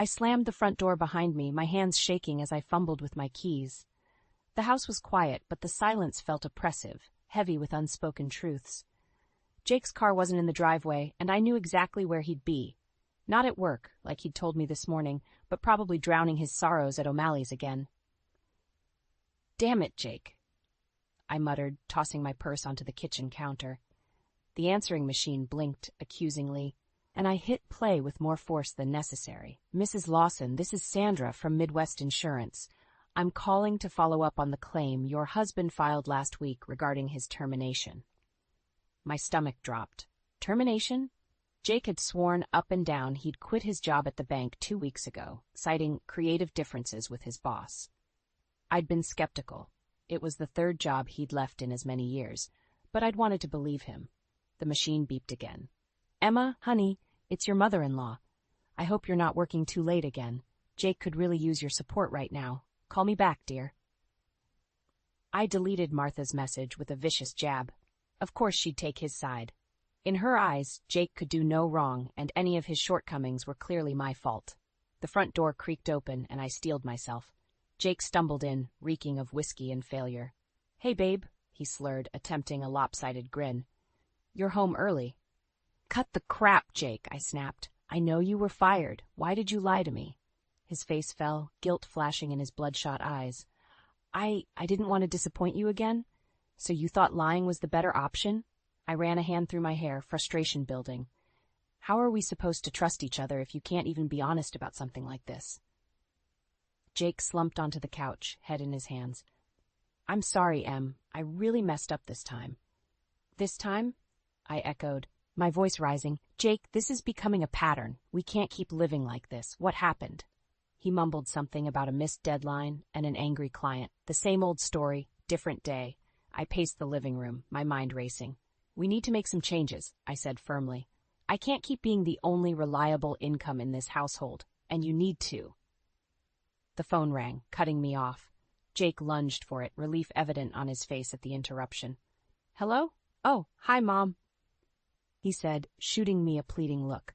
I slammed the front door behind me, my hands shaking as I fumbled with my keys. The house was quiet, but the silence felt oppressive, heavy with unspoken truths. Jake's car wasn't in the driveway, and I knew exactly where he'd be. Not at work, like he'd told me this morning, but probably drowning his sorrows at O'Malley's again. "Damn it, Jake," I muttered, tossing my purse onto the kitchen counter. The answering machine blinked accusingly, and I hit play with more force than necessary. "Mrs. Lawson, this is Sandra from Midwest Insurance. I'm calling to follow up on the claim your husband filed last week regarding his termination." My stomach dropped. Termination? Jake had sworn up and down he'd quit his job at the bank 2 weeks ago, citing creative differences with his boss. I'd been skeptical. It was the third job he'd left in as many years, but I'd wanted to believe him. The machine beeped again. "Emma, honey, it's your mother-in-law. I hope you're not working too late again. Jake could really use your support right now. Call me back, dear." I deleted Martha's message with a vicious jab. Of course she'd take his side. In her eyes, Jake could do no wrong, and any of his shortcomings were clearly my fault. The front door creaked open, and I steeled myself. Jake stumbled in, reeking of whiskey and failure. "Hey, babe," he slurred, attempting a lopsided grin. "You're home early." "Cut the crap, Jake," I snapped. "I know you were fired. Why did you lie to me?" His face fell, guilt flashing in his bloodshot eyes. I didn't want to disappoint you again? So you thought lying was the better option?" I ran a hand through my hair, frustration building. How are we supposed to trust each other if you can't even be honest about something like this? Jake slumped onto the couch, head in his hands. "I'm sorry, Em. I really messed up this time." "This time?" I echoed, my voice rising. "Jake, this is becoming a pattern. We can't keep living like this. What happened?" He mumbled something about a missed deadline and an angry client. The same old story, different day. I paced the living room, my mind racing. "We need to make some changes," I said firmly. "I can't keep being the only reliable income in this household, and you need to." The phone rang, cutting me off. Jake lunged for it, relief evident on his face at the interruption. "Hello? Oh, hi, Mom," he said, shooting me a pleading look.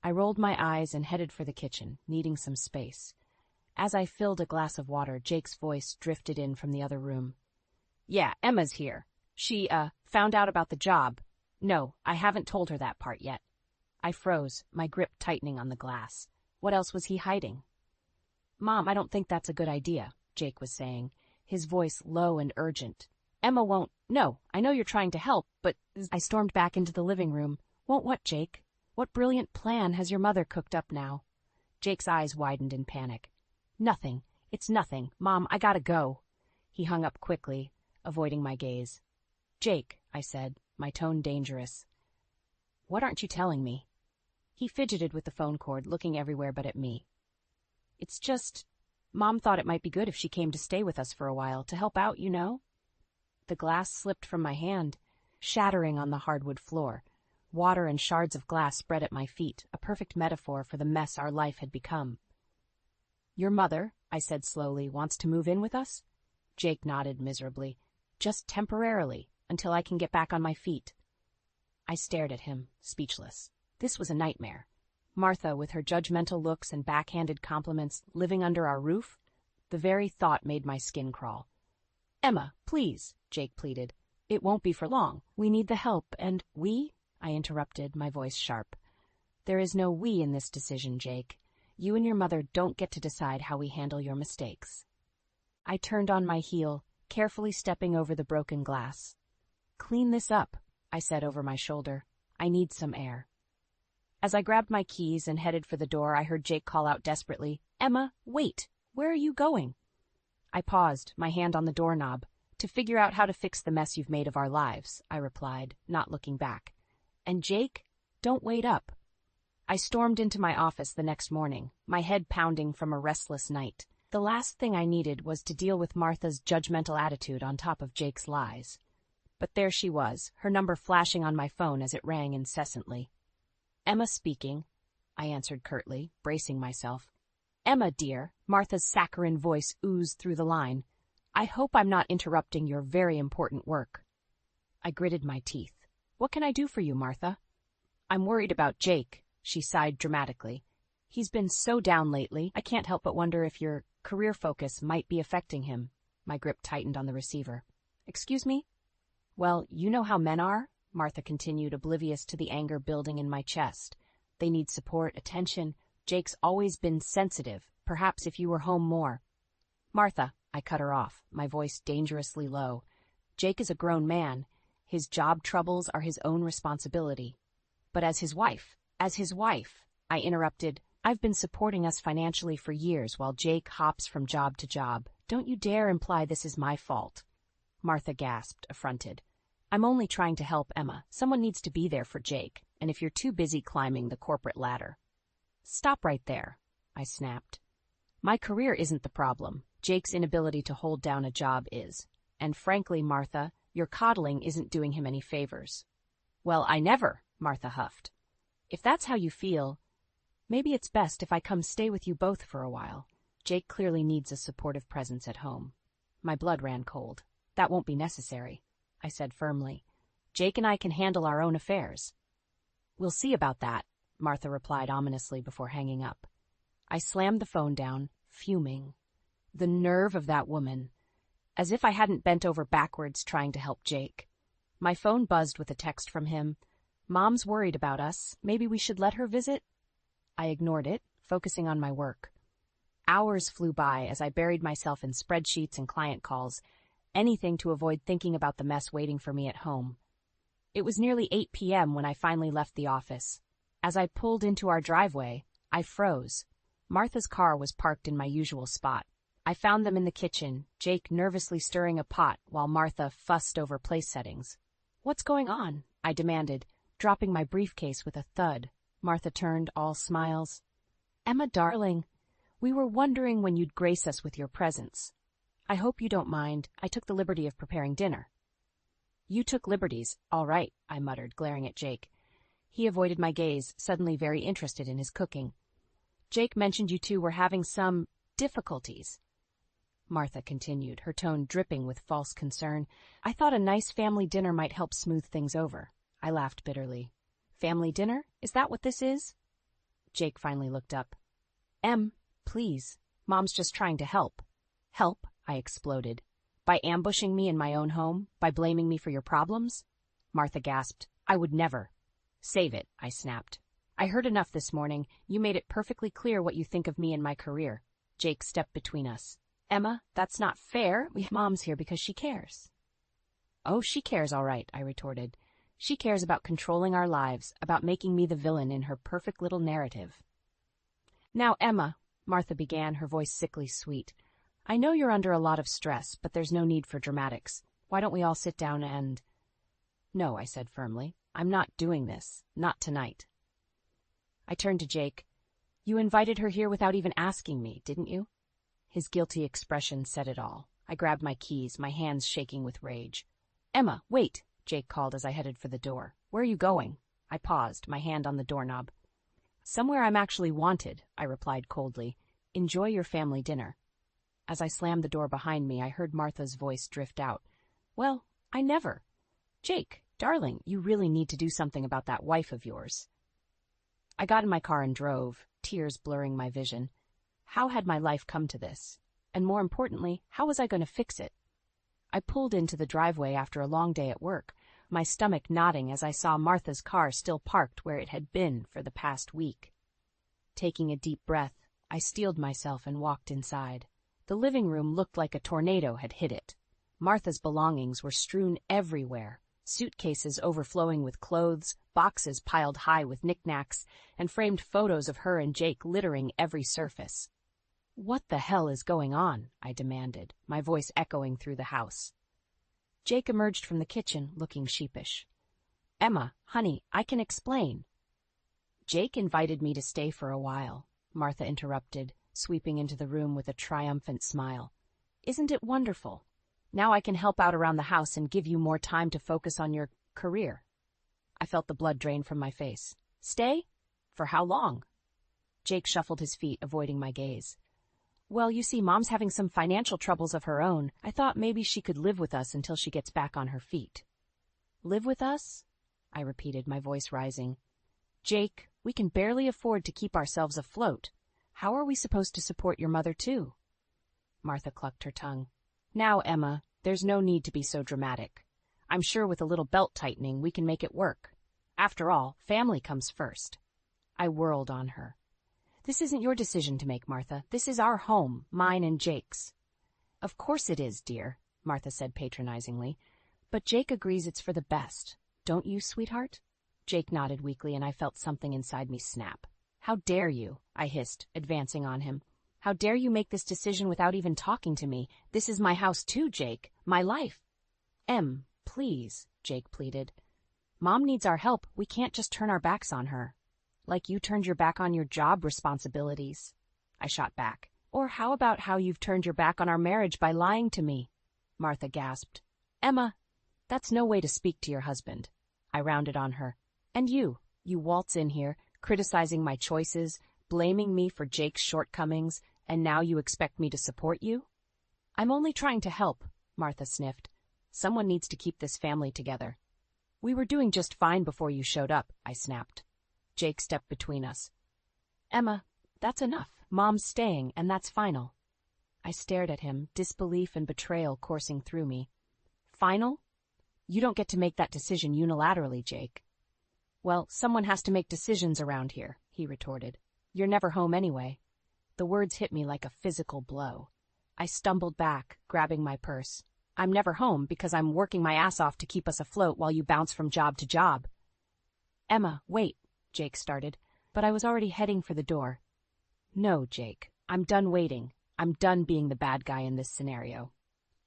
I rolled my eyes and headed for the kitchen, needing some space. As I filled a glass of water, Jake's voice drifted in from the other room. "Yeah, Emma's here. She, found out about the job. No, I haven't told her that part yet." I froze, my grip tightening on the glass. What else was he hiding? "Mom, I don't think that's a good idea," Jake was saying, his voice low and urgent. "Emma won't—" "No, I know you're trying to help, but—" I stormed back into the living room. "Won't what, Jake? What brilliant plan has your mother cooked up now?" Jake's eyes widened in panic. "Nothing. It's nothing. Mom, I gotta go." He hung up quickly, avoiding my gaze. "Jake," I said, my tone dangerous. "What aren't you telling me?" He fidgeted with the phone cord, looking everywhere but at me. "It's just, Mom thought it might be good if she came to stay with us for a while, to help out, you know?" The glass slipped from my hand, shattering on the hardwood floor. Water and shards of glass spread at my feet, a perfect metaphor for the mess our life had become. "Your mother," I said slowly, "wants to move in with us?" Jake nodded miserably. "Just temporarily, until I can get back on my feet." I stared at him, speechless. This was a nightmare. Martha, with her judgmental looks and backhanded compliments, living under our roof? The very thought made my skin crawl. "Emma, please," Jake pleaded. "It won't be for long. We need the help, and—" "We?" I interrupted, my voice sharp. "There is no we in this decision, Jake. You and your mother don't get to decide how we handle your mistakes." I turned on my heel, carefully stepping over the broken glass. "Clean this up," I said over my shoulder. "I need some air." As I grabbed my keys and headed for the door, I heard Jake call out desperately, "Emma, wait! Where are you going?" I paused, my hand on the doorknob. "To figure out how to fix the mess you've made of our lives," I replied, not looking back. "And Jake, don't wait up." I stormed into my office the next morning, my head pounding from a restless night. The last thing I needed was to deal with Martha's judgmental attitude on top of Jake's lies. But there she was, her number flashing on my phone as it rang incessantly. "Emma speaking," I answered curtly, bracing myself. "Emma, dear," Martha's saccharine voice oozed through the line. "I hope I'm not interrupting your very important work." I gritted my teeth. "What can I do for you, Martha?" "I'm worried about Jake," she sighed dramatically. He's been so down lately, I can't help but wonder if your career focus might be affecting him. My grip tightened on the receiver. Excuse me? Well, you know how men are, Martha continued, oblivious to the anger building in my chest. They need support, attention. Jake's always been sensitive. Perhaps if you were home more. Martha, I cut her off, my voice dangerously low. Jake is a grown man. His job troubles are his own responsibility. But as his wife, I interrupted, I've been supporting us financially for years while Jake hops from job to job. Don't you dare imply this is my fault. Martha gasped, affronted. I'm only trying to help Emma. Someone needs to be there for Jake, and if you're too busy climbing the corporate ladder. Stop right there, I snapped. My career isn't the problem. Jake's inability to hold down a job is. And frankly, Martha, your coddling isn't doing him any favors. Well, I never, Martha huffed. If that's how you feel, maybe it's best if I come stay with you both for a while. Jake clearly needs a supportive presence at home. My blood ran cold. That won't be necessary, I said firmly. Jake and I can handle our own affairs. We'll see about that, Martha replied ominously before hanging up. I slammed the phone down, fuming. The nerve of that woman. As if I hadn't bent over backwards trying to help Jake. My phone buzzed with a text from him. Mom's worried about us. Maybe we should let her visit? I ignored it, focusing on my work. Hours flew by as I buried myself in spreadsheets and client calls, anything to avoid thinking about the mess waiting for me at home. It was nearly 8 p.m. when I finally left the office. As I pulled into our driveway, I froze. Martha's car was parked in my usual spot. I found them in the kitchen, Jake nervously stirring a pot while Martha fussed over place settings. What's going on? I demanded, dropping my briefcase with a thud. Martha turned, all smiles. Emma, darling, we were wondering when you'd grace us with your presence. I hope you don't mind. I took the liberty of preparing dinner. You took liberties, all right, I muttered, glaring at Jake. He avoided my gaze, suddenly very interested in his cooking. Jake mentioned you two were having some difficulties. Martha continued, her tone dripping with false concern. I thought a nice family dinner might help smooth things over. I laughed bitterly. Family dinner? Is that what this is? Jake finally looked up. Please. Mom's just trying to help. Help? I exploded. By ambushing me in my own home? By blaming me for your problems? Martha gasped. I would never. Save it, I snapped. I heard enough this morning. You made it perfectly clear what you think of me and my career. Jake stepped between us. Emma, that's not fair. Mom's here because she cares. Oh, she cares, all right, I retorted. She cares about controlling our lives, about making me the villain in her perfect little narrative. Now, Emma, Martha began, her voice sickly sweet. I know you're under a lot of stress, but there's no need for dramatics. Why don't we all sit down and... No, I said firmly. I'm not doing this. Not tonight. I turned to Jake. You invited her here without even asking me, didn't you? His guilty expression said it all. I grabbed my keys, my hands shaking with rage. Emma, wait, Jake called as I headed for the door. Where are you going? I paused, my hand on the doorknob. Somewhere I'm actually wanted, I replied coldly. Enjoy your family dinner. As I slammed the door behind me, I heard Martha's voice drift out. Well, I never. Jake, darling, you really need to do something about that wife of yours. I got in my car and drove, tears blurring my vision. How had my life come to this? And more importantly, how was I going to fix it? I pulled into the driveway after a long day at work, my stomach knotting as I saw Martha's car still parked where it had been for the past week. Taking a deep breath, I steeled myself and walked inside. The living room looked like a tornado had hit it. Martha's belongings were strewn everywhere, suitcases overflowing with clothes, boxes piled high with knickknacks, and framed photos of her and Jake littering every surface. What the hell is going on? I demanded, my voice echoing through the house. Jake emerged from the kitchen, looking sheepish. Emma, honey, I can explain. Jake invited me to stay for a while, Martha interrupted, sweeping into the room with a triumphant smile. Isn't it wonderful? Now I can help out around the house and give you more time to focus on your career. I felt the blood drain from my face. Stay? For how long? Jake shuffled his feet, avoiding my gaze. Well, you see, Mom's having some financial troubles of her own. I thought maybe she could live with us until she gets back on her feet. Live with us? I repeated, my voice rising. Jake, We can barely afford to keep ourselves afloat. How are we supposed to support your mother, too? Martha clucked her tongue. Now, Emma, there's no need to be so dramatic. I'm sure with a little belt-tightening we can make it work. After all, family comes first. I whirled on her. This isn't your decision to make, Martha. This is our home, mine and Jake's. Of course it is, dear, Martha said patronizingly. But Jake agrees it's for the best. Don't you, sweetheart? Jake nodded weakly, and I felt something inside me snap. How dare you? I hissed, advancing on him. How dare you make this decision without even talking to me? This is my house too, Jake. My life. Please, Jake pleaded. Mom needs our help. We can't just turn our backs on her. Like you turned your back on your job responsibilities. I shot back. Or how about how you've turned your back on our marriage by lying to me? Martha gasped. Emma, that's no way to speak to your husband. I rounded on her. And you waltz in here, criticizing my choices, blaming me for Jake's shortcomings, and now you expect me to support you? I'm only trying to help, Martha sniffed. Someone needs to keep this family together. We were doing just fine before you showed up, I snapped. Jake stepped between us. Emma, that's enough. Mom's staying, and that's final. I stared at him, disbelief and betrayal coursing through me. Final? You don't get to make that decision unilaterally, Jake. Well, someone has to make decisions around here, he retorted. You're never home anyway. The words hit me like a physical blow. I stumbled back, grabbing my purse. I'm never home because I'm working my ass off to keep us afloat while you bounce from job to job. Emma, wait, Jake started, but I was already heading for the door. No, Jake, I'm done waiting. I'm done being the bad guy in this scenario.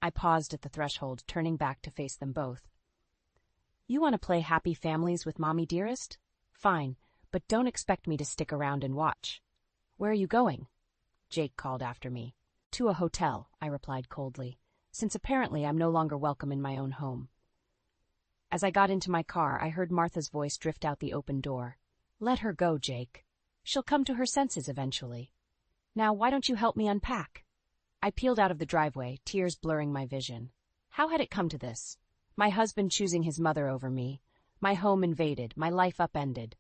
I paused at the threshold, turning back to face them both. You want to play happy families with Mommy Dearest? Fine, but don't expect me to stick around and watch. Where are you going? Jake called after me. To a hotel, I replied coldly, since apparently I'm no longer welcome in my own home. As I got into my car, I heard Martha's voice drift out the open door. Let her go, Jake. She'll come to her senses eventually. Now, why don't you help me unpack? I peeled out of the driveway, tears blurring my vision. How had it come to this? My husband choosing his mother over me, my home invaded, my life upended.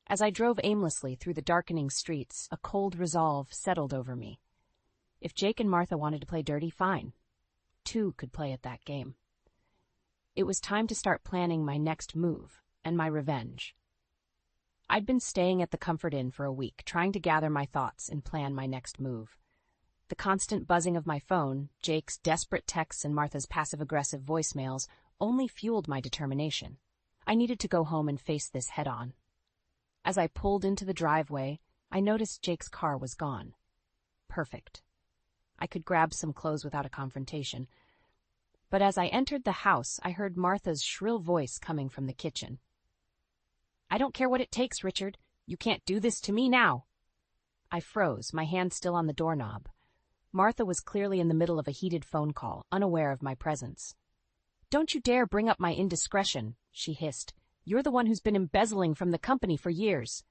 As I drove aimlessly through the darkening streets, a cold resolve settled over me. If Jake and Martha wanted to play dirty, fine. Two could play at that game. It was time to start planning my next move and my revenge. I'd been staying at the Comfort Inn for a week, trying to gather my thoughts and plan my next move. The constant buzzing of my phone, Jake's desperate texts and Martha's passive-aggressive voicemails only fueled my determination. I needed to go home and face this head-on. As I pulled into the driveway, I noticed Jake's car was gone. Perfect. I could grab some clothes without a confrontation. But as I entered the house, I heard Martha's shrill voice coming from the kitchen. I don't care what it takes, Richard. You can't do this to me now. I froze, my hand still on the doorknob. Martha was clearly in the middle of a heated phone call, unaware of my presence. Don't you dare bring up my indiscretion, she hissed. You're the one who's been embezzling from the company for years.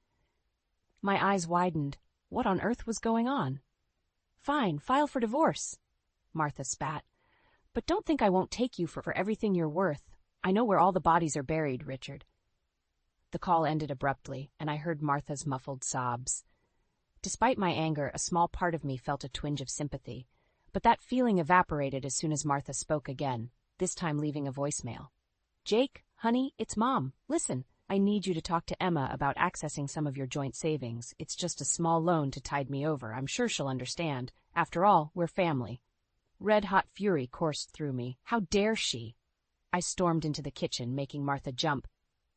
My eyes widened. What on earth was going on? Fine, file for divorce, Martha spat. But don't think I won't take you for everything you're worth. I know where all the bodies are buried, Richard. The call ended abruptly, and I heard Martha's muffled sobs. Despite my anger, a small part of me felt a twinge of sympathy, but that feeling evaporated as soon as Martha spoke again, this time leaving a voicemail. Jake, honey, it's Mom. Listen, I need you to talk to Emma about accessing some of your joint savings. It's just a small loan to tide me over. I'm sure she'll understand. After all, we're family. Red-hot fury coursed through me. How dare she? I stormed into the kitchen, making Martha jump.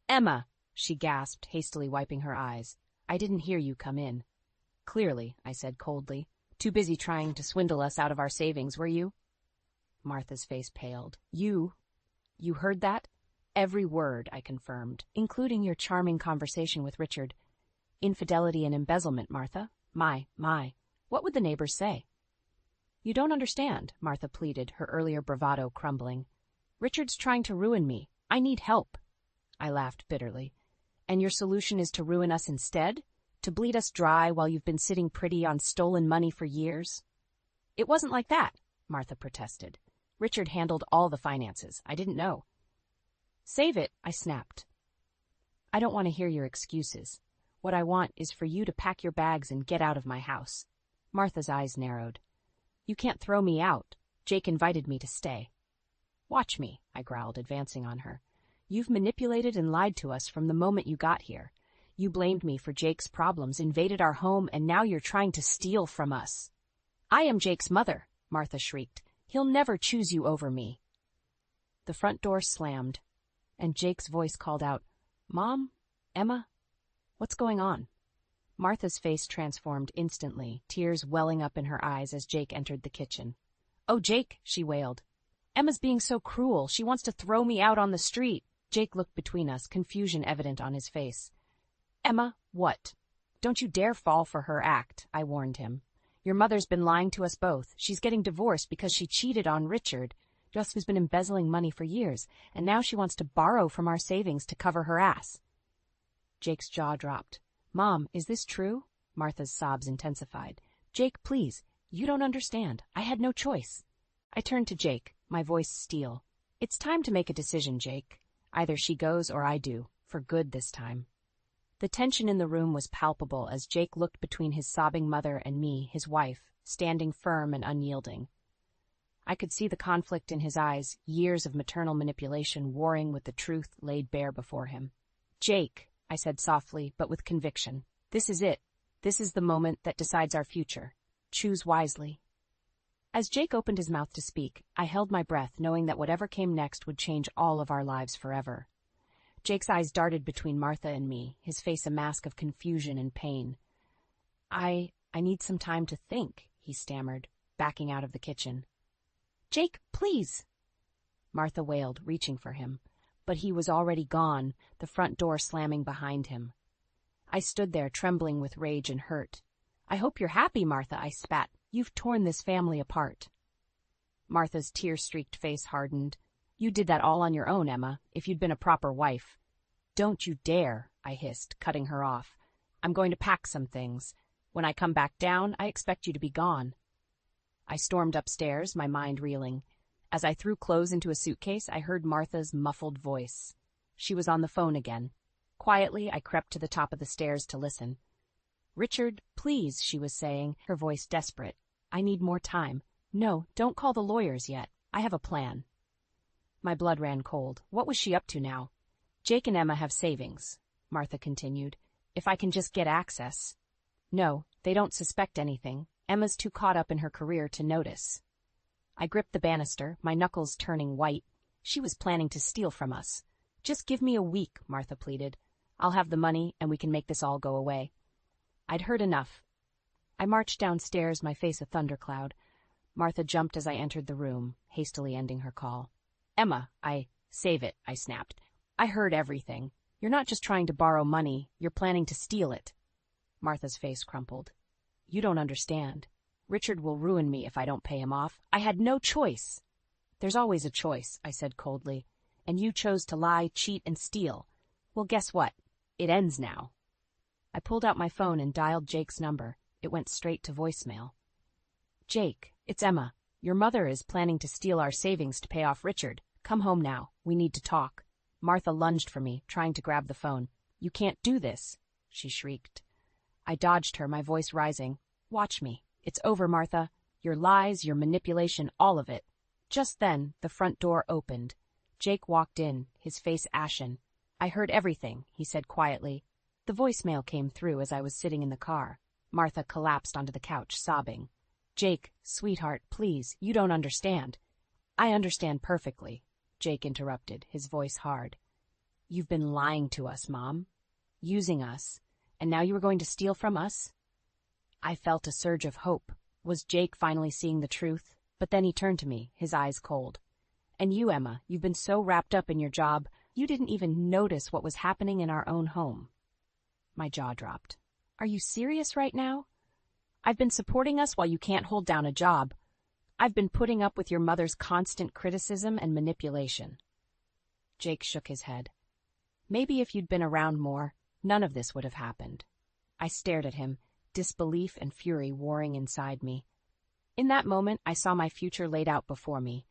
Emma! She gasped, hastily wiping her eyes. I didn't hear you come in. Clearly, I said coldly. Too busy trying to swindle us out of our savings, were you? Martha's face paled. You heard that? Every word, I confirmed, including your charming conversation with Richard. Infidelity and embezzlement, Martha. My. What would the neighbors say? You don't understand, Martha pleaded, her earlier bravado crumbling. Richard's trying to ruin me. I need help. I laughed bitterly. And your solution is to ruin us instead? To bleed us dry while you've been sitting pretty on stolen money for years? It wasn't like that, Martha protested. Richard handled all the finances. I didn't know. Save it, I snapped. I don't want to hear your excuses. What I want is for you to pack your bags and get out of my house. Martha's eyes narrowed. You can't throw me out. Jake invited me to stay. Watch me, I growled, advancing on her. You've manipulated and lied to us from the moment you got here. You blamed me for Jake's problems, invaded our home, and now you're trying to steal from us. I am Jake's mother, Martha shrieked. He'll never choose you over me. The front door slammed, and Jake's voice called out, Mom? Emma? What's going on? Martha's face transformed instantly, tears welling up in her eyes as Jake entered the kitchen. Oh, Jake, she wailed. Emma's being so cruel. She wants to throw me out on the street. Jake looked between us, confusion evident on his face. Emma, what? Don't you dare fall for her act, I warned him. Your mother's been lying to us both. She's getting divorced because she cheated on Richard, just who's been embezzling money for years, and now she wants to borrow from our savings to cover her ass. Jake's jaw dropped. Mom, is this true? Martha's sobs intensified. Jake, please. You don't understand. I had no choice. I turned to Jake, my voice steel. It's time to make a decision, Jake. Either she goes or I do, for good this time. The tension in the room was palpable as Jake looked between his sobbing mother and me, his wife, standing firm and unyielding. I could see the conflict in his eyes, years of maternal manipulation warring with the truth laid bare before him. Jake, I said softly, but with conviction. This is it. This is the moment that decides our future. Choose wisely. As Jake opened his mouth to speak, I held my breath, knowing that whatever came next would change all of our lives forever. Jake's eyes darted between Martha and me, his face a mask of confusion and pain. I need some time to think, he stammered, backing out of the kitchen. Jake, please! Martha wailed, reaching for him. But he was already gone, the front door slamming behind him. I stood there, trembling with rage and hurt. I hope you're happy, Martha, I spat. You've torn this family apart. Martha's tear-streaked face hardened. You did that all on your own, Emma, if you'd been a proper wife. Don't you dare, I hissed, cutting her off. I'm going to pack some things. When I come back down, I expect you to be gone. I stormed upstairs, my mind reeling. As I threw clothes into a suitcase, I heard Martha's muffled voice. She was on the phone again. Quietly, I crept to the top of the stairs to listen. Richard, please, she was saying, her voice desperate. I need more time. No, don't call the lawyers yet. I have a plan. My blood ran cold. What was she up to now? Jake and Emma have savings, Martha continued. If I can just get access. No, they don't suspect anything. Emma's too caught up in her career to notice. I gripped the banister, my knuckles turning white. She was planning to steal from us. Just give me a week, Martha pleaded. I'll have the money, and we can make this all go away. I'd heard enough. I marched downstairs, my face a thundercloud. Martha jumped as I entered the room, hastily ending her call. Emma, save it, I snapped. I heard everything. You're not just trying to borrow money, you're planning to steal it. Martha's face crumpled. You don't understand. Richard will ruin me if I don't pay him off. I had no choice. There's always a choice, I said coldly. And you chose to lie, cheat, and steal. Well, guess what? It ends now. I pulled out my phone and dialed Jake's number. It went straight to voicemail. Jake, it's Emma. Your mother is planning to steal our savings to pay off Richard. Come home now. We need to talk. Martha lunged for me, trying to grab the phone. You can't do this, she shrieked. I dodged her, my voice rising. Watch me. It's over, Martha. Your lies, your manipulation, all of it. Just then, the front door opened. Jake walked in, his face ashen. I heard everything, he said quietly. The voicemail came through as I was sitting in the car. Martha collapsed onto the couch, sobbing. Jake, sweetheart, please, you don't understand. I understand perfectly, Jake interrupted, his voice hard. You've been lying to us, Mom. Using us. And now you are going to steal from us? I felt a surge of hope. Was Jake finally seeing the truth? But then he turned to me, his eyes cold. And you, Emma, you've been so wrapped up in your job, you didn't even notice what was happening in our own home. My jaw dropped. Are you serious right now? I've been supporting us while you can't hold down a job. I've been putting up with your mother's constant criticism and manipulation. Jake shook his head. Maybe if you'd been around more, none of this would have happened. I stared at him, disbelief and fury warring inside me. In that moment, I saw my future laid out before me.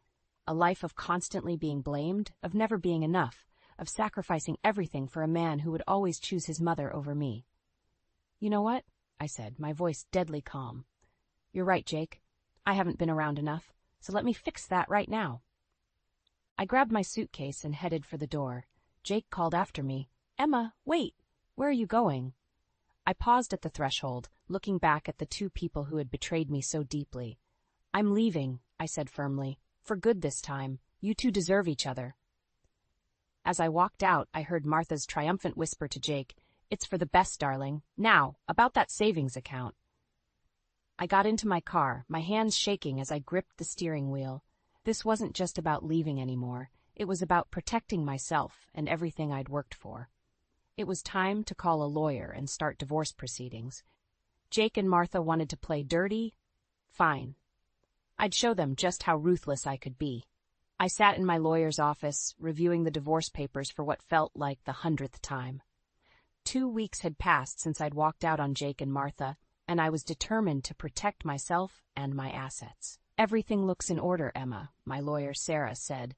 A life of constantly being blamed, of never being enough, of sacrificing everything for a man who would always choose his mother over me. You know what? I said, my voice deadly calm. You're right, Jake. I haven't been around enough, so let me fix that right now. I grabbed my suitcase and headed for the door. Jake called after me. Emma, wait! Where are you going? I paused at the threshold, looking back at the two people who had betrayed me so deeply. I'm leaving, I said firmly. For good this time. You two deserve each other. As I walked out, I heard Martha's triumphant whisper to Jake, It's for the best, darling. Now, about that savings account. I got into my car, my hands shaking as I gripped the steering wheel. This wasn't just about leaving anymore. It was about protecting myself and everything I'd worked for. It was time to call a lawyer and start divorce proceedings. Jake and Martha wanted to play dirty? Fine. I'd show them just how ruthless I could be. I sat in my lawyer's office, reviewing the divorce papers for what felt like the 100th time. 2 weeks had passed since I'd walked out on Jake and Martha, and I was determined to protect myself and my assets. Everything looks in order, Emma, my lawyer Sarah said.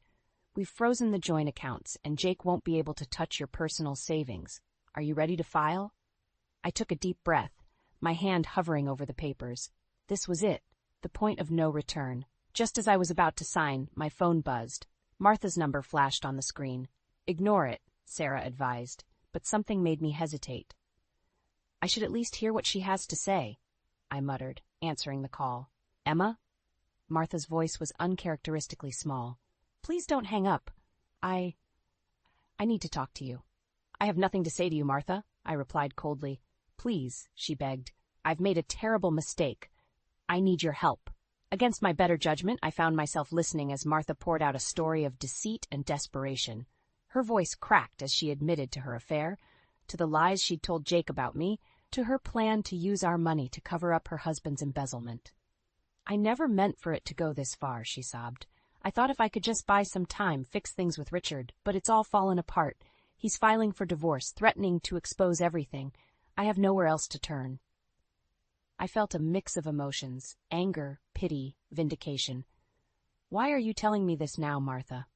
We've frozen the joint accounts, and Jake won't be able to touch your personal savings. Are you ready to file? I took a deep breath, my hand hovering over the papers. This was it, the point of no return. Just as I was about to sign, my phone buzzed. Martha's number flashed on the screen. Ignore it, Sarah advised, but something made me hesitate. I should at least hear what she has to say, I muttered, answering the call. Emma? Martha's voice was uncharacteristically small. Please don't hang up. I need to talk to you. I have nothing to say to you, Martha, I replied coldly. Please, she begged. I've made a terrible mistake. I need your help. Against my better judgment, I found myself listening as Martha poured out a story of deceit and desperation. Her voice cracked as she admitted to her affair, to the lies she'd told Jake about me, to her plan to use our money to cover up her husband's embezzlement. I never meant for it to go this far, she sobbed. I thought if I could just buy some time, fix things with Richard, but it's all fallen apart. He's filing for divorce, threatening to expose everything. I have nowhere else to turn. I felt a mix of emotions, anger, pity, vindication. Why are you telling me this now, Martha?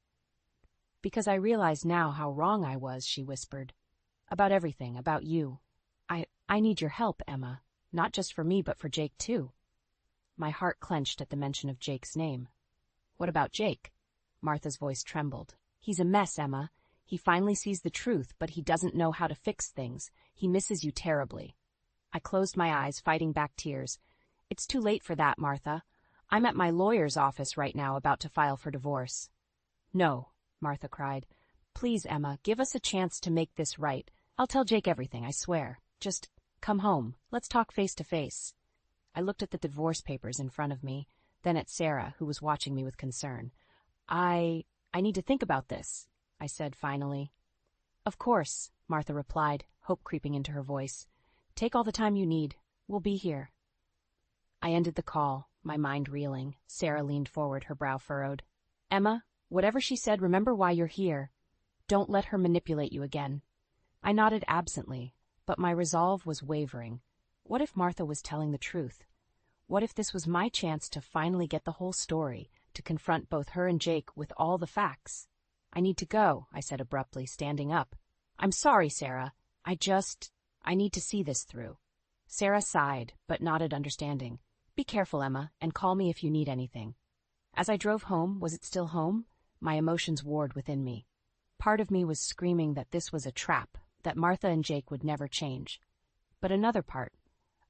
Because I realize now how wrong I was, she whispered. About everything, about you. I need your help, Emma. Not just for me, but for Jake, too. My heart clenched at the mention of Jake's name. What about Jake? Martha's voice trembled. He's a mess, Emma. He finally sees the truth, but he doesn't know how to fix things. He misses you terribly. I closed my eyes, fighting back tears. It's too late for that, Martha. I'm at my lawyer's office right now, about to file for divorce. No, Martha cried. Please, Emma, give us a chance to make this right. I'll tell Jake everything, I swear. Just come home. Let's talk face to face. I looked at the divorce papers in front of me, then at Sarah, who was watching me with concern. I need to think about this, I said finally. Of course, Martha replied, hope creeping into her voice. Take all the time you need. We'll be here. I ended the call, my mind reeling. Sarah leaned forward, her brow furrowed. Emma, whatever she said, remember why you're here. Don't let her manipulate you again. I nodded absently, but my resolve was wavering. What if Martha was telling the truth? What if this was my chance to finally get the whole story, to confront both her and Jake with all the facts? I need to go, I said abruptly, standing up. I'm sorry, Sarah. I need to see this through. Sarah sighed, but nodded understanding. Be careful, Emma, and call me if you need anything. As I drove home, was it still home? My emotions warred within me. Part of me was screaming that this was a trap, that Martha and Jake would never change. But another part,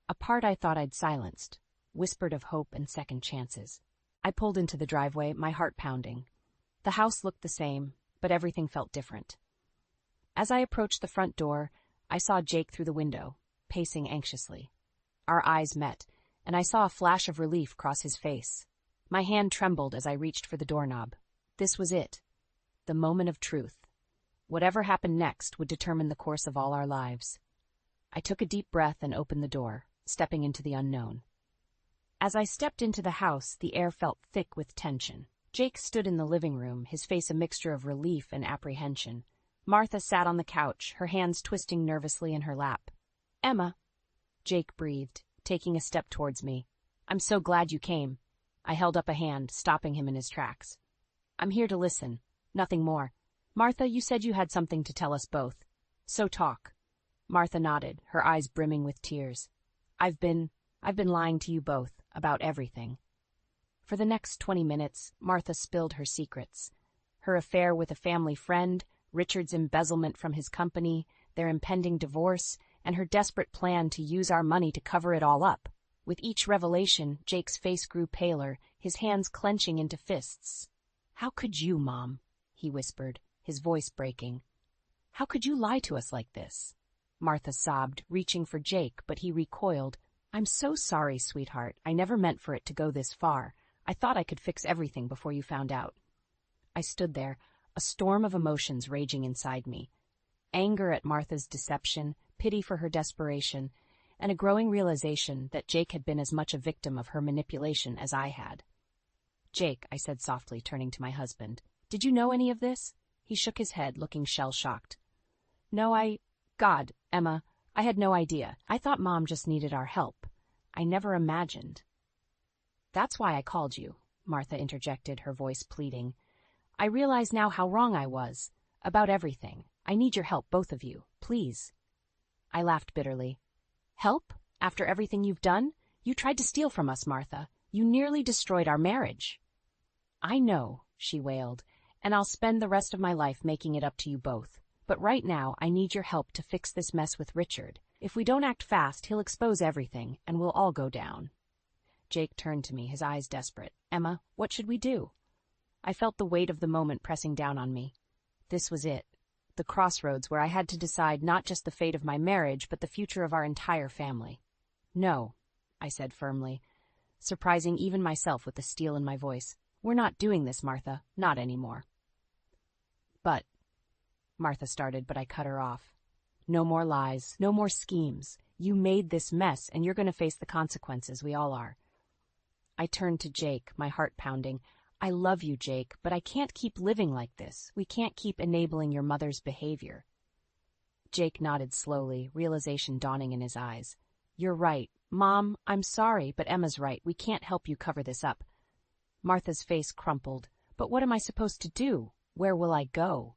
a part I thought I'd silenced, whispered of hope and second chances. I pulled into the driveway, my heart pounding. The house looked the same, but everything felt different. As I approached the front door, I saw Jake through the window, pacing anxiously. Our eyes met, and I saw a flash of relief cross his face. My hand trembled as I reached for the doorknob. This was it, the moment of truth. Whatever happened next would determine the course of all our lives. I took a deep breath and opened the door, stepping into the unknown. As I stepped into the house, the air felt thick with tension. Jake stood in the living room, his face a mixture of relief and apprehension. Martha sat on the couch, her hands twisting nervously in her lap. Emma, Jake breathed, taking a step towards me. I'm so glad you came. I held up a hand, stopping him in his tracks. I'm here to listen, nothing more. Martha, you said you had something to tell us both. So talk. Martha nodded, her eyes brimming with tears. I've been lying to you both about everything. For the next 20 minutes, Martha spilled her secrets. Her affair with a family friend, Richard's embezzlement from his company, their impending divorce, and her desperate plan to use our money to cover it all up. With each revelation, Jake's face grew paler, his hands clenching into fists. "How could you, Mom?" he whispered, his voice breaking. "How could you lie to us like this?" Martha sobbed, reaching for Jake, but he recoiled. "I'm so sorry, sweetheart. I never meant for it to go this far. I thought I could fix everything before you found out." I stood there, a storm of emotions raging inside me. Anger at Martha's deception, pity for her desperation, and a growing realization that Jake had been as much a victim of her manipulation as I had. "Jake," I said softly, turning to my husband, "did you know any of this?" He shook his head, looking shell-shocked. "No, God, Emma, I had no idea. I thought Mom just needed our help. I never imagined." "That's why I called you," Martha interjected, her voice pleading. "I realize now how wrong I was. About everything. I need your help, both of you. Please." I laughed bitterly. "Help? After everything you've done? You tried to steal from us, Martha. You nearly destroyed our marriage." "I know," she wailed, "and I'll spend the rest of my life making it up to you both. But right now, I need your help to fix this mess with Richard. If we don't act fast, he'll expose everything, and we'll all go down." Jake turned to me, his eyes desperate. "Emma, what should we do?" I felt the weight of the moment pressing down on me. This was it. The crossroads where I had to decide not just the fate of my marriage, but the future of our entire family. "No," I said firmly, surprising even myself with the steel in my voice. "We're not doing this, Martha. Not anymore." "But," Martha started, but I cut her off. "No more lies, no more schemes. You made this mess, and you're going to face the consequences. We all are." I turned to Jake, my heart pounding. "I love you, Jake, but I can't keep living like this. We can't keep enabling your mother's behavior." Jake nodded slowly, realization dawning in his eyes. "You're right. Mom, I'm sorry, but Emma's right. We can't help you cover this up." Martha's face crumpled. "But what am I supposed to do? Where will I go?"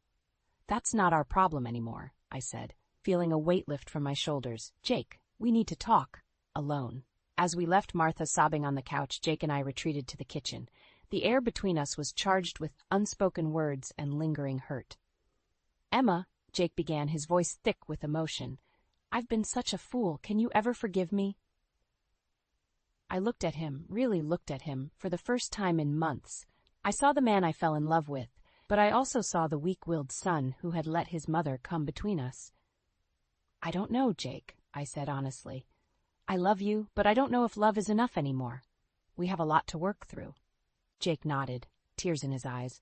"That's not our problem anymore," I said, feeling a weight lift from my shoulders. "Jake, we need to talk. Alone." As we left Martha sobbing on the couch, Jake and I retreated to the kitchen. The air between us was charged with unspoken words and lingering hurt. "Emma," Jake began, his voice thick with emotion, "I've been such a fool. Can you ever forgive me?" I looked at him, really looked at him, for the first time in months. I saw the man I fell in love with, but I also saw the weak-willed son who had let his mother come between us. "I don't know, Jake," I said honestly. "I love you, but I don't know if love is enough anymore. We have a lot to work through." Jake nodded, tears in his eyes.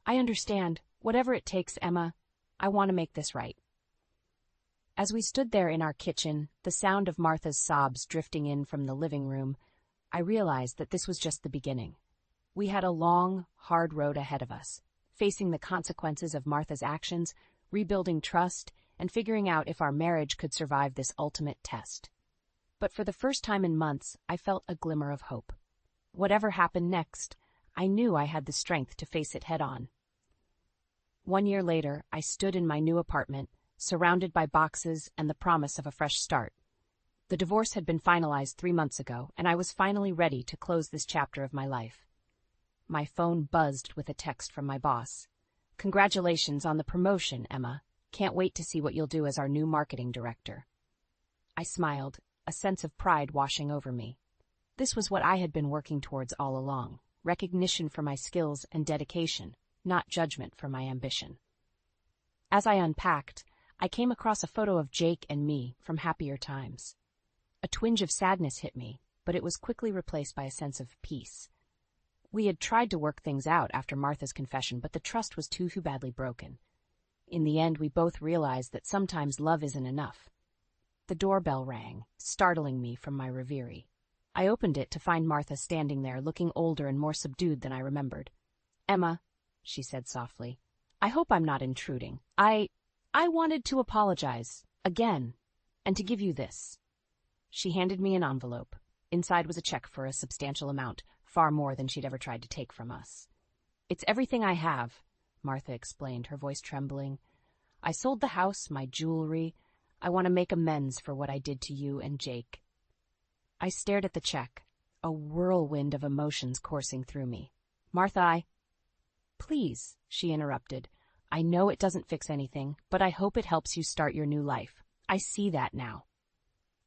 "I understand. Whatever it takes, Emma. I want to make this right." As we stood there in our kitchen, the sound of Martha's sobs drifting in from the living room, I realized that this was just the beginning. We had a long, hard road ahead of us, facing the consequences of Martha's actions, rebuilding trust, and figuring out if our marriage could survive this ultimate test. But for the first time in months, I felt a glimmer of hope. Whatever happened next, I knew I had the strength to face it head-on. 1 year later, I stood in my new apartment, surrounded by boxes and the promise of a fresh start. The divorce had been finalized 3 months ago, and I was finally ready to close this chapter of my life. My phone buzzed with a text from my boss. "Congratulations on the promotion, Emma. Can't wait to see what you'll do as our new marketing director." I smiled, a sense of pride washing over me. This was what I had been working towards all along, recognition for my skills and dedication, not judgment for my ambition. As I unpacked, I came across a photo of Jake and me from happier times. A twinge of sadness hit me, but it was quickly replaced by a sense of peace. We had tried to work things out after Martha's confession, but the trust was too badly broken. In the end, we both realized that sometimes love isn't enough. The doorbell rang, startling me from my reverie. I opened it to find Martha standing there, looking older and more subdued than I remembered. "Emma," she said softly, "I hope I'm not intruding. I wanted to apologize, again, and to give you this." She handed me an envelope. Inside was a check for a substantial amount, far more than she'd ever tried to take from us. "It's everything I have," Martha explained, her voice trembling. "I sold the house, my jewelry. I want to make amends for what I did to you and Jake." I stared at the check, a whirlwind of emotions coursing through me. "Martha, Please," she interrupted. "I know it doesn't fix anything, but I hope it helps you start your new life. I see that now."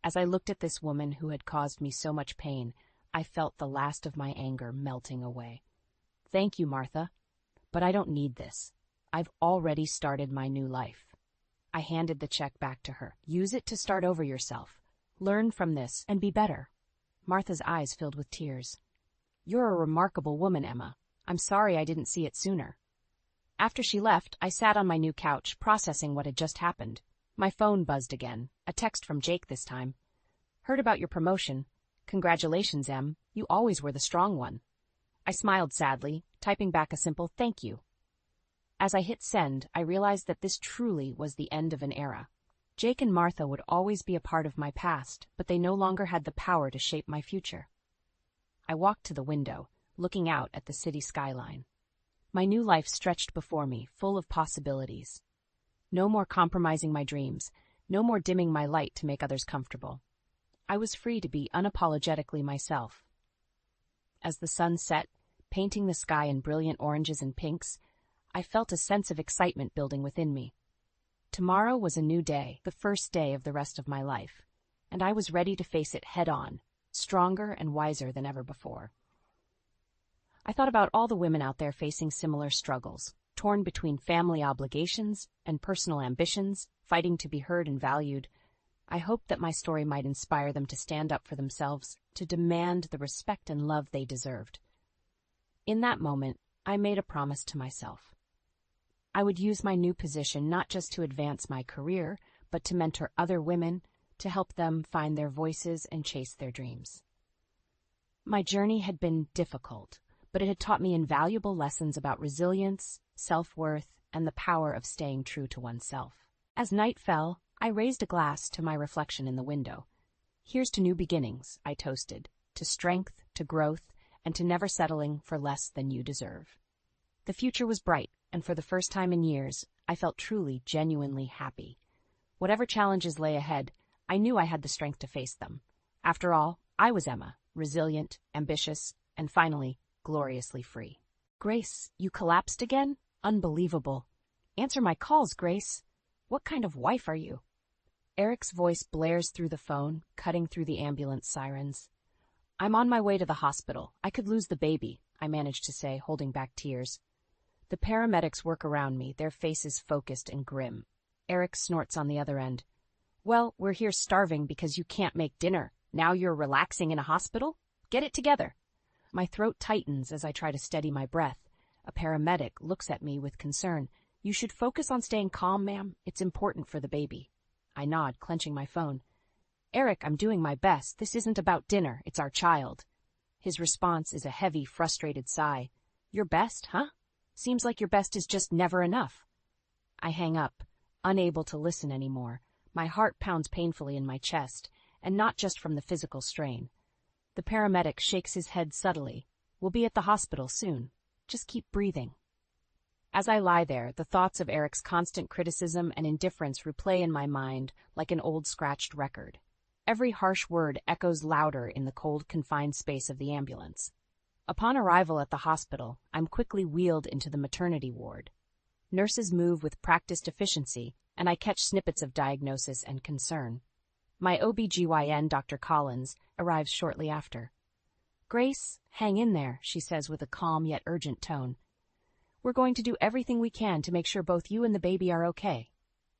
As I looked at this woman who had caused me so much pain, I felt the last of my anger melting away. "Thank you, Martha, but I don't need this. I've already started my new life." I handed the check back to her. "Use it to start over yourself. Learn from this and be better." Martha's eyes filled with tears. "You're a remarkable woman, Emma. I'm sorry I didn't see it sooner." After she left, I sat on my new couch, processing what had just happened. My phone buzzed again, a text from Jake this time. "Heard about your promotion. Congratulations, Em. You always were the strong one." I smiled sadly, typing back a simple "thank you." As I hit send, I realized that this truly was the end of an era. Jake and Martha would always be a part of my past, but they no longer had the power to shape my future. I walked to the window, looking out at the city skyline. My new life stretched before me, full of possibilities. No more compromising my dreams, no more dimming my light to make others comfortable. I was free to be unapologetically myself. As the sun set, painting the sky in brilliant oranges and pinks, I felt a sense of excitement building within me. Tomorrow was a new day, the first day of the rest of my life, and I was ready to face it head-on, stronger and wiser than ever before. I thought about all the women out there facing similar struggles, torn between family obligations and personal ambitions, fighting to be heard and valued. I hoped that my story might inspire them to stand up for themselves, to demand the respect and love they deserved. In that moment, I made a promise to myself. I would use my new position not just to advance my career, but to mentor other women, to help them find their voices and chase their dreams. My journey had been difficult, but it had taught me invaluable lessons about resilience, self-worth, and the power of staying true to oneself. As night fell, I raised a glass to my reflection in the window. "Here's to new beginnings," I toasted, "to strength, to growth, and to never settling for less than you deserve." The future was bright, and for the first time in years, I felt truly, genuinely happy. Whatever challenges lay ahead, I knew I had the strength to face them. After all, I was Emma, resilient, ambitious, and finally, gloriously free. "Grace, you collapsed again? Unbelievable. Answer my calls, Grace. What kind of wife are you?" Eric's voice blares through the phone, cutting through the ambulance sirens. "I'm on my way to the hospital. I could lose the baby," I managed to say, holding back tears. The paramedics work around me, their faces focused and grim. Eric snorts on the other end. "Well, we're here starving because you can't make dinner. Now you're relaxing in a hospital? Get it together." My throat tightens as I try to steady my breath. A paramedic looks at me with concern. "You should focus on staying calm, ma'am. It's important for the baby." I nod, clenching my phone. "Eric, I'm doing my best. This isn't about dinner. It's our child." His response is a heavy, frustrated sigh. "Your best, huh? Seems like your best is just never enough." I hang up, unable to listen anymore. My heart pounds painfully in my chest, and not just from the physical strain. The paramedic shakes his head subtly. "We'll be at the hospital soon. Just keep breathing." As I lie there, the thoughts of Eric's constant criticism and indifference replay in my mind like an old scratched record. Every harsh word echoes louder in the cold, confined space of the ambulance. Upon arrival at the hospital, I'm quickly wheeled into the maternity ward. Nurses move with practiced efficiency, and I catch snippets of diagnosis and concern. My OB/GYN, Dr. Collins, arrives shortly after. "Grace, hang in there," she says with a calm yet urgent tone. "We're going to do everything we can to make sure both you and the baby are okay."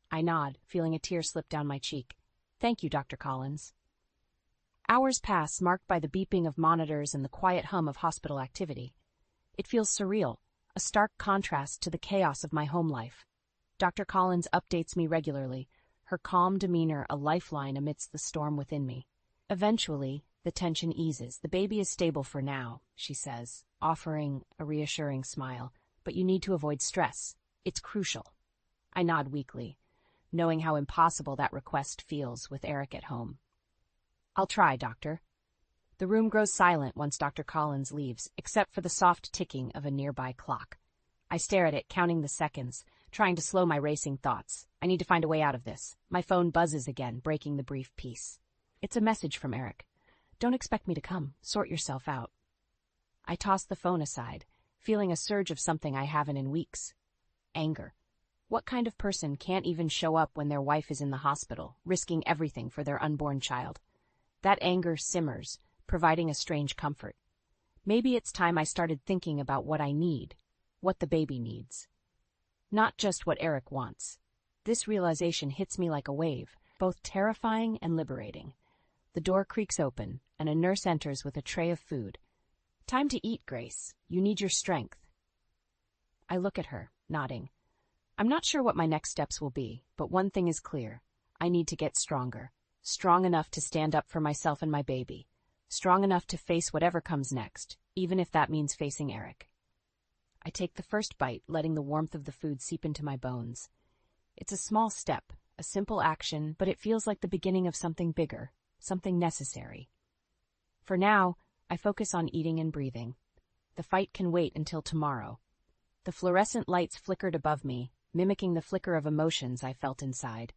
I nod, feeling a tear slip down my cheek. "Thank you, Dr. Collins." Hours pass, marked by the beeping of monitors and the quiet hum of hospital activity. It feels surreal, a stark contrast to the chaos of my home life. Dr. Collins updates me regularly, her calm demeanor a lifeline amidst the storm within me. Eventually, the tension eases. "The baby is stable for now," she says, offering a reassuring smile, "but you need to avoid stress. It's crucial." I nod weakly, knowing how impossible that request feels with Eric at home. "I'll try, Doctor." The room grows silent once Dr. Collins leaves, except for the soft ticking of a nearby clock. I stare at it, counting the seconds, trying to slow my racing thoughts. I need to find a way out of this. My phone buzzes again, breaking the brief peace. It's a message from Eric. Don't expect me to come. Sort yourself out. I toss the phone aside, feeling a surge of something I haven't in weeks. Anger. What kind of person can't even show up when their wife is in the hospital, risking everything for their unborn child? That anger simmers, providing a strange comfort. Maybe it's time I started thinking about what I need, what the baby needs. Not just what Eric wants. This realization hits me like a wave, both terrifying and liberating. The door creaks open, and a nurse enters with a tray of food. Time to eat, Grace. You need your strength. I look at her, nodding. I'm not sure what my next steps will be, but one thing is clear. I need to get stronger. Strong enough to stand up for myself and my baby. Strong enough to face whatever comes next, even if that means facing Eric. I take the first bite, letting the warmth of the food seep into my bones. It's a small step, a simple action, but it feels like the beginning of something bigger, something necessary. For now, I focus on eating and breathing. The fight can wait until tomorrow. The fluorescent lights flickered above me, mimicking the flicker of emotions I felt inside.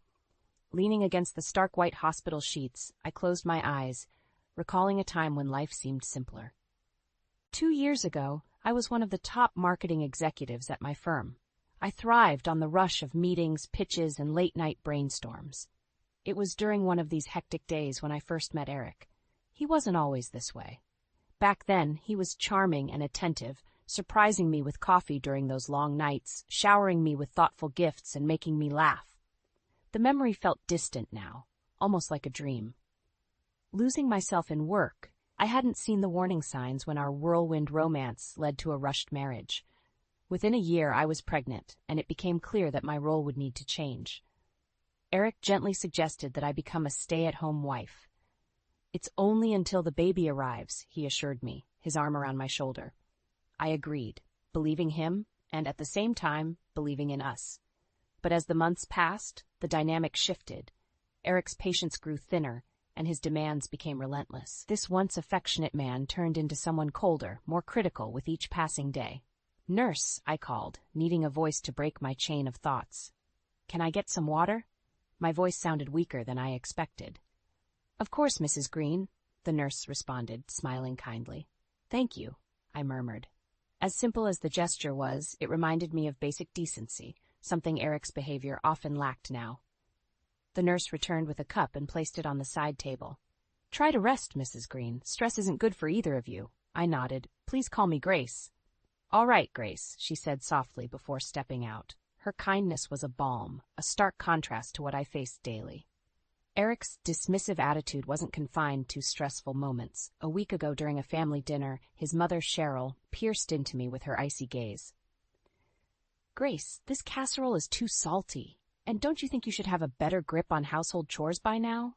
Leaning against the stark white hospital sheets, I closed my eyes, recalling a time when life seemed simpler. 2 years ago, I was one of the top marketing executives at my firm. I thrived on the rush of meetings, pitches, and late-night brainstorms. It was during one of these hectic days when I first met Eric. He wasn't always this way. Back then, he was charming and attentive, surprising me with coffee during those long nights, showering me with thoughtful gifts and making me laugh. The memory felt distant now, almost like a dream. Losing myself in work, I hadn't seen the warning signs when our whirlwind romance led to a rushed marriage. Within a year, I was pregnant, and it became clear that my role would need to change. Eric gently suggested that I become a stay-at-home wife. It's only until the baby arrives, he assured me, his arm around my shoulder. I agreed, believing him, and at the same time, believing in us. But as the months passed, the dynamic shifted. Eric's patience grew thinner, and his demands became relentless. This once affectionate man turned into someone colder, more critical with each passing day. Nurse, I called, needing a voice to break my chain of thoughts. Can I get some water? My voice sounded weaker than I expected. Of course, Mrs. Green, the nurse responded, smiling kindly. Thank you, I murmured. As simple as the gesture was, it reminded me of basic decency, something Eric's behavior often lacked now. The nurse returned with a cup and placed it on the side table. Try to rest, Mrs. Green. Stress isn't good for either of you. I nodded. Please call me Grace. All right, Grace, she said softly before stepping out. Her kindness was a balm, a stark contrast to what I faced daily. Eric's dismissive attitude wasn't confined to stressful moments. A week ago during a family dinner, his mother, Cheryl, pierced into me with her icy gaze. Grace, this casserole is too salty. And don't you think you should have a better grip on household chores by now?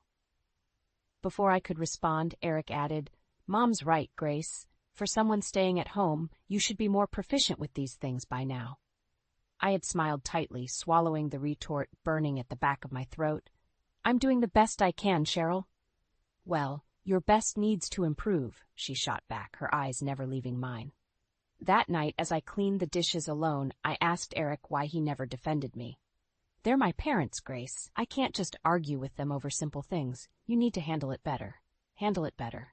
Before I could respond, Eric added, Mom's right, Grace. For someone staying at home, you should be more proficient with these things by now. I had smiled tightly, swallowing the retort burning at the back of my throat. I'm doing the best I can, Cheryl. Well, your best needs to improve, she shot back, her eyes never leaving mine. That night, as I cleaned the dishes alone, I asked Eric why he never defended me. They're my parents, Grace. I can't just argue with them over simple things. You need to handle it better. Handle it better.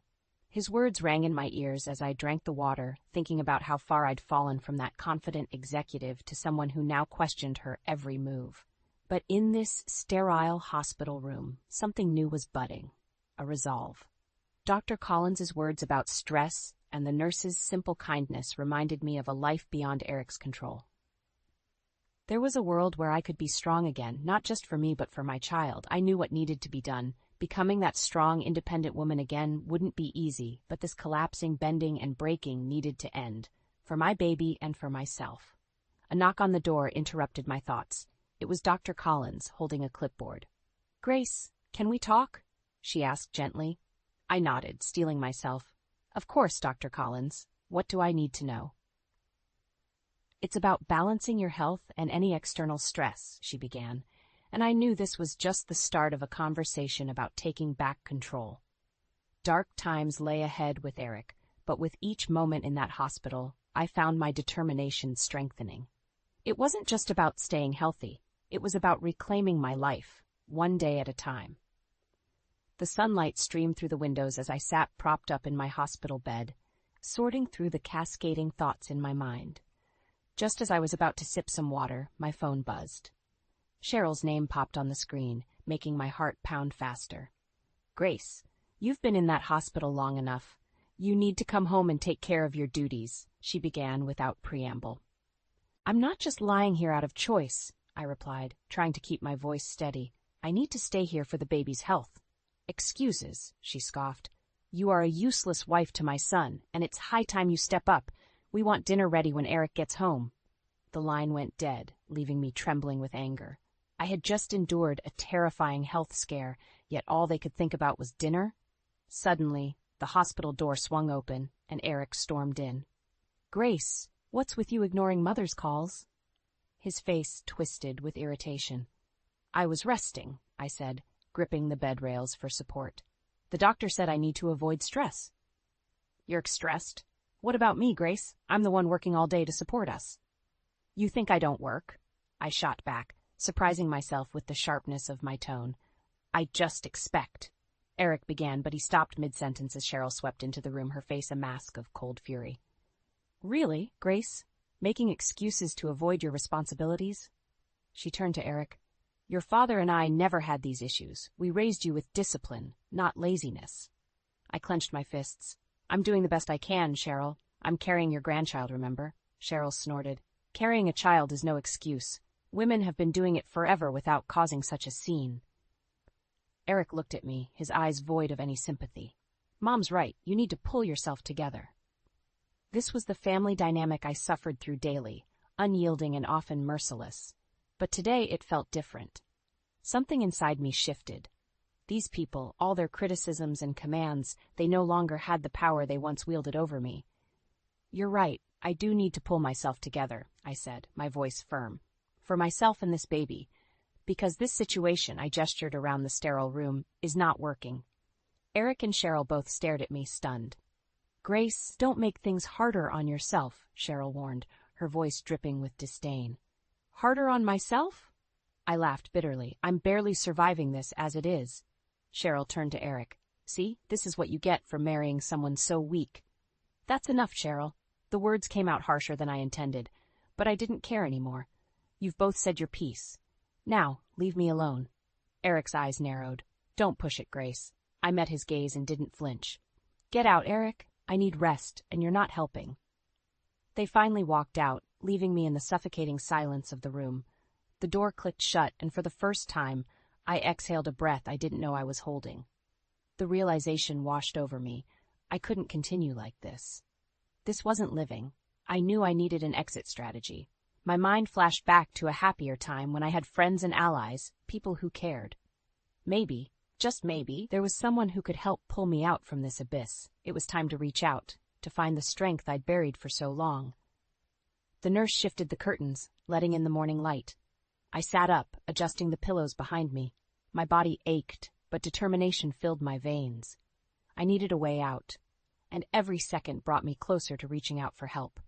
His words rang in my ears as I drank the water, thinking about how far I'd fallen from that confident executive to someone who now questioned her every move. But in this sterile hospital room, something new was budding. A resolve. Dr. Collins's words about stress and the nurse's simple kindness reminded me of a life beyond Eric's control. There was a world where I could be strong again, not just for me but for my child. I knew what needed to be done. Becoming that strong, independent woman again wouldn't be easy, but this collapsing, bending, and breaking needed to end, for my baby and for myself. A knock on the door interrupted my thoughts. It was Dr. Collins, holding a clipboard. Grace, can we talk? She asked gently. I nodded, steeling myself. Of course, Dr. Collins. What do I need to know? It's about balancing your health and any external stress, she began, and I knew this was just the start of a conversation about taking back control. Dark times lay ahead with Eric, but with each moment in that hospital, I found my determination strengthening. It wasn't just about staying healthy. It was about reclaiming my life, one day at a time. The sunlight streamed through the windows as I sat propped up in my hospital bed, sorting through the cascading thoughts in my mind. Just as I was about to sip some water, my phone buzzed. Cheryl's name popped on the screen, making my heart pound faster. "Grace, you've been in that hospital long enough. You need to come home and take care of your duties," she began without preamble. "I'm not just lying here out of choice," I replied, trying to keep my voice steady. "I need to stay here for the baby's health." "Excuses," she scoffed. "You are a useless wife to my son, and it's high time you step up. We want dinner ready when Eric gets home." The line went dead, leaving me trembling with anger. I had just endured a terrifying health scare, yet all they could think about was dinner? Suddenly, the hospital door swung open, and Eric stormed in. "Grace, what's with you ignoring Mother's calls?" His face twisted with irritation. "I was resting," I said, gripping the bed rails for support. "The doctor said I need to avoid stress." "You're stressed. What about me, Grace? I'm the one working all day to support us." "You think I don't work?" I shot back, surprising myself with the sharpness of my tone. "I just expect." Eric began, but he stopped mid-sentence as Cheryl swept into the room, her face a mask of cold fury. "Really, Grace? Making excuses to avoid your responsibilities?" She turned to Eric. "Your father and I never had these issues. We raised you with discipline, not laziness." I clenched my fists. "I'm doing the best I can, Cheryl. I'm carrying your grandchild, remember?" Cheryl snorted. "Carrying a child is no excuse. Women have been doing it forever without causing such a scene." Eric looked at me, his eyes void of any sympathy. "Mom's right. You need to pull yourself together." This was the family dynamic I suffered through daily, unyielding and often merciless. But today it felt different. Something inside me shifted. These people, all their criticisms and commands, they no longer had the power they once wielded over me. "You're right. I do need to pull myself together," I said, my voice firm. "For myself and this baby. Because this situation," I gestured around the sterile room, "is not working." Eric and Cheryl both stared at me, stunned. "Grace, don't make things harder on yourself," Cheryl warned, her voice dripping with disdain. "Harder on myself?" I laughed bitterly. "I'm barely surviving this as it is." Cheryl turned to Eric. "See, this is what you get for marrying someone so weak." "That's enough, Cheryl." The words came out harsher than I intended, but I didn't care anymore. "You've both said your piece. Now, leave me alone." Eric's eyes narrowed. "Don't push it, Grace." I met his gaze and didn't flinch. "Get out, Eric. I need rest, and you're not helping." They finally walked out, leaving me in the suffocating silence of the room. The door clicked shut, and for the first time, I exhaled a breath I didn't know I was holding. The realization washed over me. I couldn't continue like this. This wasn't living. I knew I needed an exit strategy. My mind flashed back to a happier time when I had friends and allies, people who cared. Maybe, just maybe, there was someone who could help pull me out from this abyss. It was time to reach out, to find the strength I'd buried for so long. The nurse shifted the curtains, letting in the morning light. I sat up, adjusting the pillows behind me. My body ached, but determination filled my veins. I needed a way out, and every second brought me closer to reaching out for help.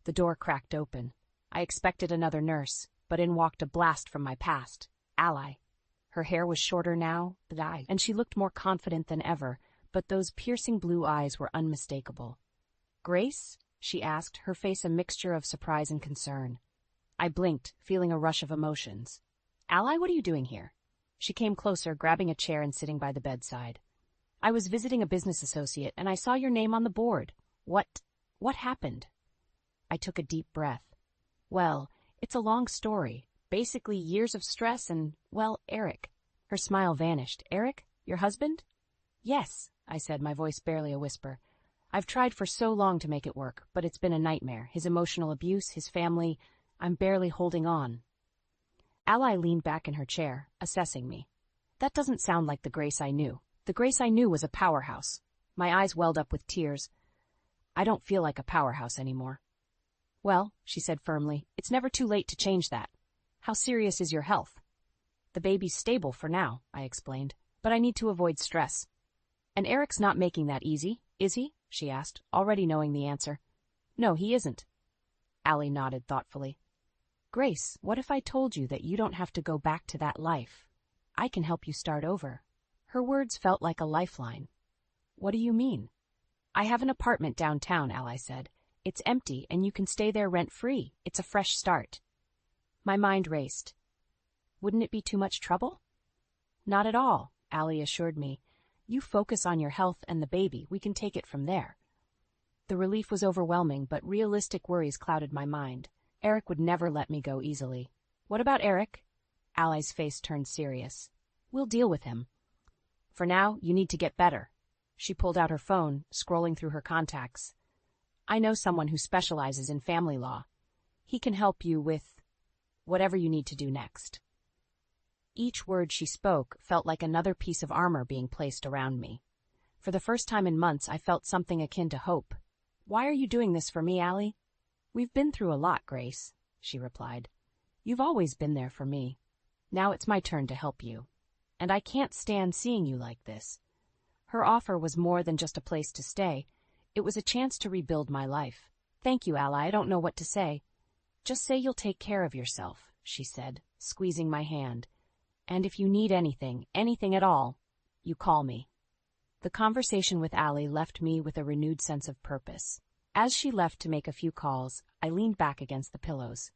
The door cracked open. I expected another nurse, but in walked a blast from my past, Ally. Her hair was shorter now, and she looked more confident than ever, but those piercing blue eyes were unmistakable. "Grace?" she asked, her face a mixture of surprise and concern. I blinked, feeling a rush of emotions. "Ally, what are you doing here?" She came closer, grabbing a chair and sitting by the bedside. "I was visiting a business associate, and I saw your name on the board. What happened?" I took a deep breath. "Well, it's a long story. Basically years of stress and, well, Eric." Her smile vanished. "Eric? Your husband?" "Yes," I said, my voice barely a whisper. "I've tried for so long to make it work, but it's been a nightmare. His emotional abuse, his family. I'm barely holding on." Ally leaned back in her chair, assessing me. "That doesn't sound like the Grace I knew. The Grace I knew was a powerhouse." My eyes welled up with tears. "I don't feel like a powerhouse anymore." "Well," she said firmly, "it's never too late to change that. How serious is your health?" "The baby's stable for now," I explained, "but I need to avoid stress." "And Eric's not making that easy, is he?" she asked, already knowing the answer. "No, he isn't." Ally nodded thoughtfully. Grace, what if I told you that you don't have to go back to that life? I can help you start over. Her words felt like a lifeline. What do you mean? I have an apartment downtown, Ally said. It's empty and you can stay there rent-free. It's a fresh start. My mind raced. Wouldn't it be too much trouble? Not at all, Ally assured me. You focus on your health and the baby. We can take it from there. The relief was overwhelming, but realistic worries clouded my mind. Eric would never let me go easily. What about Eric? Ally's face turned serious. We'll deal with him. For now, you need to get better. She pulled out her phone, scrolling through her contacts. I know someone who specializes in family law. He can help you with whatever you need to do next. Each word she spoke felt like another piece of armor being placed around me. For the first time in months, I felt something akin to hope. Why are you doing this for me, Ally? We've been through a lot, Grace, she replied. You've always been there for me. Now it's my turn to help you. And I can't stand seeing you like this. Her offer was more than just a place to stay. It was a chance to rebuild my life. Thank you, Ally. I don't know what to say. Just say you'll take care of yourself, she said, squeezing my hand. And if you need anything, anything at all, you call me. The conversation with Ally left me with a renewed sense of purpose. As she left to make a few calls, I leaned back against the pillows.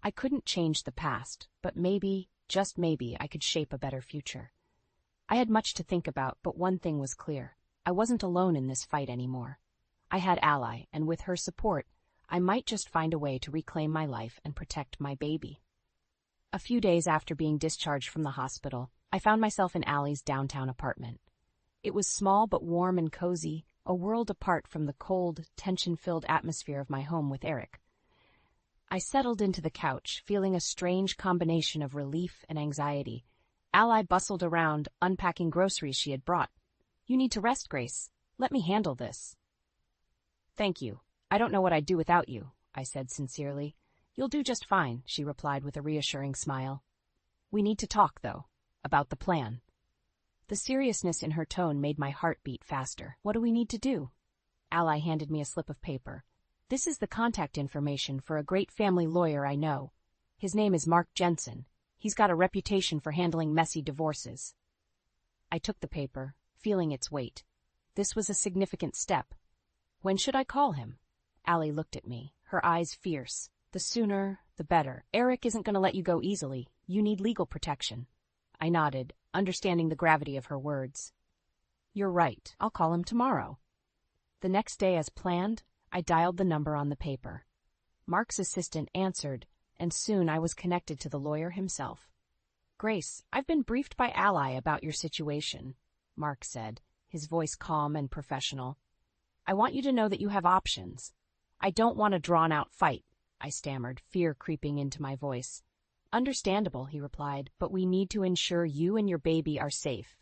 I couldn't change the past, but maybe, just maybe, I could shape a better future. I had much to think about, but one thing was clear. I wasn't alone in this fight anymore. I had Ally, and with her support, I might just find a way to reclaim my life and protect my baby. A few days after being discharged from the hospital, I found myself in Ally's downtown apartment. It was small but warm and cozy, a world apart from the cold, tension-filled atmosphere of my home with Eric. I settled into the couch, feeling a strange combination of relief and anxiety. Ally bustled around, unpacking groceries she had brought. You need to rest, Grace. Let me handle this. Thank you. I don't know what I'd do without you, I said sincerely. You'll do just fine, she replied with a reassuring smile. We need to talk, though, about the plan. The seriousness in her tone made my heart beat faster. What do we need to do? Ally handed me a slip of paper. This is the contact information for a great family lawyer I know. His name is Mark Jensen. He's got a reputation for handling messy divorces. I took the paper, feeling its weight. This was a significant step. When should I call him? Ally looked at me, her eyes fierce. The sooner, the better. Eric isn't going to let you go easily. You need legal protection. I nodded, understanding the gravity of her words. You're right. I'll call him tomorrow. The next day, as planned, I dialed the number on the paper. Mark's assistant answered, and soon I was connected to the lawyer himself. Grace, I've been briefed by Ally about your situation, Mark said, his voice calm and professional. I want you to know that you have options. I don't want a drawn-out fight, I stammered, fear creeping into my voice. Understandable, he replied, but we need to ensure you and your baby are safe.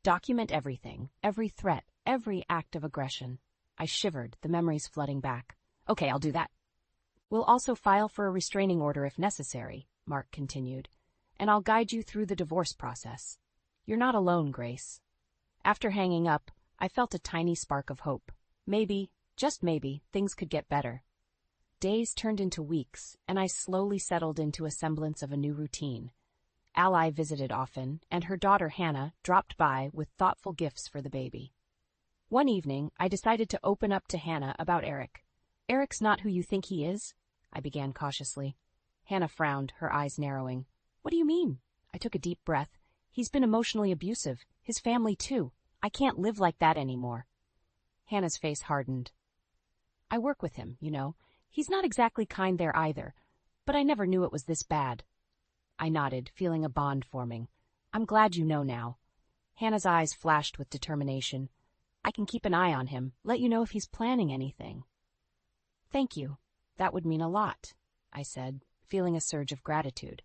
Document everything, every threat, every act of aggression. I shivered, the memories flooding back. Okay, I'll do that. We'll also file for a restraining order if necessary, Mark continued, and I'll guide you through the divorce process. You're not alone, Grace. After hanging up, I felt a tiny spark of hope. Maybe, just maybe, things could get better. Days turned into weeks, and I slowly settled into a semblance of a new routine. Ally visited often, and her daughter Hannah dropped by with thoughtful gifts for the baby. One evening, I decided to open up to Hannah about Eric. Eric's not who you think he is, I began cautiously. Hannah frowned, her eyes narrowing. What do you mean? I took a deep breath. He's been emotionally abusive. His family, too. I can't live like that anymore. Hannah's face hardened. I work with him, you know. He's not exactly kind there either, but I never knew it was this bad. I nodded, feeling a bond forming. I'm glad you know now. Hannah's eyes flashed with determination. I can keep an eye on him, let you know if he's planning anything. Thank you. That would mean a lot, I said, feeling a surge of gratitude.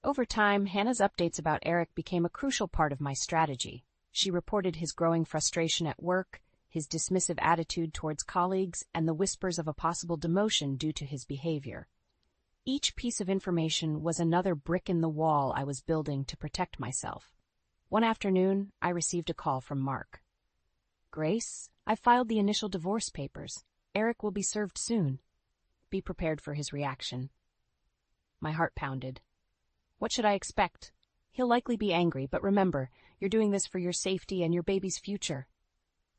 Over time, Hannah's updates about Eric became a crucial part of my strategy. She reported his growing frustration at work, his dismissive attitude towards colleagues, and the whispers of a possible demotion due to his behavior. Each piece of information was another brick in the wall I was building to protect myself. One afternoon, I received a call from Mark. Grace, I filed the initial divorce papers. Eric will be served soon. Be prepared for his reaction. My heart pounded. What should I expect? He'll likely be angry, but remember, you're doing this for your safety and your baby's future.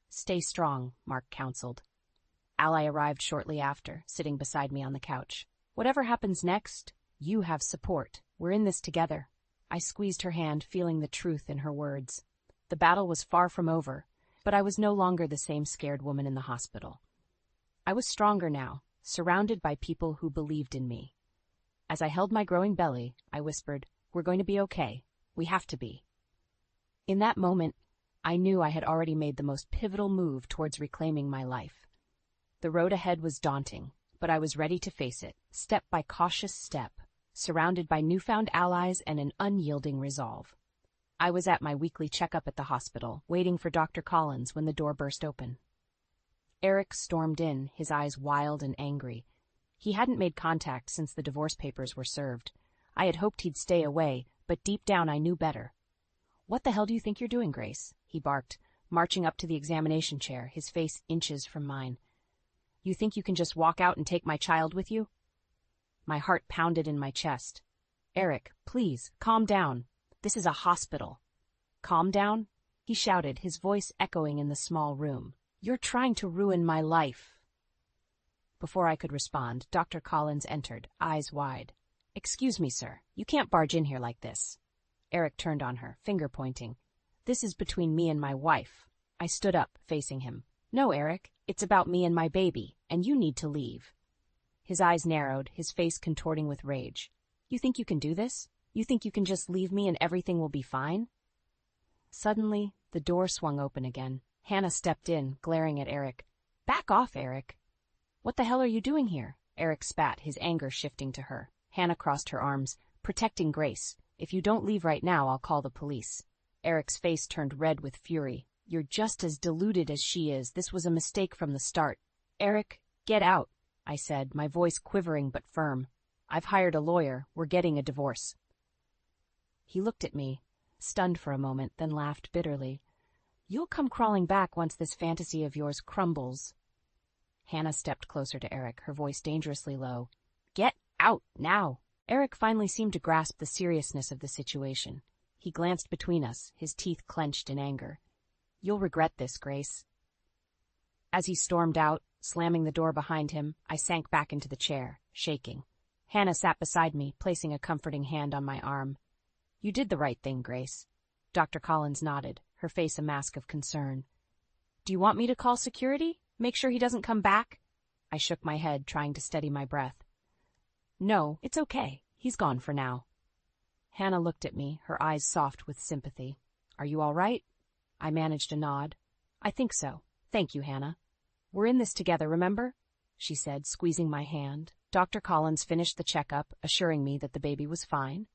Stay strong, Mark counseled. Ally arrived shortly after, sitting beside me on the couch. Whatever happens next, you have support. We're in this together. I squeezed her hand, feeling the truth in her words. The battle was far from over, but I was no longer the same scared woman in the hospital. I was stronger now, surrounded by people who believed in me. As I held my growing belly, I whispered, "We're going to be okay. We have to be." In that moment, I knew I had already made the most pivotal move towards reclaiming my life. The road ahead was daunting, but I was ready to face it, step by cautious step, surrounded by newfound allies and an unyielding resolve. I was at my weekly checkup at the hospital, waiting for Dr. Collins when the door burst open. Eric stormed in, his eyes wild and angry. He hadn't made contact since the divorce papers were served. I had hoped he'd stay away, but deep down I knew better. "What the hell do you think you're doing, Grace?" he barked, marching up to the examination chair, his face inches from mine. "You think you can just walk out and take my child with you?" My heart pounded in my chest. "Eric, please, calm down. This is a hospital." "Calm down?" he shouted, his voice echoing in the small room. "You're trying to ruin my life." Before I could respond, Dr. Collins entered, eyes wide. "Excuse me, sir. You can't barge in here like this." Eric turned on her, finger pointing. "This is between me and my wife." I stood up, facing him. "No, Eric, it's about me and my baby, and you need to leave." His eyes narrowed, his face contorting with rage. "You think you can do this? You think you can just leave me and everything will be fine?" Suddenly, the door swung open again. Hannah stepped in, glaring at Eric. "Back off, Eric." "What the hell are you doing here?" Eric spat, his anger shifting to her. Hannah crossed her arms. "Protecting Grace. If you don't leave right now, I'll call the police." Eric's face turned red with fury. "You're just as deluded as she is. This was a mistake from the start." "Eric, get out," I said, my voice quivering but firm. "I've hired a lawyer. We're getting a divorce." He looked at me, stunned for a moment, then laughed bitterly. "You'll come crawling back once this fantasy of yours crumbles." Hannah stepped closer to Eric, her voice dangerously low. "Get out, now!" Eric finally seemed to grasp the seriousness of the situation. He glanced between us, his teeth clenched in anger. "You'll regret this, Grace." As he stormed out, slamming the door behind him, I sank back into the chair, shaking. Hannah sat beside me, placing a comforting hand on my arm. "You did the right thing, Grace." Dr. Collins nodded, her face a mask of concern. "Do you want me to call security? Make sure he doesn't come back?" I shook my head, trying to steady my breath. "No, it's okay. He's gone for now." Hannah looked at me, her eyes soft with sympathy. "Are you all right?" I managed a nod. "I think so. Thank you, Hannah." "We're in this together, remember?" she said, squeezing my hand. Dr. Collins finished the checkup, assuring me that the baby was fine.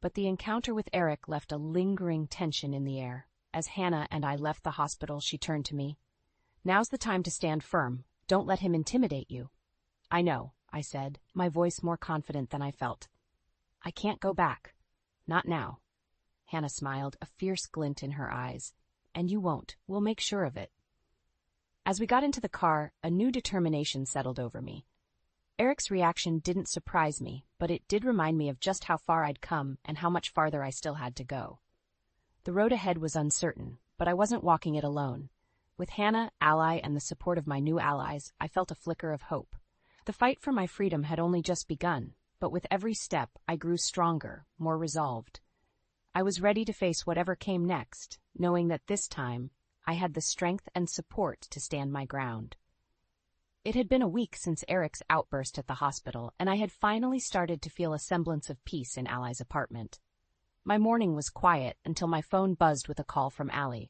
But the encounter with Eric left a lingering tension in the air. As Hannah and I left the hospital, she turned to me. "Now's the time to stand firm. Don't let him intimidate you." "I know," I said, my voice more confident than I felt. "I can't go back. Not now." Hannah smiled, a fierce glint in her eyes. "And you won't. We'll make sure of it." As we got into the car, a new determination settled over me. Eric's reaction didn't surprise me, but it did remind me of just how far I'd come and how much farther I still had to go. The road ahead was uncertain, but I wasn't walking it alone. With Hannah, Ally, and the support of my new allies, I felt a flicker of hope. The fight for my freedom had only just begun, but with every step, I grew stronger, more resolved. I was ready to face whatever came next, knowing that this time, I had the strength and support to stand my ground. It had been a week since Eric's outburst at the hospital, and I had finally started to feel a semblance of peace in Ally's apartment. My morning was quiet until my phone buzzed with a call from Ally.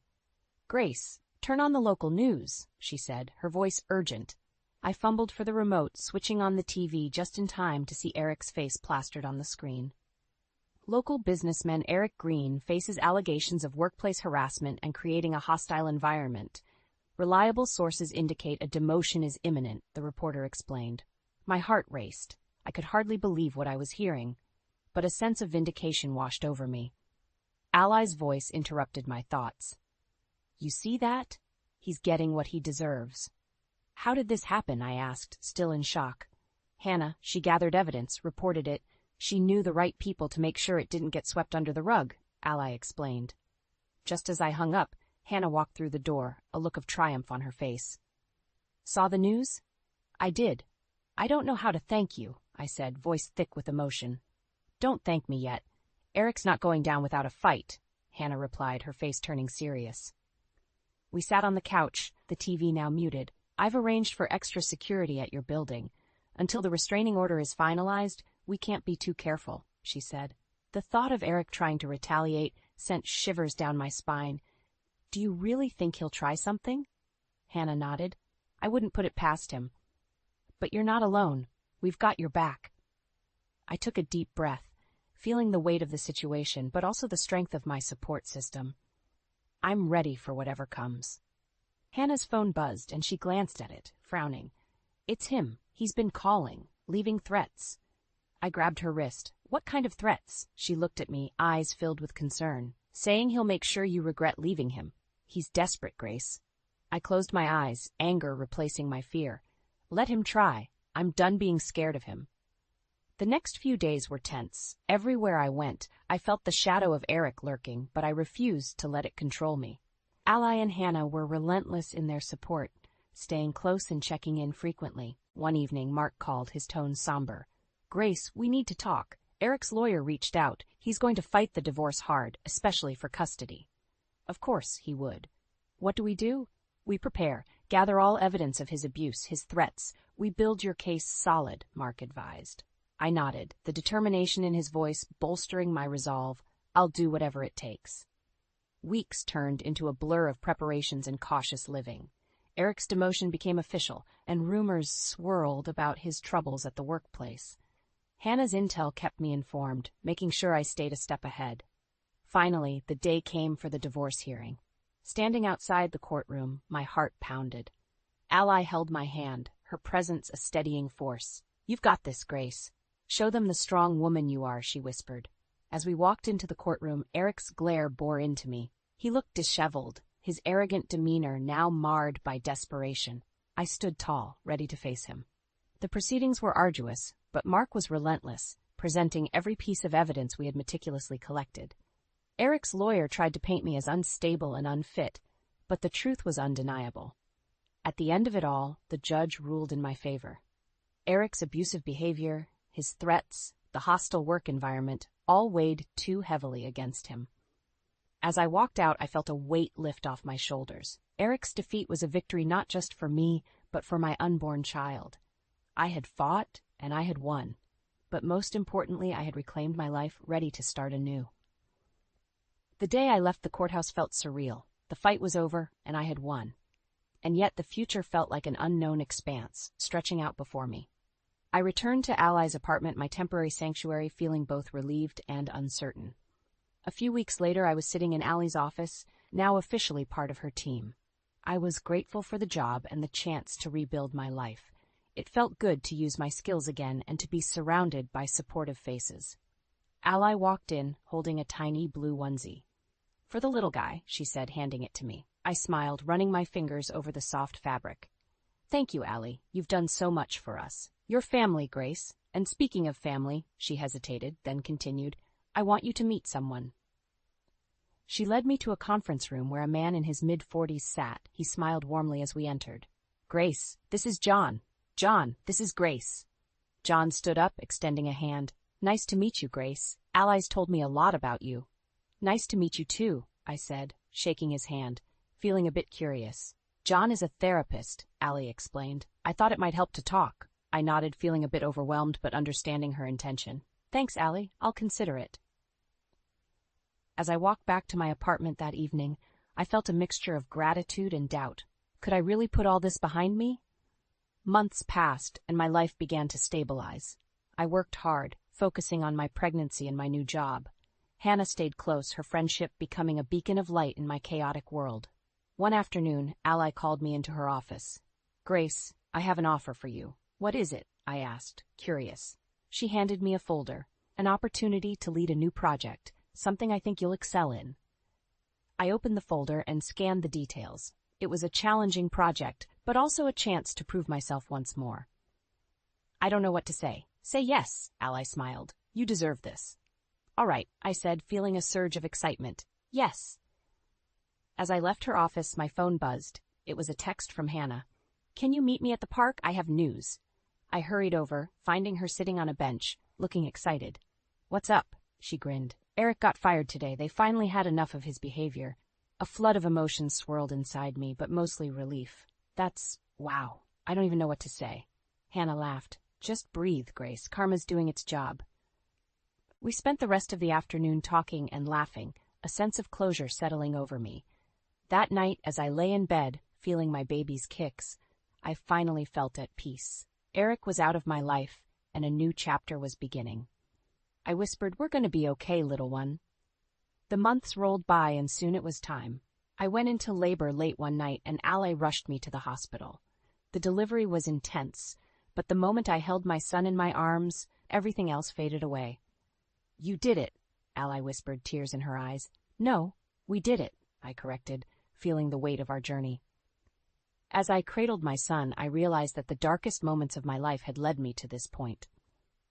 "Grace, turn on the local news," she said, her voice urgent. I fumbled for the remote, switching on the TV just in time to see Eric's face plastered on the screen. Local businessman Eric Green faces allegations of workplace harassment and creating a hostile environment. Reliable sources indicate a demotion is imminent, the reporter explained. My heart raced. I could hardly believe what I was hearing, but a sense of vindication washed over me. Ally's voice interrupted my thoughts. "You see that? He's getting what he deserves." "How did this happen?" I asked, still in shock. Hannah, she gathered evidence, reported it, She knew the right people to make sure it didn't get swept under the rug, Ally explained. Just as I hung up, Hannah walked through the door, a look of triumph on her face. Saw the news? I did. I don't know how to thank you, I said, voice thick with emotion. Don't thank me yet. Eric's not going down without a fight, Hannah replied, her face turning serious. We sat on the couch, the TV now muted. I've arranged for extra security at your building. Until the restraining order is finalized, we can't be too careful, she said. The thought of Eric trying to retaliate sent shivers down my spine. Do you really think he'll try something? Hannah nodded. I wouldn't put it past him. But you're not alone. We've got your back. I took a deep breath, feeling the weight of the situation, but also the strength of my support system. I'm ready for whatever comes. Hannah's phone buzzed, and she glanced at it, frowning. It's him. He's been calling, leaving threats. I grabbed her wrist. What kind of threats? She looked at me, eyes filled with concern. Saying he'll make sure you regret leaving him. He's desperate, Grace. I closed my eyes, anger replacing my fear. Let him try. I'm done being scared of him. The next few days were tense. Everywhere I went, I felt the shadow of Eric lurking, but I refused to let it control me. Ally and Hannah were relentless in their support, staying close and checking in frequently. One evening, Mark called, his tone somber. Grace, we need to talk. Eric's lawyer reached out. He's going to fight the divorce hard, especially for custody. Of course he would. What do? We prepare, gather all evidence of his abuse, his threats. We build your case solid, Mark advised. I nodded, the determination in his voice bolstering my resolve. I'll do whatever it takes. Weeks turned into a blur of preparations and cautious living. Eric's demotion became official, and rumors swirled about his troubles at the workplace. Hannah's intel kept me informed, making sure I stayed a step ahead. Finally, the day came for the divorce hearing. Standing outside the courtroom, my heart pounded. Ally held my hand, her presence a steadying force. You've got this, Grace. Show them the strong woman you are, she whispered. As we walked into the courtroom, Eric's glare bore into me. He looked disheveled, his arrogant demeanor now marred by desperation. I stood tall, ready to face him. The proceedings were arduous, but Mark was relentless, presenting every piece of evidence we had meticulously collected. Eric's lawyer tried to paint me as unstable and unfit, but the truth was undeniable. At the end of it all, the judge ruled in my favor. Eric's abusive behavior, his threats, the hostile work environment, all weighed too heavily against him. As I walked out, I felt a weight lift off my shoulders. Eric's defeat was a victory not just for me, but for my unborn child. I had fought, and I had won. But most importantly, I had reclaimed my life, ready to start anew. The day I left the courthouse felt surreal. The fight was over, and I had won. And yet the future felt like an unknown expanse, stretching out before me. I returned to Ally's apartment, my temporary sanctuary, feeling both relieved and uncertain. A few weeks later, I was sitting in Ally's office, now officially part of her team. I was grateful for the job and the chance to rebuild my life. It felt good to use my skills again and to be surrounded by supportive faces. Ally walked in, holding a tiny blue onesie. For the little guy, she said, handing it to me. I smiled, running my fingers over the soft fabric. Thank you, Ally. You've done so much for us. Your family, Grace. And speaking of family, she hesitated, then continued, I want you to meet someone. She led me to a conference room where a man in his mid-40s sat. He smiled warmly as we entered. Grace, this is John. John, this is Grace. John stood up, extending a hand. Nice to meet you, Grace. Ally's told me a lot about you. Nice to meet you too, I said, shaking his hand, feeling a bit curious. John is a therapist, Ally explained. I thought it might help to talk. I nodded, feeling a bit overwhelmed but understanding her intention. Thanks, Ally. I'll consider it. As I walked back to my apartment that evening, I felt a mixture of gratitude and doubt. Could I really put all this behind me? Months passed, and my life began to stabilize. I worked hard, focusing on my pregnancy and my new job. Hannah stayed close, her friendship becoming a beacon of light in my chaotic world. One afternoon, Ally called me into her office. Grace, I have an offer for you. What is it? I asked, curious. She handed me a folder, an opportunity to lead a new project, something I think you'll excel in. I opened the folder and scanned the details. It was a challenging project, but also a chance to prove myself once more. I don't know what to say. Say yes, Ally smiled. You deserve this. All right, I said, feeling a surge of excitement. Yes. As I left her office, my phone buzzed. It was a text from Hannah. Can you meet me at the park? I have news. I hurried over, finding her sitting on a bench, looking excited. What's up? She grinned. Eric got fired today. They finally had enough of his behavior. A flood of emotions swirled inside me, but mostly relief. Wow. I don't even know what to say. Hannah laughed. Just breathe, Grace. Karma's doing its job. We spent the rest of the afternoon talking and laughing, a sense of closure settling over me. That night, as I lay in bed, feeling my baby's kicks, I finally felt at peace. Eric was out of my life, and a new chapter was beginning. I whispered, "We're going to be okay, little one." The months rolled by, and soon it was time. I went into labor late one night, and Ally rushed me to the hospital. The delivery was intense, but the moment I held my son in my arms, everything else faded away. You did it, Ally whispered, tears in her eyes. No, we did it, I corrected, feeling the weight of our journey. As I cradled my son, I realized that the darkest moments of my life had led me to this point.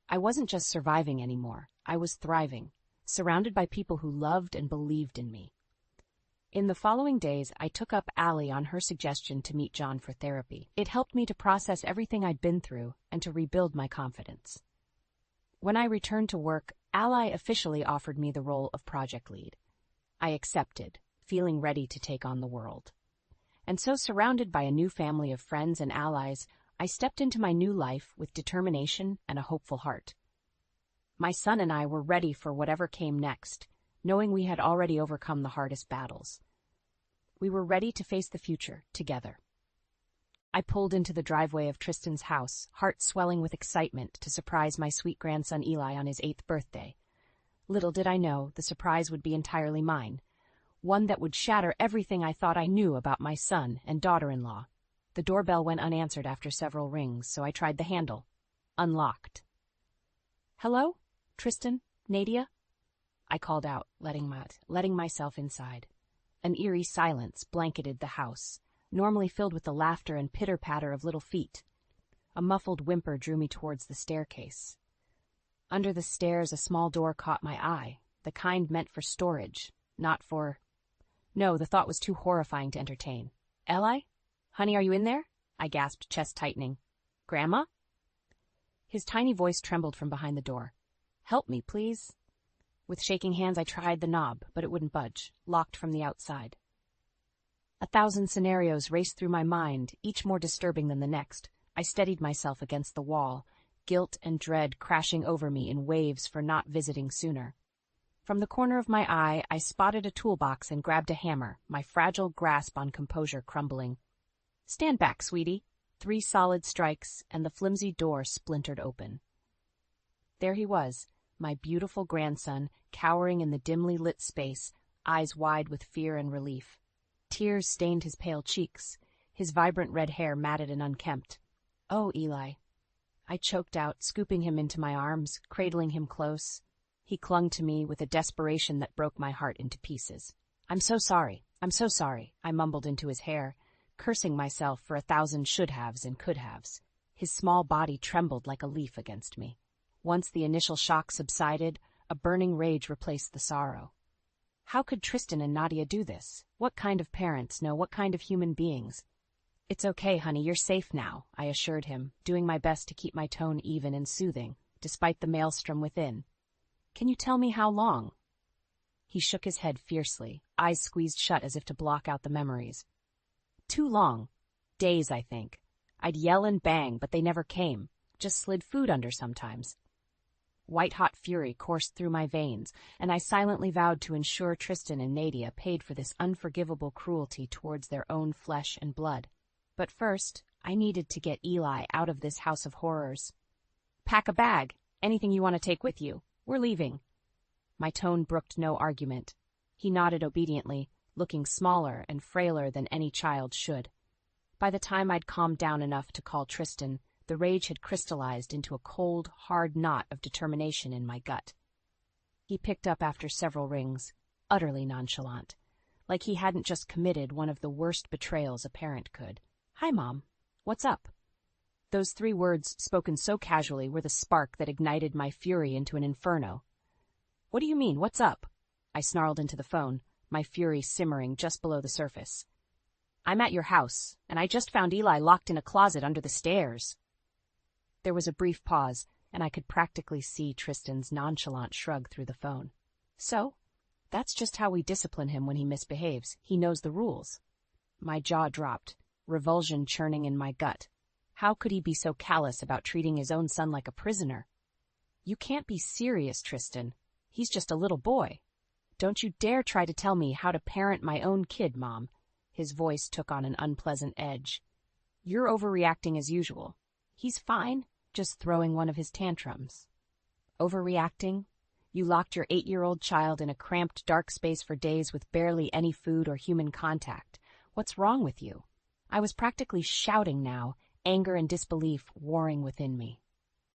I wasn't just surviving anymore, I was thriving, surrounded by people who loved and believed in me. In the following days, I took up Allie on her suggestion to meet John for therapy. It helped me to process everything I'd been through and to rebuild my confidence. When I returned to work, Ally officially offered me the role of project lead. I accepted, feeling ready to take on the world. And so, surrounded by a new family of friends and allies, I stepped into my new life with determination and a hopeful heart. My son and I were ready for whatever came next, knowing we had already overcome the hardest battles. We were ready to face the future together. I pulled into the driveway of Tristan's house, heart swelling with excitement to surprise my sweet grandson Eli on his 8th birthday. Little did I know the surprise would be entirely mine, one that would shatter everything I thought I knew about my son and daughter-in-law. The doorbell went unanswered after several rings, so I tried the handle. Unlocked. Hello? Tristan? Nadia? I called out, letting myself inside. An eerie silence blanketed the house, normally filled with the laughter and pitter-patter of little feet. A muffled whimper drew me towards the staircase. Under the stairs, a small door caught my eye, the kind meant for storage, not for... No, the thought was too horrifying to entertain. Eli? Honey, are you in there? I gasped, chest tightening. Grandma? His tiny voice trembled from behind the door. Help me, please. With shaking hands, I tried the knob, but it wouldn't budge, locked from the outside. 1,000 scenarios raced through my mind, each more disturbing than the next. I steadied myself against the wall, guilt and dread crashing over me in waves for not visiting sooner. From the corner of my eye, I spotted a toolbox and grabbed a hammer, my fragile grasp on composure crumbling. Stand back, sweetie. 3 solid strikes, and the flimsy door splintered open. There he was, my beautiful grandson, cowering in the dimly lit space, eyes wide with fear and relief. Tears stained his pale cheeks, his vibrant red hair matted and unkempt. Oh, Eli. I choked out, scooping him into my arms, cradling him close. He clung to me with a desperation that broke my heart into pieces. I'm so sorry, I mumbled into his hair, cursing myself for 1,000 should-haves and could-haves. His small body trembled like a leaf against me. Once the initial shock subsided, a burning rage replaced the sorrow. How could Tristan and Nadia do this? What kind of parents? No, what kind of human beings? It's okay, honey, you're safe now, I assured him, doing my best to keep my tone even and soothing, despite the maelstrom within. Can you tell me how long? He shook his head fiercely, eyes squeezed shut as if to block out the memories. Too long. Days, I think. I'd yell and bang, but they never came. Just slid food under sometimes. White-hot fury coursed through my veins, and I silently vowed to ensure Tristan and Nadia paid for this unforgivable cruelty towards their own flesh and blood. But first, I needed to get Eli out of this house of horrors. Pack a bag. Anything you want to take with you. We're leaving. My tone brooked no argument. He nodded obediently, looking smaller and frailer than any child should. By the time I'd calmed down enough to call Tristan, the rage had crystallized into a cold, hard knot of determination in my gut. He picked up after several rings, utterly nonchalant, like he hadn't just committed one of the worst betrayals a parent could. Hi, Mom. What's up? Those 3 words, spoken so casually, were the spark that ignited my fury into an inferno. "What do you mean? What's up?" I snarled into the phone, my fury simmering just below the surface. "I'm at your house, and I just found Eli locked in a closet under the stairs." There was a brief pause, and I could practically see Tristan's nonchalant shrug through the phone. "So? That's just how we discipline him when he misbehaves. He knows the rules." My jaw dropped, revulsion churning in my gut. How could he be so callous about treating his own son like a prisoner? "You can't be serious, Tristan. He's just a little boy. Don't you dare try to tell me how to parent my own kid, Mom." His voice took on an unpleasant edge. "You're overreacting as usual. He's fine, just throwing one of his tantrums." "Overreacting? You locked your 8-year-old child in a cramped, dark space for days with barely any food or human contact. What's wrong with you?" I was practically shouting now, anger and disbelief warring within me.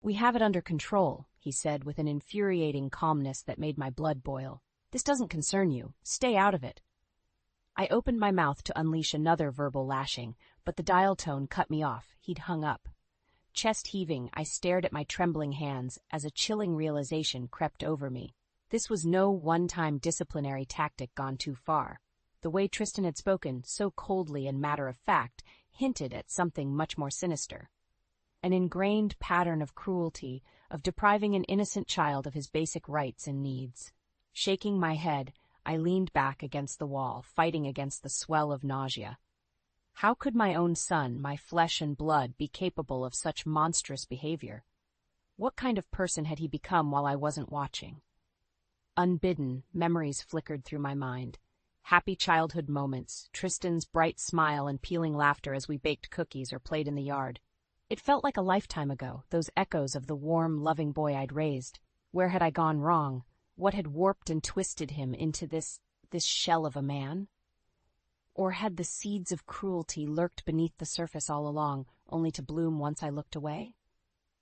"We have it under control," he said with an infuriating calmness that made my blood boil. "This doesn't concern you. Stay out of it." I opened my mouth to unleash another verbal lashing, but the dial tone cut me off. He'd hung up. Chest heaving, I stared at my trembling hands as a chilling realization crept over me. This was no one-time disciplinary tactic gone too far. The way Tristan had spoken, so coldly and matter-of-fact, hinted at something much more sinister. An ingrained pattern of cruelty, of depriving an innocent child of his basic rights and needs. Shaking my head, I leaned back against the wall, fighting against the swell of nausea. How could my own son, my flesh and blood, be capable of such monstrous behavior? What kind of person had he become while I wasn't watching? Unbidden, memories flickered through my mind. Happy childhood moments, Tristan's bright smile and pealing laughter as we baked cookies or played in the yard. It felt like a lifetime ago, those echoes of the warm, loving boy I'd raised. Where had I gone wrong? What had warped and twisted him into this shell of a man? Or had the seeds of cruelty lurked beneath the surface all along, only to bloom once I looked away?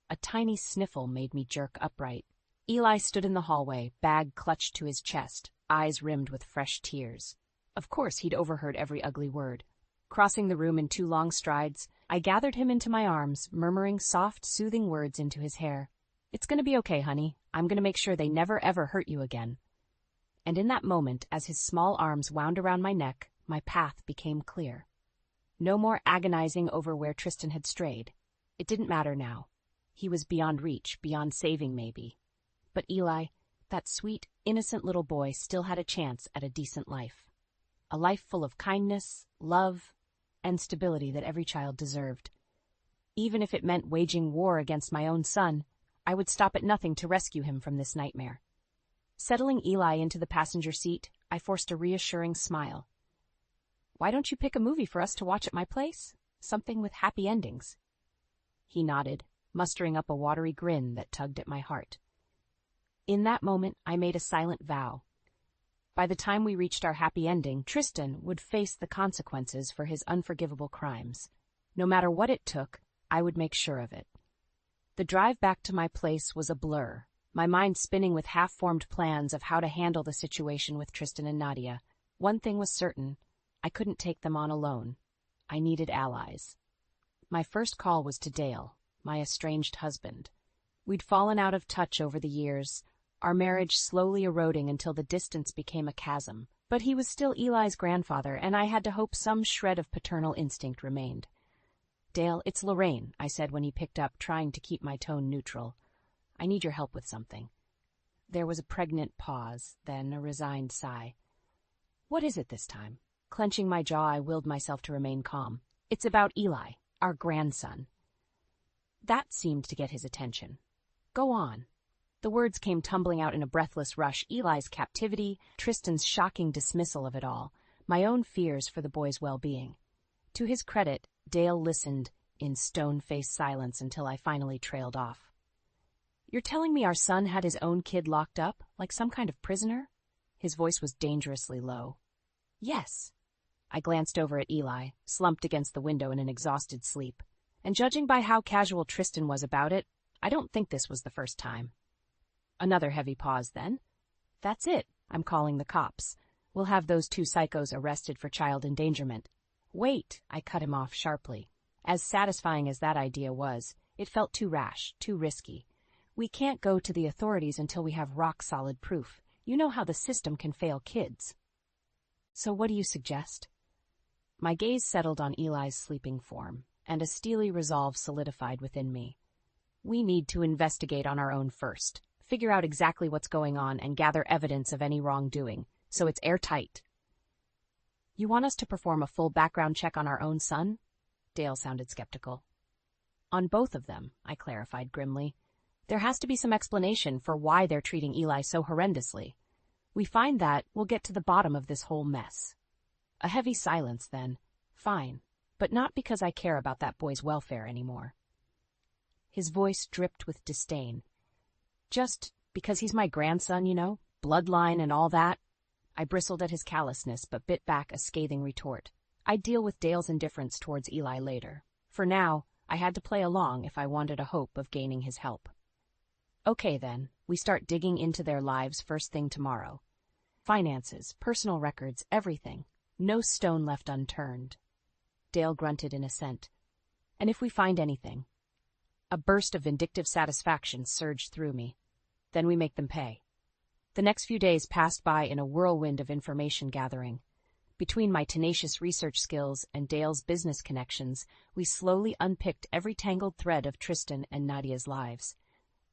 A tiny sniffle made me jerk upright. Eli stood in the hallway, bag clutched to his chest, eyes rimmed with fresh tears. Of course he'd overheard every ugly word. Crossing the room in 2 long strides, I gathered him into my arms, murmuring soft, soothing words into his hair. "It's gonna be okay, honey. I'm gonna make sure they never ever hurt you again." And in that moment, as his small arms wound around my neck, my path became clear. No more agonizing over where Tristan had strayed. It didn't matter now. He was beyond reach, beyond saving maybe. But Eli, that sweet, innocent little boy, still had a chance at a decent life. A life full of kindness, love, and stability that every child deserved. Even if it meant waging war against my own son, I would stop at nothing to rescue him from this nightmare. Settling Eli into the passenger seat, I forced a reassuring smile. "Why don't you pick a movie for us to watch at my place? Something with happy endings." He nodded, mustering up a watery grin that tugged at my heart. In that moment, I made a silent vow. By the time we reached our happy ending, Tristan would face the consequences for his unforgivable crimes. No matter what it took, I would make sure of it. The drive back to my place was a blur, my mind spinning with half-formed plans of how to handle the situation with Tristan and Nadia. One thing was certain, I couldn't take them on alone. I needed allies. My first call was to Dale, my estranged husband. We'd fallen out of touch over the years, our marriage slowly eroding until the distance became a chasm. But he was still Eli's grandfather, and I had to hope some shred of paternal instinct remained. "Dale, it's Lorraine," I said when he picked up, trying to keep my tone neutral. "I need your help with something." There was a pregnant pause, then a resigned sigh. "What is it this time?" Clenching my jaw, I willed myself to remain calm. "It's about Eli, our grandson." That seemed to get his attention. "Go on." The words came tumbling out in a breathless rush. Eli's captivity, Tristan's shocking dismissal of it all, my own fears for the boy's well-being. To his credit, Dale listened in stone-faced silence until I finally trailed off. "You're telling me our son had his own kid locked up, like some kind of prisoner?" His voice was dangerously low. "Yes." I glanced over at Eli, slumped against the window in an exhausted sleep. And judging by how casual Tristan was about it, I don't think this was the first time. Another heavy pause, then. "That's it. I'm calling the cops. We'll have those 2 psychos arrested for child endangerment." "Wait," I cut him off sharply. As satisfying as that idea was, it felt too rash, too risky. We can't go to the authorities until we have rock-solid proof. You know how the system can fail kids. So what do you suggest? My gaze settled on Eli's sleeping form, and a steely resolve solidified within me. We need to investigate on our own first, figure out exactly what's going on, and gather evidence of any wrongdoing, so it's airtight. You want us to perform a full background check on our own son? Dale sounded skeptical. On both of them, I clarified grimly. There has to be some explanation for why they're treating Eli so horrendously. We find that, we'll get to the bottom of this whole mess. A heavy silence then. Fine, but not because I care about that boy's welfare anymore. His voice dripped with disdain. Just because he's my grandson, you know, bloodline and all that. I bristled at his callousness, but bit back a scathing retort. I'd deal with Dale's indifference towards Eli later. For now, I had to play along if I wanted a hope of gaining his help. Okay then, we start digging into their lives first thing tomorrow. Finances, personal records, everything. No stone left unturned. Dale grunted in assent. And if we find anything? A burst of vindictive satisfaction surged through me. Then we make them pay. The next few days passed by in a whirlwind of information gathering. Between my tenacious research skills and Dale's business connections, we slowly unpicked every tangled thread of Tristan and Nadia's lives.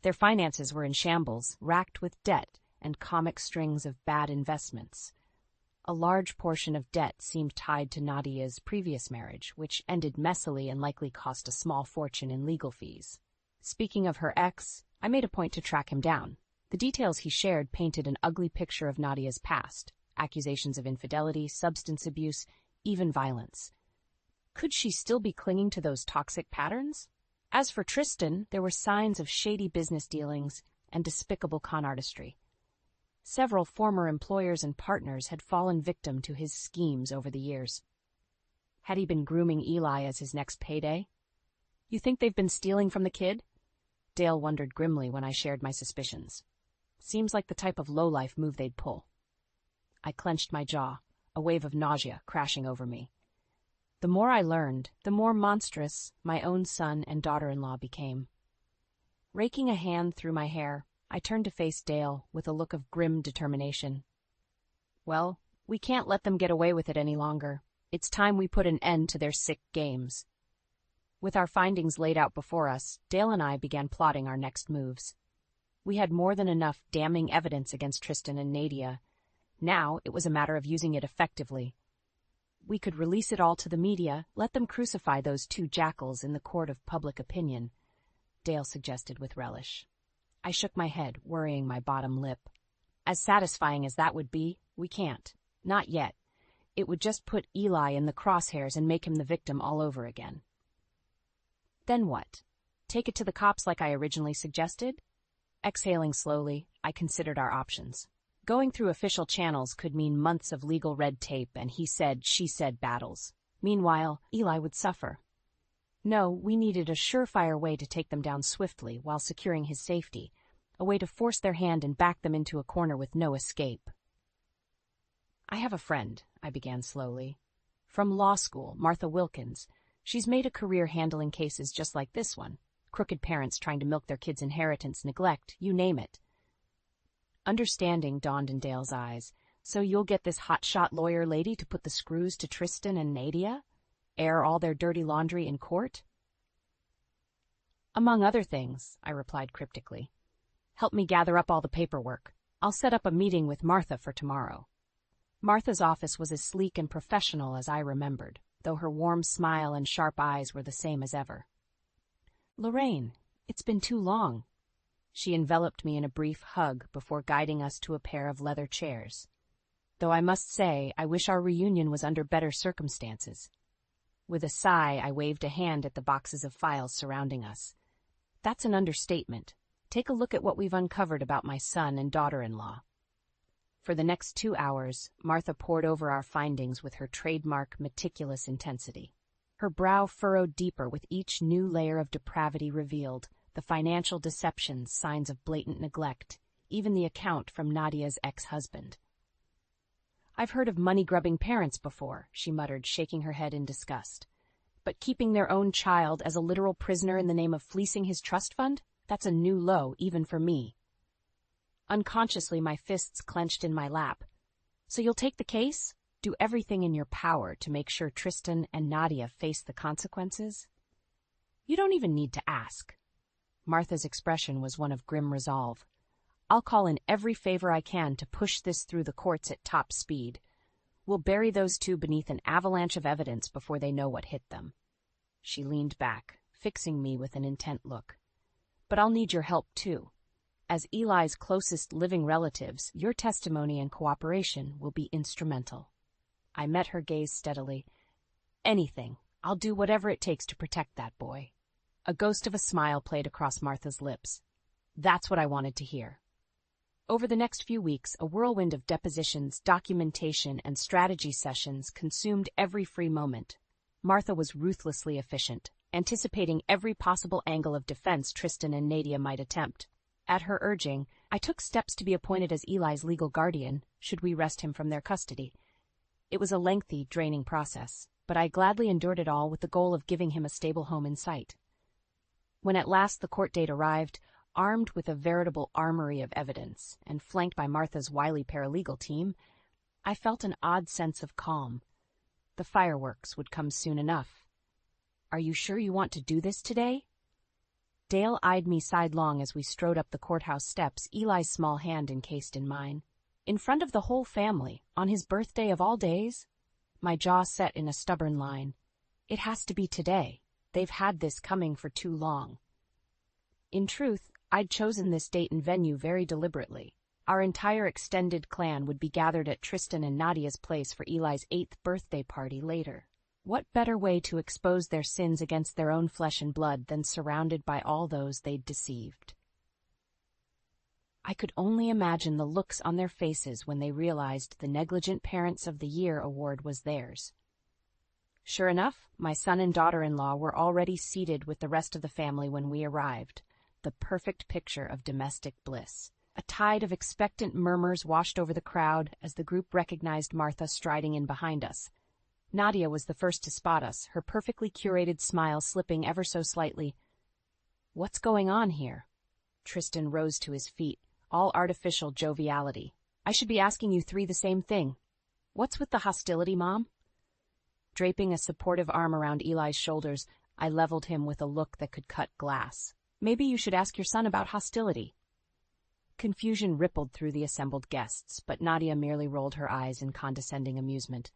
Their finances were in shambles, racked with debt and comic strings of bad investments. A large portion of debt seemed tied to Nadia's previous marriage, which ended messily and likely cost a small fortune in legal fees. Speaking of her ex, I made a point to track him down. The details he shared painted an ugly picture of Nadia's past. Accusations of infidelity, substance abuse, even violence. Could she still be clinging to those toxic patterns? As for Tristan, there were signs of shady business dealings and despicable con artistry. Several former employers and partners had fallen victim to his schemes over the years. Had he been grooming Eli as his next payday? You think they've been stealing from the kid? Dale wondered grimly when I shared my suspicions. Seems like the type of lowlife move they'd pull. I clenched my jaw, a wave of nausea crashing over me. The more I learned, the more monstrous my own son and daughter-in-law became. Raking a hand through my hair, I turned to face Dale with a look of grim determination. Well, we can't let them get away with it any longer. It's time we put an end to their sick games. With our findings laid out before us, Dale and I began plotting our next moves. We had more than enough damning evidence against Tristan and Nadia. Now it was a matter of using it effectively. We could release it all to the media, let them crucify those two jackals in the court of public opinion, Dale suggested with relish. I shook my head, worrying my bottom lip. As satisfying as that would be, we can't. Not yet. It would just put Eli in the crosshairs and make him the victim all over again. Then what? Take it to the cops like I originally suggested? Exhaling slowly, I considered our options. Going through official channels could mean months of legal red tape and he said, she said battles. Meanwhile, Eli would suffer. No, we needed a surefire way to take them down swiftly while securing his safety, a way to force their hand and back them into a corner with no escape. I have a friend, I began slowly. From law school, Martha Wilkins. She's made a career handling cases just like this one. Crooked parents trying to milk their kids' inheritance, neglect, you name it. Understanding dawned in Dale's eyes. So you'll get this hotshot lawyer lady to put the screws to Tristan and Nadia? Air all their dirty laundry in court? Among other things, I replied cryptically. Help me gather up all the paperwork. I'll set up a meeting with Martha for tomorrow. Martha's office was as sleek and professional as I remembered, though her warm smile and sharp eyes were the same as ever. Lorraine, it's been too long. She enveloped me in a brief hug before guiding us to a pair of leather chairs. Though I must say, I wish our reunion was under better circumstances. With a sigh, I waved a hand at the boxes of files surrounding us. That's an understatement. Take a look at what we've uncovered about my son and daughter-in-law. For the next 2 hours, Martha pored over our findings with her trademark meticulous intensity. Her brow furrowed deeper with each new layer of depravity revealed, the financial deceptions, signs of blatant neglect, even the account from Nadia's ex-husband. I've heard of money-grubbing parents before, she muttered, shaking her head in disgust. But keeping their own child as a literal prisoner in the name of fleecing his trust fund? That's a new low, even for me. Unconsciously, my fists clenched in my lap. So you'll take the case? Do everything in your power to make sure Tristan and Nadia face the consequences? You don't even need to ask. Martha's expression was one of grim resolve. I'll call in every favor I can to push this through the courts at top speed. We'll bury those two beneath an avalanche of evidence before they know what hit them. She leaned back, fixing me with an intent look. But I'll need your help, too. As Eli's closest living relatives, your testimony and cooperation will be instrumental. I met her gaze steadily. Anything. I'll do whatever it takes to protect that boy. A ghost of a smile played across Martha's lips. That's what I wanted to hear. Over the next few weeks, a whirlwind of depositions, documentation, and strategy sessions consumed every free moment. Martha was ruthlessly efficient, anticipating every possible angle of defense Tristan and Nadia might attempt. At her urging, I took steps to be appointed as Eli's legal guardian, should we wrest him from their custody. It was a lengthy, draining process, but I gladly endured it all with the goal of giving him a stable home in sight. When at last the court date arrived, armed with a veritable armory of evidence, and flanked by Martha's wily paralegal team, I felt an odd sense of calm. The fireworks would come soon enough. Are you sure you want to do this today? Dale eyed me sidelong as we strode up the courthouse steps, Eli's small hand encased in mine. In front of the whole family, on his birthday of all days? My jaw set in a stubborn line. It has to be today. They've had this coming for too long. In truth, I'd chosen this date and venue very deliberately. Our entire extended clan would be gathered at Tristan and Nadia's place for Eli's 8th birthday party later. What better way to expose their sins against their own flesh and blood than surrounded by all those they'd deceived? I could only imagine the looks on their faces when they realized the Negligent Parents of the Year award was theirs. Sure enough, my son and daughter-in-law were already seated with the rest of the family when we arrived, the perfect picture of domestic bliss. A tide of expectant murmurs washed over the crowd as the group recognized Martha striding in behind us. Nadia was the first to spot us, her perfectly curated smile slipping ever so slightly. What's going on here? Tristan rose to his feet, all artificial joviality. I should be asking you three the same thing. What's with the hostility, Mom? Draping a supportive arm around Eli's shoulders, I leveled him with a look that could cut glass. Maybe you should ask your son about hostility. Confusion rippled through the assembled guests, but Nadia merely rolled her eyes in condescending amusement.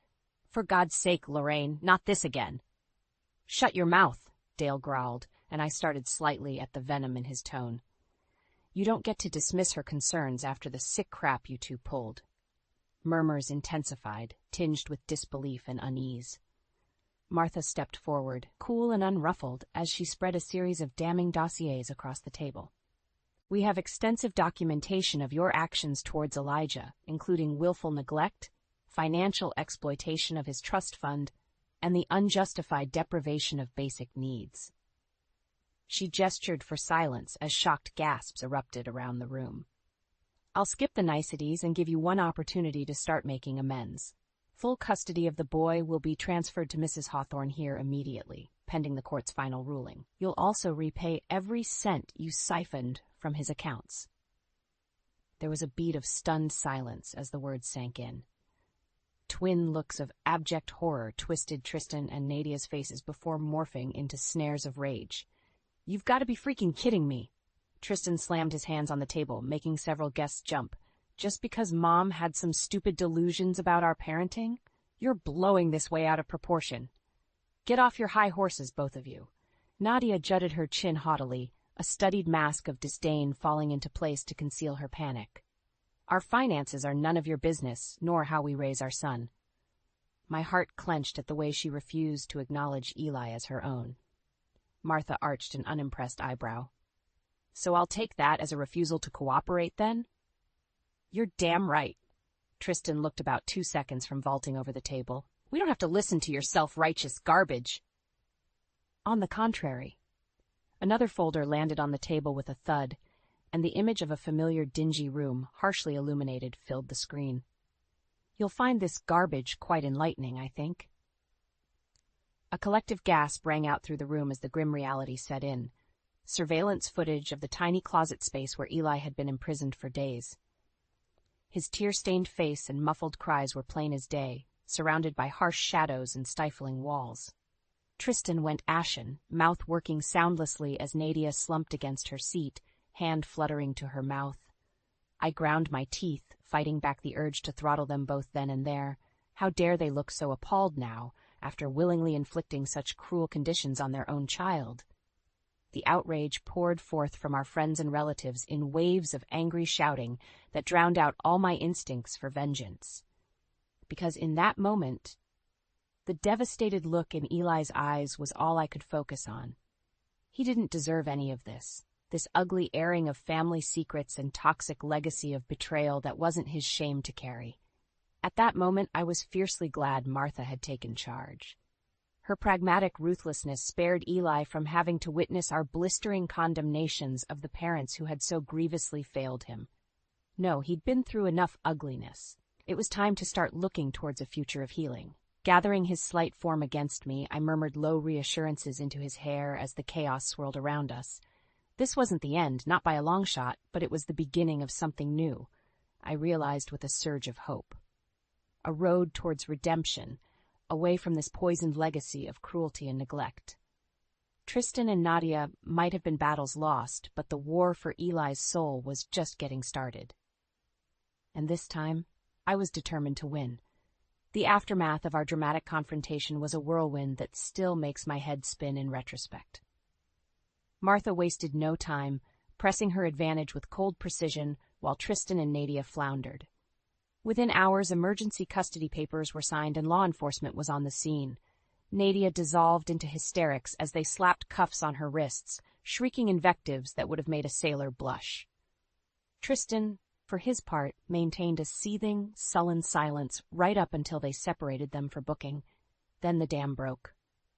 For God's sake, Lorraine, not this again. Shut your mouth, Dale growled, and I started slightly at the venom in his tone. You don't get to dismiss her concerns after the sick crap you two pulled. Murmurs intensified, tinged with disbelief and unease. Martha stepped forward, cool and unruffled, as she spread a series of damning dossiers across the table. We have extensive documentation of your actions towards Elijah, including willful neglect, financial exploitation of his trust fund, and the unjustified deprivation of basic needs. She gestured for silence as shocked gasps erupted around the room. I'll skip the niceties and give you one opportunity to start making amends. Full custody of the boy will be transferred to Mrs. Hawthorne here immediately, pending the court's final ruling. You'll also repay every cent you siphoned from his accounts. There was a beat of stunned silence as the words sank in. Twin looks of abject horror twisted Tristan and Nadia's faces before morphing into snares of rage. You've got to be freaking kidding me. Tristan slammed his hands on the table, making several guests jump. Just because Mom had some stupid delusions about our parenting? You're blowing this way out of proportion. Get off your high horses, both of you. Nadia jutted her chin haughtily, a studied mask of disdain falling into place to conceal her panic. Our finances are none of your business, nor how we raise our son. My heart clenched at the way she refused to acknowledge Eli as her own. Martha arched an unimpressed eyebrow. So I'll take that as a refusal to cooperate, then? You're damn right. Tristan looked about 2 seconds from vaulting over the table. We don't have to listen to your self-righteous garbage. On the contrary. Another folder landed on the table with a thud, and the image of a familiar dingy room, harshly illuminated, filled the screen. You'll find this garbage quite enlightening, I think. A collective gasp rang out through the room as the grim reality set in. Surveillance footage of the tiny closet space where Eli had been imprisoned for days. His tear-stained face and muffled cries were plain as day, surrounded by harsh shadows and stifling walls. Tristan went ashen, mouth working soundlessly as Nadia slumped against her seat, hand fluttering to her mouth. I ground my teeth, fighting back the urge to throttle them both then and there. How dare they look so appalled now, after willingly inflicting such cruel conditions on their own child? The outrage poured forth from our friends and relatives in waves of angry shouting that drowned out all my instincts for vengeance. Because in that moment, the devastated look in Eli's eyes was all I could focus on. He didn't deserve any of this ugly airing of family secrets and toxic legacy of betrayal that wasn't his shame to carry. At that moment, I was fiercely glad Martha had taken charge. Her pragmatic ruthlessness spared Eli from having to witness our blistering condemnations of the parents who had so grievously failed him. No, he'd been through enough ugliness. It was time to start looking towards a future of healing. Gathering his slight form against me, I murmured low reassurances into his hair as the chaos swirled around us. This wasn't the end, not by a long shot, but it was the beginning of something new, I realized with a surge of hope. A road towards redemption, away from this poisoned legacy of cruelty and neglect. Tristan and Nadia might have been battles lost, but the war for Eli's soul was just getting started. And this time, I was determined to win. The aftermath of our dramatic confrontation was a whirlwind that still makes my head spin in retrospect. Martha wasted no time, pressing her advantage with cold precision while Tristan and Nadia floundered. Within hours, emergency custody papers were signed and law enforcement was on the scene. Nadia dissolved into hysterics as they slapped cuffs on her wrists, shrieking invectives that would have made a sailor blush. Tristan, for his part, maintained a seething, sullen silence right up until they separated them for booking. Then the dam broke.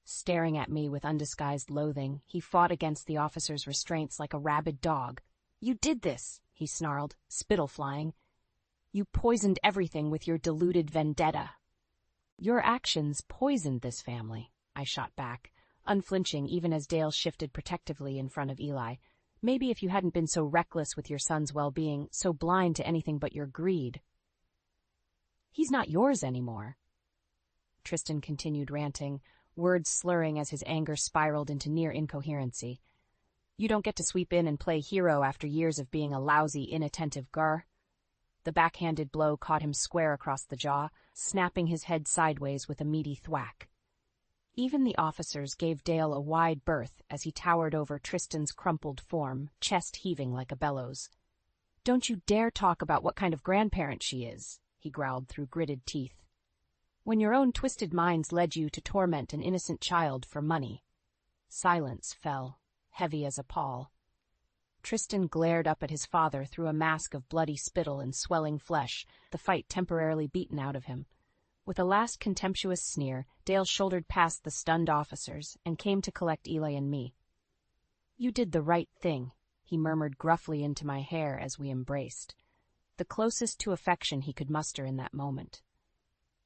Staring at me with undisguised loathing, he fought against the officer's restraints like a rabid dog. "You did this," he snarled, spittle flying. "You poisoned everything with your deluded vendetta." "Your actions poisoned this family," I shot back, unflinching even as Dale shifted protectively in front of Eli. "Maybe if you hadn't been so reckless with your son's well-being, so blind to anything but your greed." "He's not yours anymore," Tristan continued ranting, words slurring as his anger spiraled into near incoherency. "You don't get to sweep in and play hero after years of being a lousy, inattentive gur." The backhanded blow caught him square across the jaw, snapping his head sideways with a meaty thwack. Even the officers gave Dale a wide berth as he towered over Tristan's crumpled form, chest heaving like a bellows. "Don't you dare talk about what kind of grandparent she is," he growled through gritted teeth. "When your own twisted minds led you to torment an innocent child for money." Silence fell, heavy as a pall. Tristan glared up at his father through a mask of bloody spittle and swelling flesh, the fight temporarily beaten out of him. With a last contemptuous sneer, Dale shouldered past the stunned officers and came to collect Eli and me. "You did the right thing," he murmured gruffly into my hair as we embraced, the closest to affection he could muster in that moment.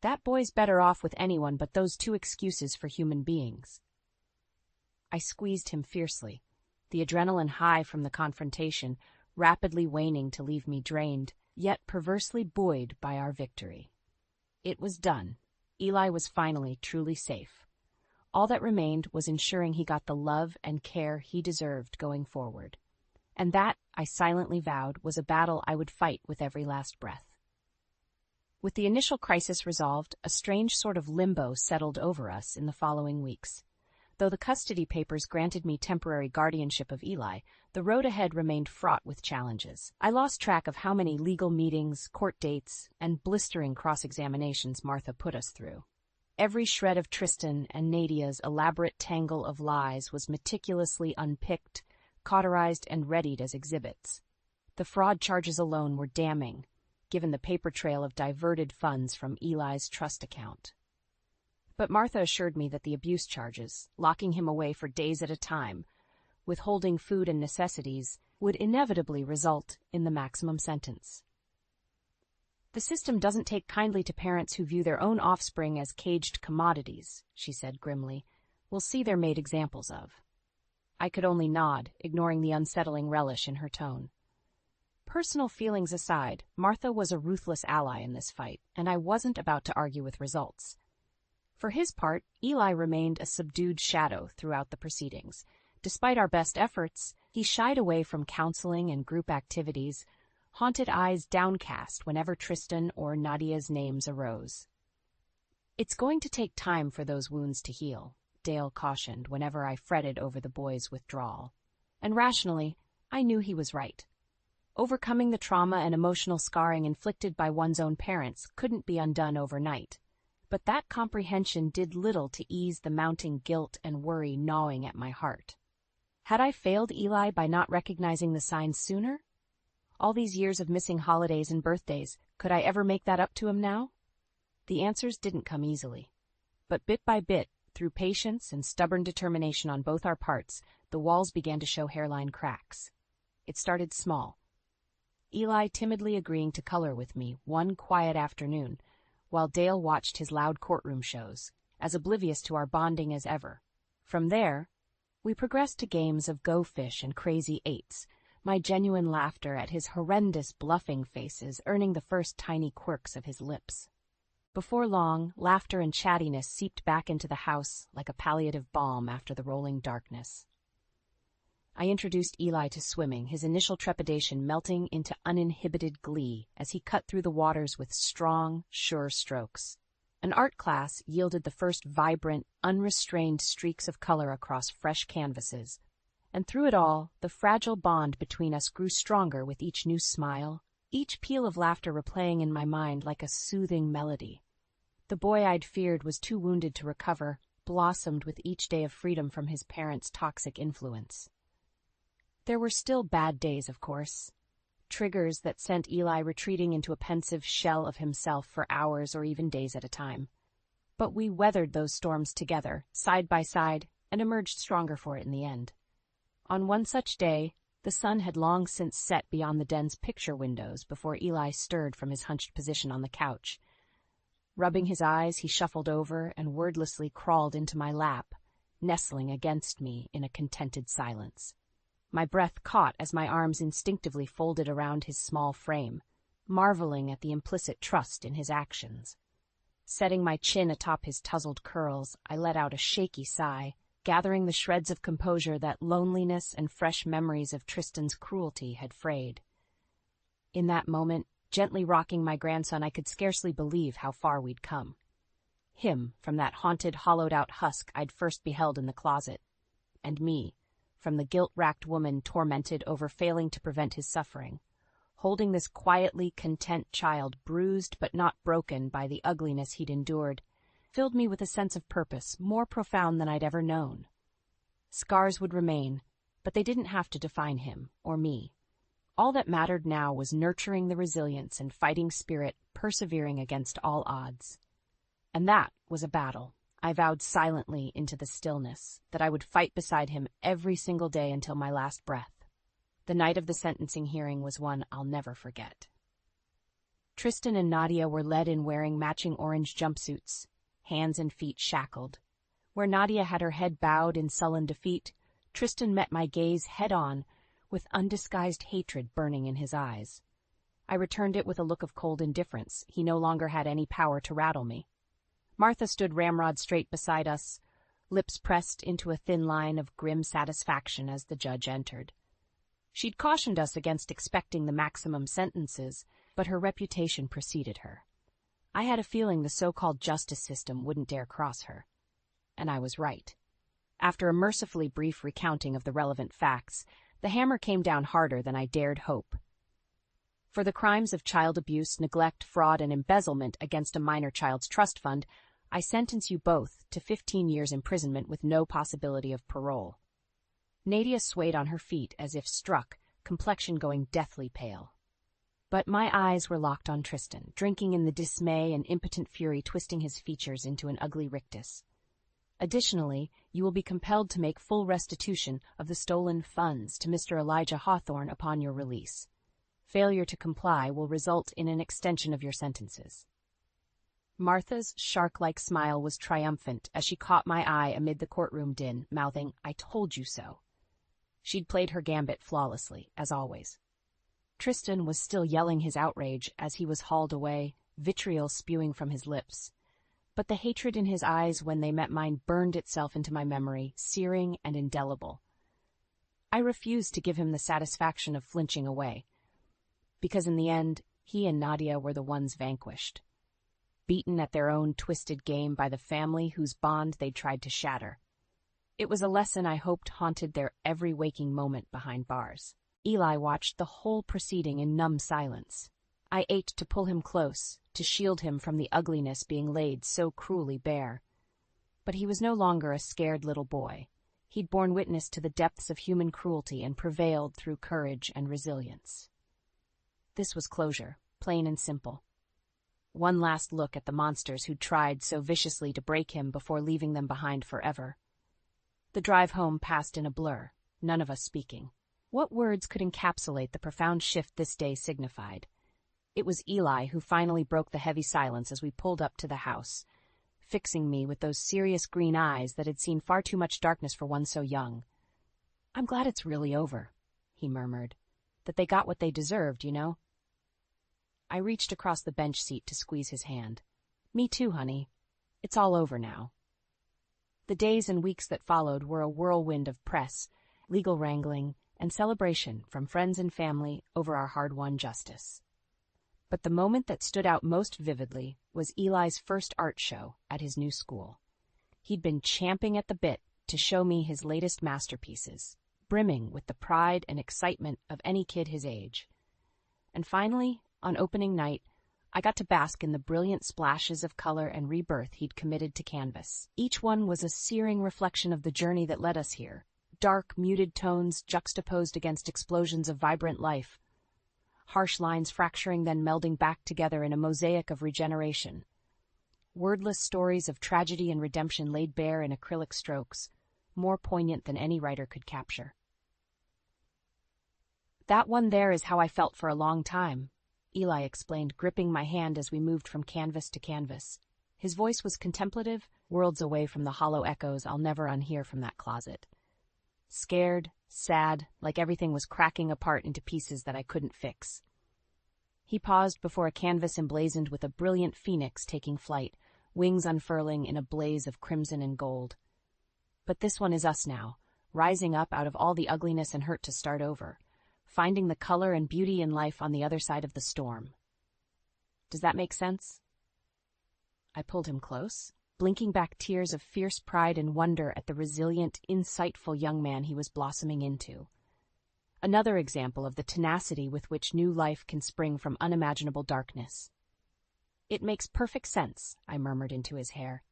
"That boy's better off with anyone but those two excuses for human beings." I squeezed him fiercely, the adrenaline high from the confrontation rapidly waning to leave me drained, yet perversely buoyed by our victory. It was done. Eli was finally truly safe. All that remained was ensuring he got the love and care he deserved going forward. And that, I silently vowed, was a battle I would fight with every last breath. With the initial crisis resolved, a strange sort of limbo settled over us in the following weeks. Though the custody papers granted me temporary guardianship of Eli, the road ahead remained fraught with challenges. I lost track of how many legal meetings, court dates, and blistering cross-examinations Martha put us through. Every shred of Tristan and Nadia's elaborate tangle of lies was meticulously unpicked, cauterized, and readied as exhibits. The fraud charges alone were damning, given the paper trail of diverted funds from Eli's trust account. But Martha assured me that the abuse charges, locking him away for days at a time, withholding food and necessities, would inevitably result in the maximum sentence. "The system doesn't take kindly to parents who view their own offspring as caged commodities," she said grimly. we'll see they're made examples of." I could only nod, ignoring the unsettling relish in her tone. Personal feelings aside, Martha was a ruthless ally in this fight, and I wasn't about to argue with results. For his part, Eli remained a subdued shadow throughout the proceedings. Despite our best efforts, he shied away from counseling and group activities, haunted eyes downcast whenever Tristan or Nadia's names arose. "It's going to take time for those wounds to heal," Dale cautioned whenever I fretted over the boy's withdrawal. And rationally, I knew he was right. Overcoming the trauma and emotional scarring inflicted by one's own parents couldn't be undone overnight. But that comprehension did little to ease the mounting guilt and worry gnawing at my heart. Had I failed Eli by not recognizing the signs sooner? All these years of missing holidays and birthdays, could I ever make that up to him now? The answers didn't come easily. But bit by bit, through patience and stubborn determination on both our parts, the walls began to show hairline cracks. It started small. Eli timidly agreeing to color with me one quiet afternoon, while Dale watched his loud courtroom shows, as oblivious to our bonding as ever. From there, we progressed to games of Go Fish and Crazy Eights, my genuine laughter at his horrendous bluffing faces earning the first tiny quirks of his lips. Before long, laughter and chattiness seeped back into the house like a palliative balm after the rolling darkness. I introduced Eli to swimming, his initial trepidation melting into uninhibited glee as he cut through the waters with strong, sure strokes. An art class yielded the first vibrant, unrestrained streaks of color across fresh canvases, and through it all, the fragile bond between us grew stronger with each new smile, each peal of laughter replaying in my mind like a soothing melody. The boy I'd feared was too wounded to recover, blossomed with each day of freedom from his parents' toxic influence. There were still bad days, of course. Triggers that sent Eli retreating into a pensive shell of himself for hours or even days at a time. But we weathered those storms together, side by side, and emerged stronger for it in the end. On one such day, the sun had long since set beyond the den's picture windows before Eli stirred from his hunched position on the couch. Rubbing his eyes, he shuffled over and wordlessly crawled into my lap, nestling against me in a contented silence. My breath caught as my arms instinctively folded around his small frame, marveling at the implicit trust in his actions. Setting my chin atop his tousled curls, I let out a shaky sigh, gathering the shreds of composure that loneliness and fresh memories of Tristan's cruelty had frayed. In that moment, gently rocking my grandson, I could scarcely believe how far we'd come. Him from that haunted, hollowed-out husk I'd first beheld in the closet, and me from the guilt-racked woman tormented over failing to prevent his suffering, holding this quietly content child bruised but not broken by the ugliness he'd endured, filled me with a sense of purpose more profound than I'd ever known. Scars would remain, but they didn't have to define him or me. All that mattered now was nurturing the resilience and fighting spirit, persevering against all odds. And that was a battle I vowed silently into the stillness, that I would fight beside him every single day until my last breath. The night of the sentencing hearing was one I'll never forget. Tristan and Nadia were led in wearing matching orange jumpsuits, hands and feet shackled. Where Nadia had her head bowed in sullen defeat, Tristan met my gaze head-on, with undisguised hatred burning in his eyes. I returned it with a look of cold indifference. He no longer had any power to rattle me. Martha stood ramrod straight beside us, lips pressed into a thin line of grim satisfaction as the judge entered. She'd cautioned us against expecting the maximum sentences, but her reputation preceded her. I had a feeling the so-called justice system wouldn't dare cross her. And I was right. After a mercifully brief recounting of the relevant facts, the hammer came down harder than I dared hope. For the crimes of child abuse, neglect, fraud, and embezzlement against a minor child's trust fund, I sentence you both to 15 years imprisonment with no possibility of parole. Nadia swayed on her feet as if struck, complexion going deathly pale. But my eyes were locked on Tristan, drinking in the dismay and impotent fury twisting his features into an ugly rictus. Additionally, you will be compelled to make full restitution of the stolen funds to Mr. Elijah Hawthorne upon your release. Failure to comply will result in an extension of your sentences. Martha's shark-like smile was triumphant as she caught my eye amid the courtroom din, mouthing, "I told you so." She'd played her gambit flawlessly, as always. Tristan was still yelling his outrage as he was hauled away, vitriol spewing from his lips. But the hatred in his eyes when they met mine burned itself into my memory, searing and indelible. I refused to give him the satisfaction of flinching away, because in the end, he and Nadia were the ones vanquished, beaten at their own twisted game by the family whose bond they tried to shatter. It was a lesson I hoped haunted their every waking moment behind bars. Eli watched the whole proceeding in numb silence. I ached to pull him close, to shield him from the ugliness being laid so cruelly bare. But he was no longer a scared little boy. He'd borne witness to the depths of human cruelty and prevailed through courage and resilience. This was closure, plain and simple. One last look at the monsters who'd tried so viciously to break him before leaving them behind forever. The drive home passed in a blur, none of us speaking. What words could encapsulate the profound shift this day signified? It was Eli who finally broke the heavy silence as we pulled up to the house, fixing me with those serious green eyes that had seen far too much darkness for one so young. "I'm glad it's really over," he murmured. "That they got what they deserved, you know." I reached across the bench seat to squeeze his hand. "Me too, honey. It's all over now." The days and weeks that followed were a whirlwind of press, legal wrangling, and celebration from friends and family over our hard-won justice. But the moment that stood out most vividly was Eli's first art show at his new school. He'd been champing at the bit to show me his latest masterpieces, brimming with the pride and excitement of any kid his age. And finally, on opening night, I got to bask in the brilliant splashes of color and rebirth he'd committed to canvas. Each one was a searing reflection of the journey that led us here. Dark, muted tones juxtaposed against explosions of vibrant life. Harsh lines fracturing then melding back together in a mosaic of regeneration. Wordless stories of tragedy and redemption laid bare in acrylic strokes, more poignant than any writer could capture. "That one there is how I felt for a long time," Eli explained, gripping my hand as we moved from canvas to canvas. His voice was contemplative, worlds away from the hollow echoes I'll never unhear from that closet. Scared, sad, like everything was cracking apart into pieces that I couldn't fix. He paused before a canvas emblazoned with a brilliant phoenix taking flight, wings unfurling in a blaze of crimson and gold. But this one is us now, rising up out of all the ugliness and hurt to start over, finding the color and beauty in life on the other side of the storm. Does that make sense? I pulled him close, blinking back tears of fierce pride and wonder at the resilient, insightful young man he was blossoming into. Another example of the tenacity with which new life can spring from unimaginable darkness. "It makes perfect sense," I murmured into his hair.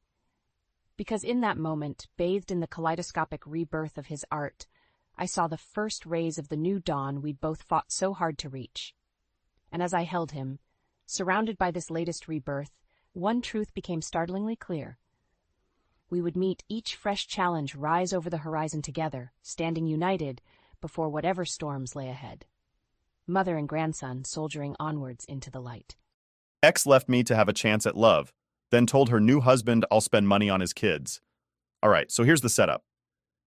Because in that moment, bathed in the kaleidoscopic rebirth of his art, I saw the first rays of the new dawn we'd both fought so hard to reach. And as I held him, surrounded by this latest rebirth, one truth became startlingly clear. We would meet each fresh challenge rise over the horizon together, standing united before whatever storms lay ahead. Mother and grandson soldiering onwards into the light. Ex left me to have a chance at love, then told her new husband I'll spend money on his kids. All right, so here's the setup.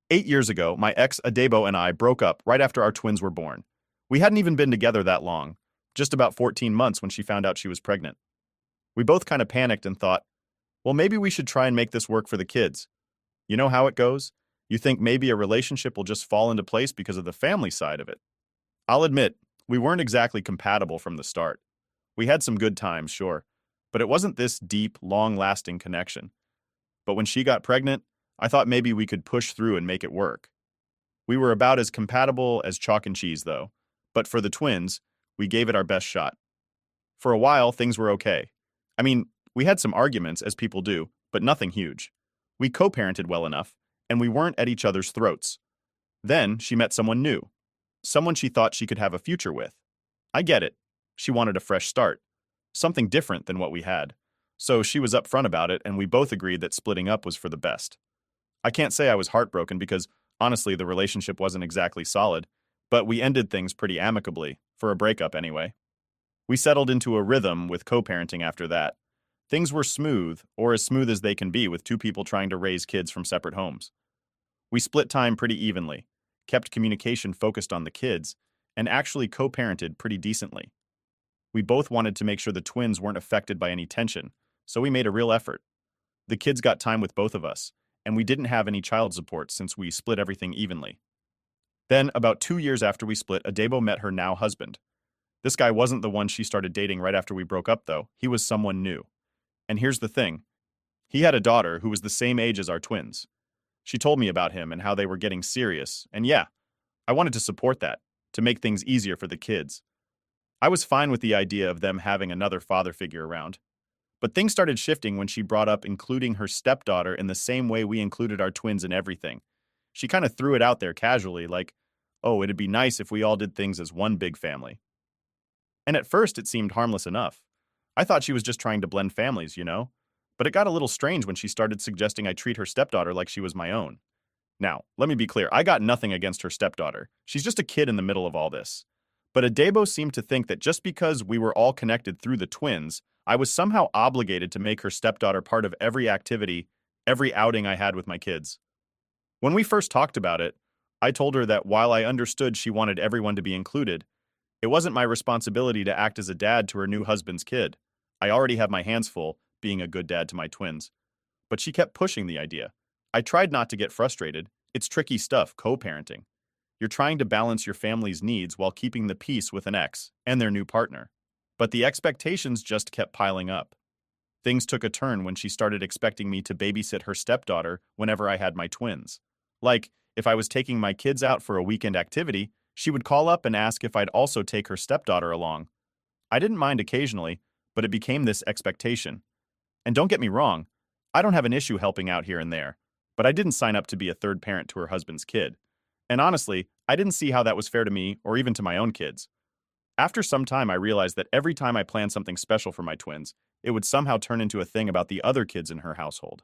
8 years ago, my ex Adebo and I broke up right after our twins were born. We hadn't even been together that long, just about 14 months when she found out she was pregnant. We both kind of panicked and thought, well, maybe we should try and make this work for the kids. You know how it goes? You think maybe a relationship will just fall into place because of the family side of it. I'll admit, we weren't exactly compatible from the start. We had some good times, sure, but it wasn't this deep, long-lasting connection. But when she got pregnant, I thought maybe we could push through and make it work. We were about as compatible as chalk and cheese, though. But for the twins, we gave it our best shot. For a while, things were okay. I mean, we had some arguments, as people do, but nothing huge. We co-parented well enough, and we weren't at each other's throats. Then she met someone new. Someone she thought she could have a future with. I get it. She wanted a fresh start. Something different than what we had. So she was upfront about it, and we both agreed that splitting up was for the best. I can't say I was heartbroken because, honestly, the relationship wasn't exactly solid, but we ended things pretty amicably, for a breakup anyway. We settled into a rhythm with co-parenting after that. Things were smooth, or as smooth as they can be with two people trying to raise kids from separate homes. We split time pretty evenly, kept communication focused on the kids, and actually co-parented pretty decently. We both wanted to make sure the twins weren't affected by any tension, so we made a real effort. The kids got time with both of us, and we didn't have any child support since we split everything evenly. Then, about 2 years after we split, Adebo met her now husband. This guy wasn't the one she started dating right after we broke up, though. He was someone new. And here's the thing. He had a daughter who was the same age as our twins. She told me about him and how they were getting serious, and yeah, I wanted to support that, to make things easier for the kids. I was fine with the idea of them having another father figure around. But things started shifting when she brought up including her stepdaughter in the same way we included our twins in everything. She kind of threw it out there casually, like, oh, it'd be nice if we all did things as one big family. And at first it seemed harmless enough. I thought she was just trying to blend families, you know? But it got a little strange when she started suggesting I treat her stepdaughter like she was my own. Now, let me be clear, I got nothing against her stepdaughter. She's just a kid in the middle of all this. But Adebo seemed to think that just because we were all connected through the twins, I was somehow obligated to make her stepdaughter part of every activity, every outing I had with my kids. When we first talked about it, I told her that while I understood she wanted everyone to be included, it wasn't my responsibility to act as a dad to her new husband's kid. I already have my hands full, being a good dad to my twins. But she kept pushing the idea. I tried not to get frustrated. It's tricky stuff, co-parenting. You're trying to balance your family's needs while keeping the peace with an ex and their new partner. But the expectations just kept piling up. Things took a turn when she started expecting me to babysit her stepdaughter whenever I had my twins. Like, if I was taking my kids out for a weekend activity, she would call up and ask if I'd also take her stepdaughter along. I didn't mind occasionally, but it became this expectation. And don't get me wrong, I don't have an issue helping out here and there, but I didn't sign up to be a third parent to her husband's kid. And honestly, I didn't see how that was fair to me or even to my own kids. After some time, I realized that every time I planned something special for my twins, it would somehow turn into a thing about the other kids in her household.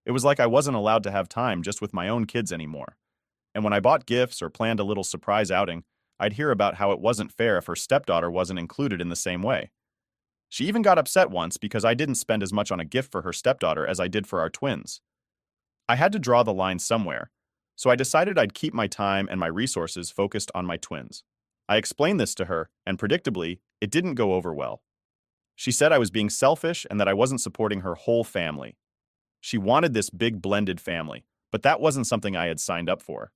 It was like I wasn't allowed to have time just with my own kids anymore. And when I bought gifts or planned a little surprise outing, I'd hear about how it wasn't fair if her stepdaughter wasn't included in the same way. She even got upset once because I didn't spend as much on a gift for her stepdaughter as I did for our twins. I had to draw the line somewhere, so I decided I'd keep my time and my resources focused on my twins. I explained this to her, and predictably, it didn't go over well. She said I was being selfish and that I wasn't supporting her whole family. She wanted this big blended family, but that wasn't something I had signed up for.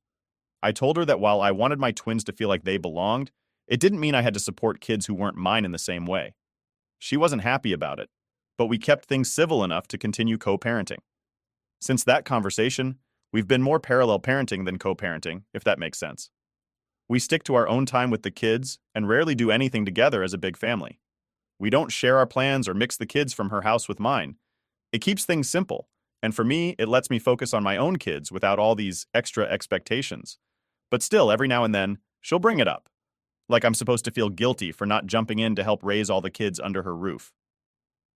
I told her that while I wanted my twins to feel like they belonged, it didn't mean I had to support kids who weren't mine in the same way. She wasn't happy about it, but we kept things civil enough to continue co-parenting. Since that conversation, we've been more parallel parenting than co-parenting, if that makes sense. We stick to our own time with the kids and rarely do anything together as a big family. We don't share our plans or mix the kids from her house with mine. It keeps things simple, and for me, it lets me focus on my own kids without all these extra expectations. But still, every now and then, she'll bring it up. Like I'm supposed to feel guilty for not jumping in to help raise all the kids under her roof.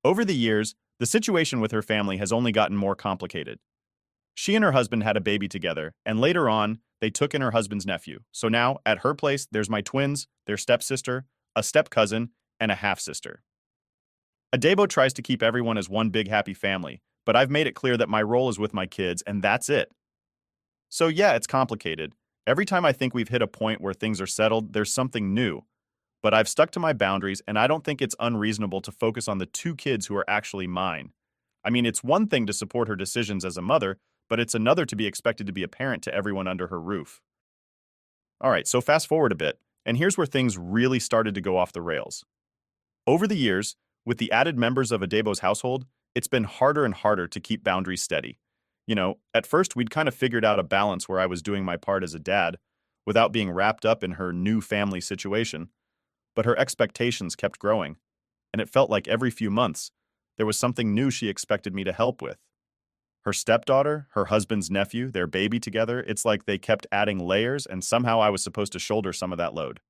Over the years, the situation with her family has only gotten more complicated. She and her husband had a baby together, and later on, they took in her husband's nephew. So now, at her place, there's my twins, their stepsister, a step-cousin, and a half-sister. Adebo tries to keep everyone as one big happy family, but I've made it clear that my role is with my kids, and that's it. So yeah, it's complicated. Every time I think we've hit a point where things are settled, there's something new. But I've stuck to my boundaries, and I don't think it's unreasonable to focus on the two kids who are actually mine. I mean, it's one thing to support her decisions as a mother, but it's another to be expected to be a parent to everyone under her roof. All right, so fast forward a bit, and here's where things really started to go off the rails. Over the years, with the added members of Adebo's household, it's been harder and harder to keep boundaries steady. You know, at first we'd kind of figured out a balance where I was doing my part as a dad without being wrapped up in her new family situation, but her expectations kept growing, and it felt like every few months there was something new she expected me to help with. Her stepdaughter, her husband's nephew, their baby together, it's like they kept adding layers and somehow I was supposed to shoulder some of that load.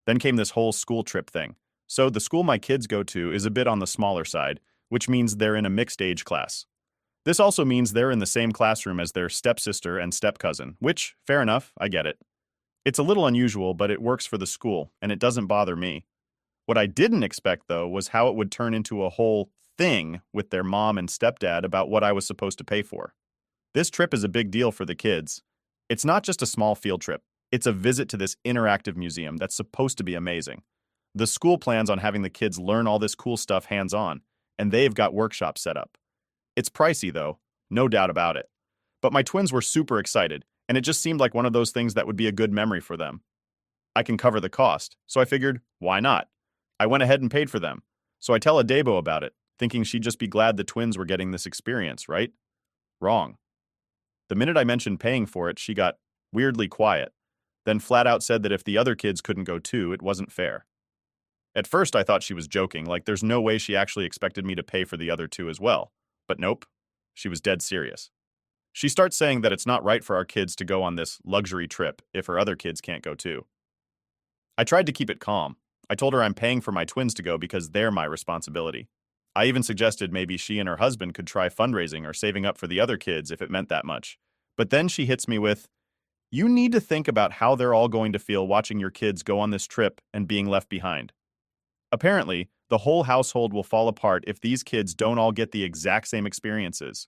Then came this whole school trip thing. So the school my kids go to is a bit on the smaller side, which means they're in a mixed age class. This also means they're in the same classroom as their stepsister and step-cousin, which, fair enough, I get it. It's a little unusual, but it works for the school, and it doesn't bother me. What I didn't expect, though, was how it would turn into a whole thing with their mom and stepdad about what I was supposed to pay for. This trip is a big deal for the kids. It's not just a small field trip. It's a visit to this interactive museum that's supposed to be amazing. The school plans on having the kids learn all this cool stuff hands-on, and they've got workshops set up. It's pricey, though, no doubt about it. But my twins were super excited, and it just seemed like one of those things that would be a good memory for them. I can cover the cost, so I figured, why not? I went ahead and paid for them. So I tell Adebo about it, thinking she'd just be glad the twins were getting this experience, right? Wrong. The minute I mentioned paying for it, she got weirdly quiet, then flat out said that if the other kids couldn't go too, it wasn't fair. At first, I thought she was joking, like there's no way she actually expected me to pay for the other two as well. But nope, she was dead serious. She starts saying that it's not right for our kids to go on this luxury trip if her other kids can't go too. I tried to keep it calm. I told her I'm paying for my twins to go because they're my responsibility. I even suggested maybe she and her husband could try fundraising or saving up for the other kids if it meant that much. But then she hits me with, "You need to think about how they're all going to feel watching your kids go on this trip and being left behind." Apparently, the whole household will fall apart if these kids don't all get the exact same experiences.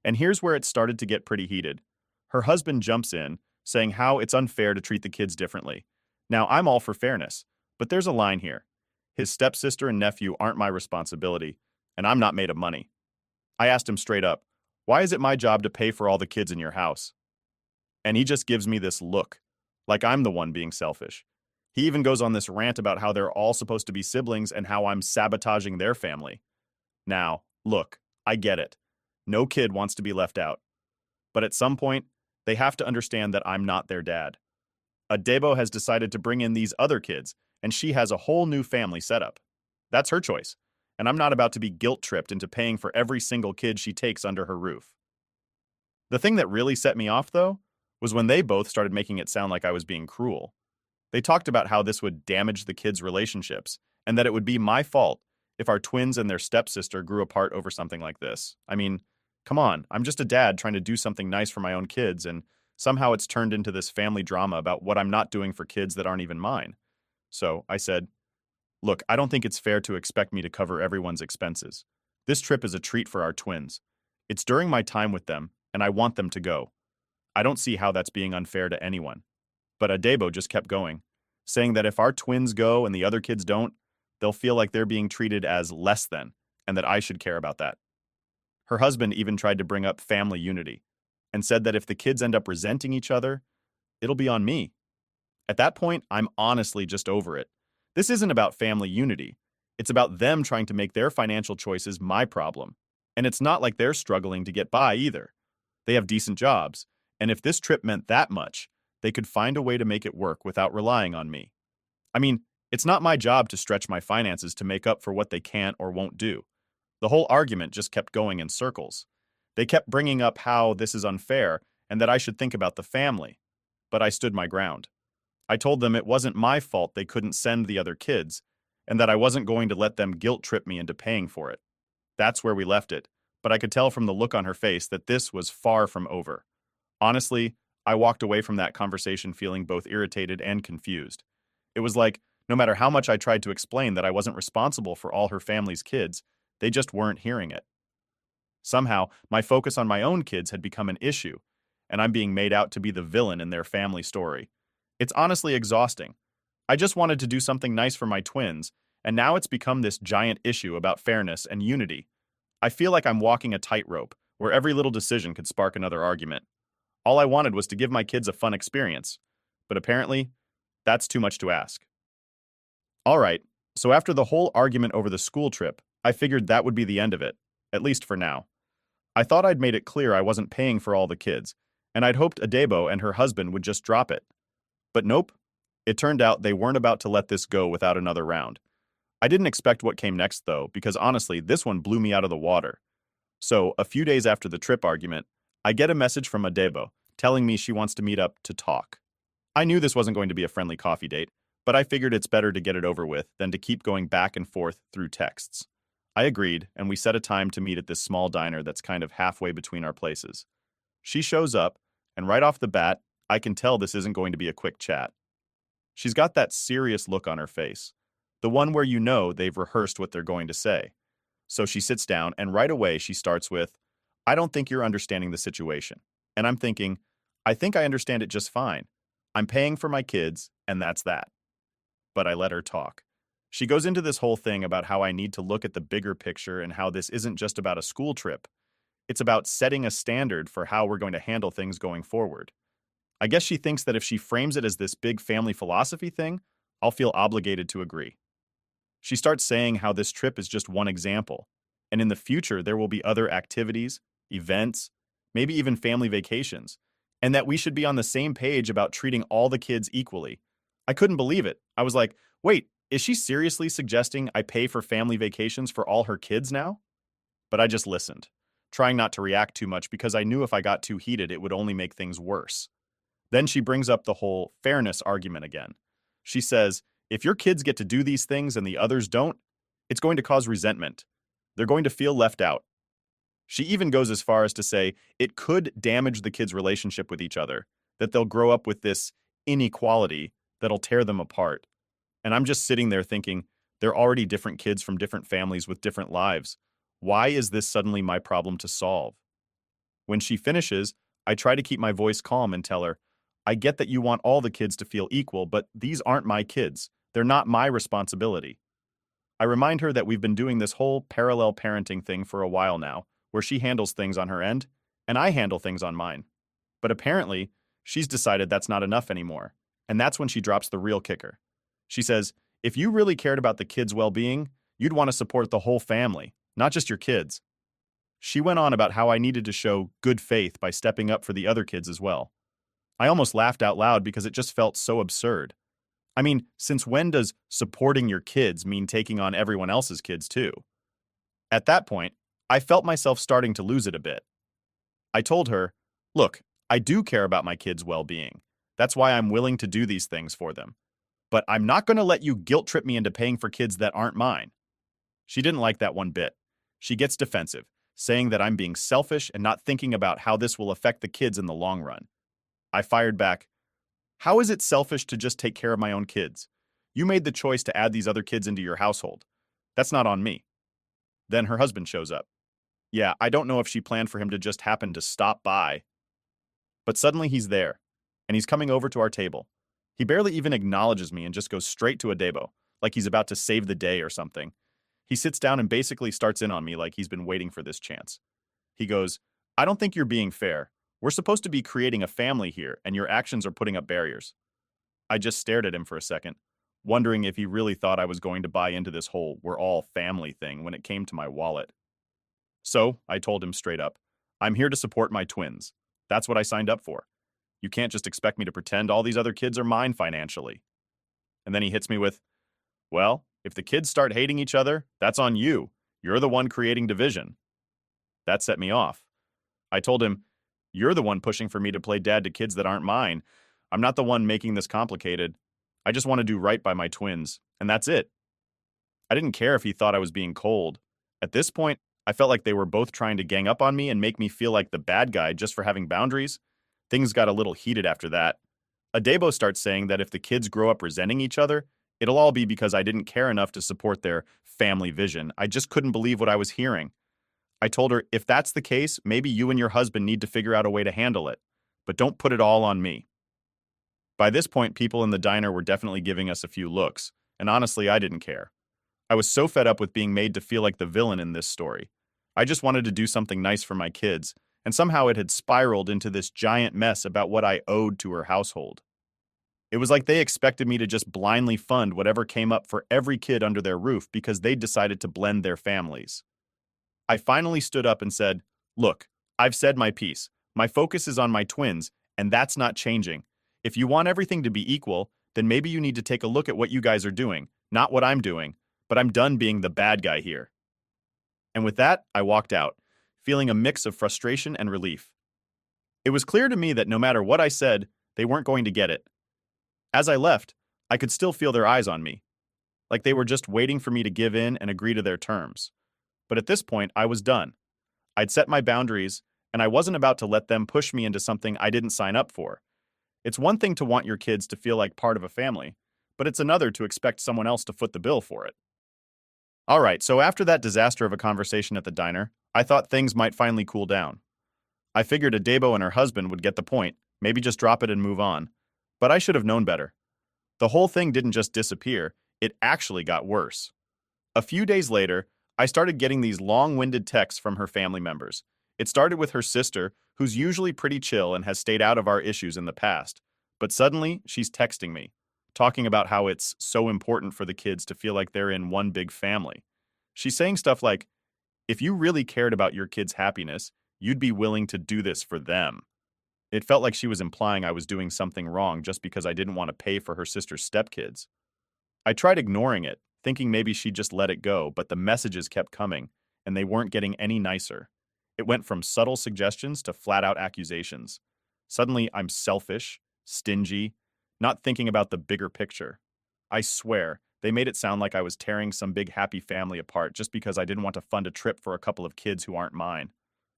And here's where it started to get pretty heated. Her husband jumps in, saying how it's unfair to treat the kids differently. Now, I'm all for fairness, but there's a line here. His stepsister and nephew aren't my responsibility, and I'm not made of money. I asked him straight up, "Why is it my job to pay for all the kids in your house?" And he just gives me this look, like I'm the one being selfish. He even goes on this rant about how they're all supposed to be siblings and how I'm sabotaging their family. Now, look, I get it. No kid wants to be left out. But at some point, they have to understand that I'm not their dad. Adebo has decided to bring in these other kids, and she has a whole new family setup. That's her choice, and I'm not about to be guilt-tripped into paying for every single kid she takes under her roof. The thing that really set me off, though, was when they both started making it sound like I was being cruel. They talked about how this would damage the kids' relationships, and that it would be my fault if our twins and their stepsister grew apart over something like this. I mean, come on, I'm just a dad trying to do something nice for my own kids, and somehow it's turned into this family drama about what I'm not doing for kids that aren't even mine. So I said, "Look, I don't think it's fair to expect me to cover everyone's expenses. This trip is a treat for our twins. It's during my time with them, and I want them to go. I don't see how that's being unfair to anyone." But Adebo just kept going, saying that if our twins go and the other kids don't, they'll feel like they're being treated as less than, and that I should care about that. Her husband even tried to bring up family unity, and said that if the kids end up resenting each other, it'll be on me. At that point, I'm honestly just over it. This isn't about family unity. It's about them trying to make their financial choices my problem. And it's not like they're struggling to get by either. They have decent jobs, and if this trip meant that much, they could find a way to make it work without relying on me. I mean, it's not my job to stretch my finances to make up for what they can't or won't do. The whole argument just kept going in circles. They kept bringing up how this is unfair and that I should think about the family. But I stood my ground. I told them it wasn't my fault they couldn't send the other kids, and that I wasn't going to let them guilt-trip me into paying for it. That's where we left it, but I could tell from the look on her face that this was far from over. Honestly, I walked away from that conversation feeling both irritated and confused. It was like, no matter how much I tried to explain that I wasn't responsible for all her family's kids, they just weren't hearing it. Somehow, my focus on my own kids had become an issue, and I'm being made out to be the villain in their family story. It's honestly exhausting. I just wanted to do something nice for my twins, and now it's become this giant issue about fairness and unity. I feel like I'm walking a tightrope, where every little decision could spark another argument. All I wanted was to give my kids a fun experience, but apparently, that's too much to ask. All right, so after the whole argument over the school trip, I figured that would be the end of it, at least for now. I thought I'd made it clear I wasn't paying for all the kids, and I'd hoped Adebo and her husband would just drop it. But nope. It turned out they weren't about to let this go without another round. I didn't expect what came next, though, because honestly, this one blew me out of the water. So, a few days after the trip argument, I get a message from Adebo telling me she wants to meet up to talk. I knew this wasn't going to be a friendly coffee date, but I figured it's better to get it over with than to keep going back and forth through texts. I agreed, and we set a time to meet at this small diner that's kind of halfway between our places. She shows up, and right off the bat, I can tell this isn't going to be a quick chat. She's got that serious look on her face, the one where you know they've rehearsed what they're going to say. So she sits down, and right away she starts with, I don't think you're understanding the situation. And I'm thinking, I think I understand it just fine. I'm paying for my kids, and that's that. But I let her talk. She goes into this whole thing about how I need to look at the bigger picture and how this isn't just about a school trip. It's about setting a standard for how we're going to handle things going forward. I guess she thinks that if she frames it as this big family philosophy thing, I'll feel obligated to agree. She starts saying how this trip is just one example, and in the future there will be other activities, events, maybe even family vacations, and that we should be on the same page about treating all the kids equally. I couldn't believe it. I was like, wait, is she seriously suggesting I pay for family vacations for all her kids now? But I just listened, trying not to react too much because I knew if I got too heated it would only make things worse. Then she brings up the whole fairness argument again. She says, if your kids get to do these things and the others don't, it's going to cause resentment. They're going to feel left out. She even goes as far as to say it could damage the kids' relationship with each other, that they'll grow up with this inequality that'll tear them apart. And I'm just sitting there thinking, they're already different kids from different families with different lives. Why is this suddenly my problem to solve? When she finishes, I try to keep my voice calm and tell her, I get that you want all the kids to feel equal, but these aren't my kids. They're not my responsibility. I remind her that we've been doing this whole parallel parenting thing for a while now, where she handles things on her end, and I handle things on mine. But apparently, she's decided that's not enough anymore, and that's when she drops the real kicker. She says, if you really cared about the kids' well-being, you'd want to support the whole family, not just your kids. She went on about how I needed to show good faith by stepping up for the other kids as well. I almost laughed out loud because it just felt so absurd. I mean, since when does supporting your kids mean taking on everyone else's kids too? At that point, I felt myself starting to lose it a bit. I told her, look, I do care about my kids' well-being. That's why I'm willing to do these things for them. But I'm not going to let you guilt trip me into paying for kids that aren't mine. She didn't like that one bit. She gets defensive, saying that I'm being selfish and not thinking about how this will affect the kids in the long run. I fired back, how is it selfish to just take care of my own kids? You made the choice to add these other kids into your household. That's not on me. Then her husband shows up. Yeah, I don't know if she planned for him to just happen to stop by. But suddenly he's there, and he's coming over to our table. He barely even acknowledges me and just goes straight to Adebo, like he's about to save the day or something. He sits down and basically starts in on me like he's been waiting for this chance. He goes, I don't think you're being fair. We're supposed to be creating a family here, and your actions are putting up barriers. I just stared at him for a second, wondering if he really thought I was going to buy into this whole we're all family thing when it came to my wallet. So, I told him straight up, I'm here to support my twins. That's what I signed up for. You can't just expect me to pretend all these other kids are mine financially. And then he hits me with, well, if the kids start hating each other, that's on you. You're the one creating division. That set me off. I told him, you're the one pushing for me to play dad to kids that aren't mine. I'm not the one making this complicated. I just want to do right by my twins, and that's it. I didn't care if he thought I was being cold. At this point, I felt like they were both trying to gang up on me and make me feel like the bad guy just for having boundaries. Things got a little heated after that. Adebo starts saying that if the kids grow up resenting each other, it'll all be because I didn't care enough to support their family vision. I just couldn't believe what I was hearing. I told her, if that's the case, maybe you and your husband need to figure out a way to handle it. But don't put it all on me. By this point, people in the diner were definitely giving us a few looks, and honestly, I didn't care. I was so fed up with being made to feel like the villain in this story. I just wanted to do something nice for my kids, and somehow it had spiraled into this giant mess about what I owed to her household. It was like they expected me to just blindly fund whatever came up for every kid under their roof because they decided to blend their families. I finally stood up and said, look, I've said my piece. My focus is on my twins, and that's not changing. If you want everything to be equal, then maybe you need to take a look at what you guys are doing, not what I'm doing, but I'm done being the bad guy here. And with that, I walked out, feeling a mix of frustration and relief. It was clear to me that no matter what I said, they weren't going to get it. As I left, I could still feel their eyes on me, like they were just waiting for me to give in and agree to their terms. But at this point, I was done. I'd set my boundaries, and I wasn't about to let them push me into something I didn't sign up for. It's one thing to want your kids to feel like part of a family, but it's another to expect someone else to foot the bill for it. All right, so after that disaster of a conversation at the diner, I thought things might finally cool down. I figured Adebo and her husband would get the point, maybe just drop it and move on. But I should have known better. The whole thing didn't just disappear, it actually got worse. A few days later, I started getting these long-winded texts from her family members. It started with her sister, who's usually pretty chill and has stayed out of our issues in the past. But suddenly, she's texting me, talking about how it's so important for the kids to feel like they're in one big family. She's saying stuff like, if you really cared about your kids' happiness, you'd be willing to do this for them. It felt like she was implying I was doing something wrong just because I didn't want to pay for her sister's stepkids. I tried ignoring it, thinking maybe she'd just let it go, but the messages kept coming, and they weren't getting any nicer. It went from subtle suggestions to flat-out accusations. Suddenly, I'm selfish, stingy, not thinking about the bigger picture. I swear, they made it sound like I was tearing some big happy family apart just because I didn't want to fund a trip for a couple of kids who aren't mine.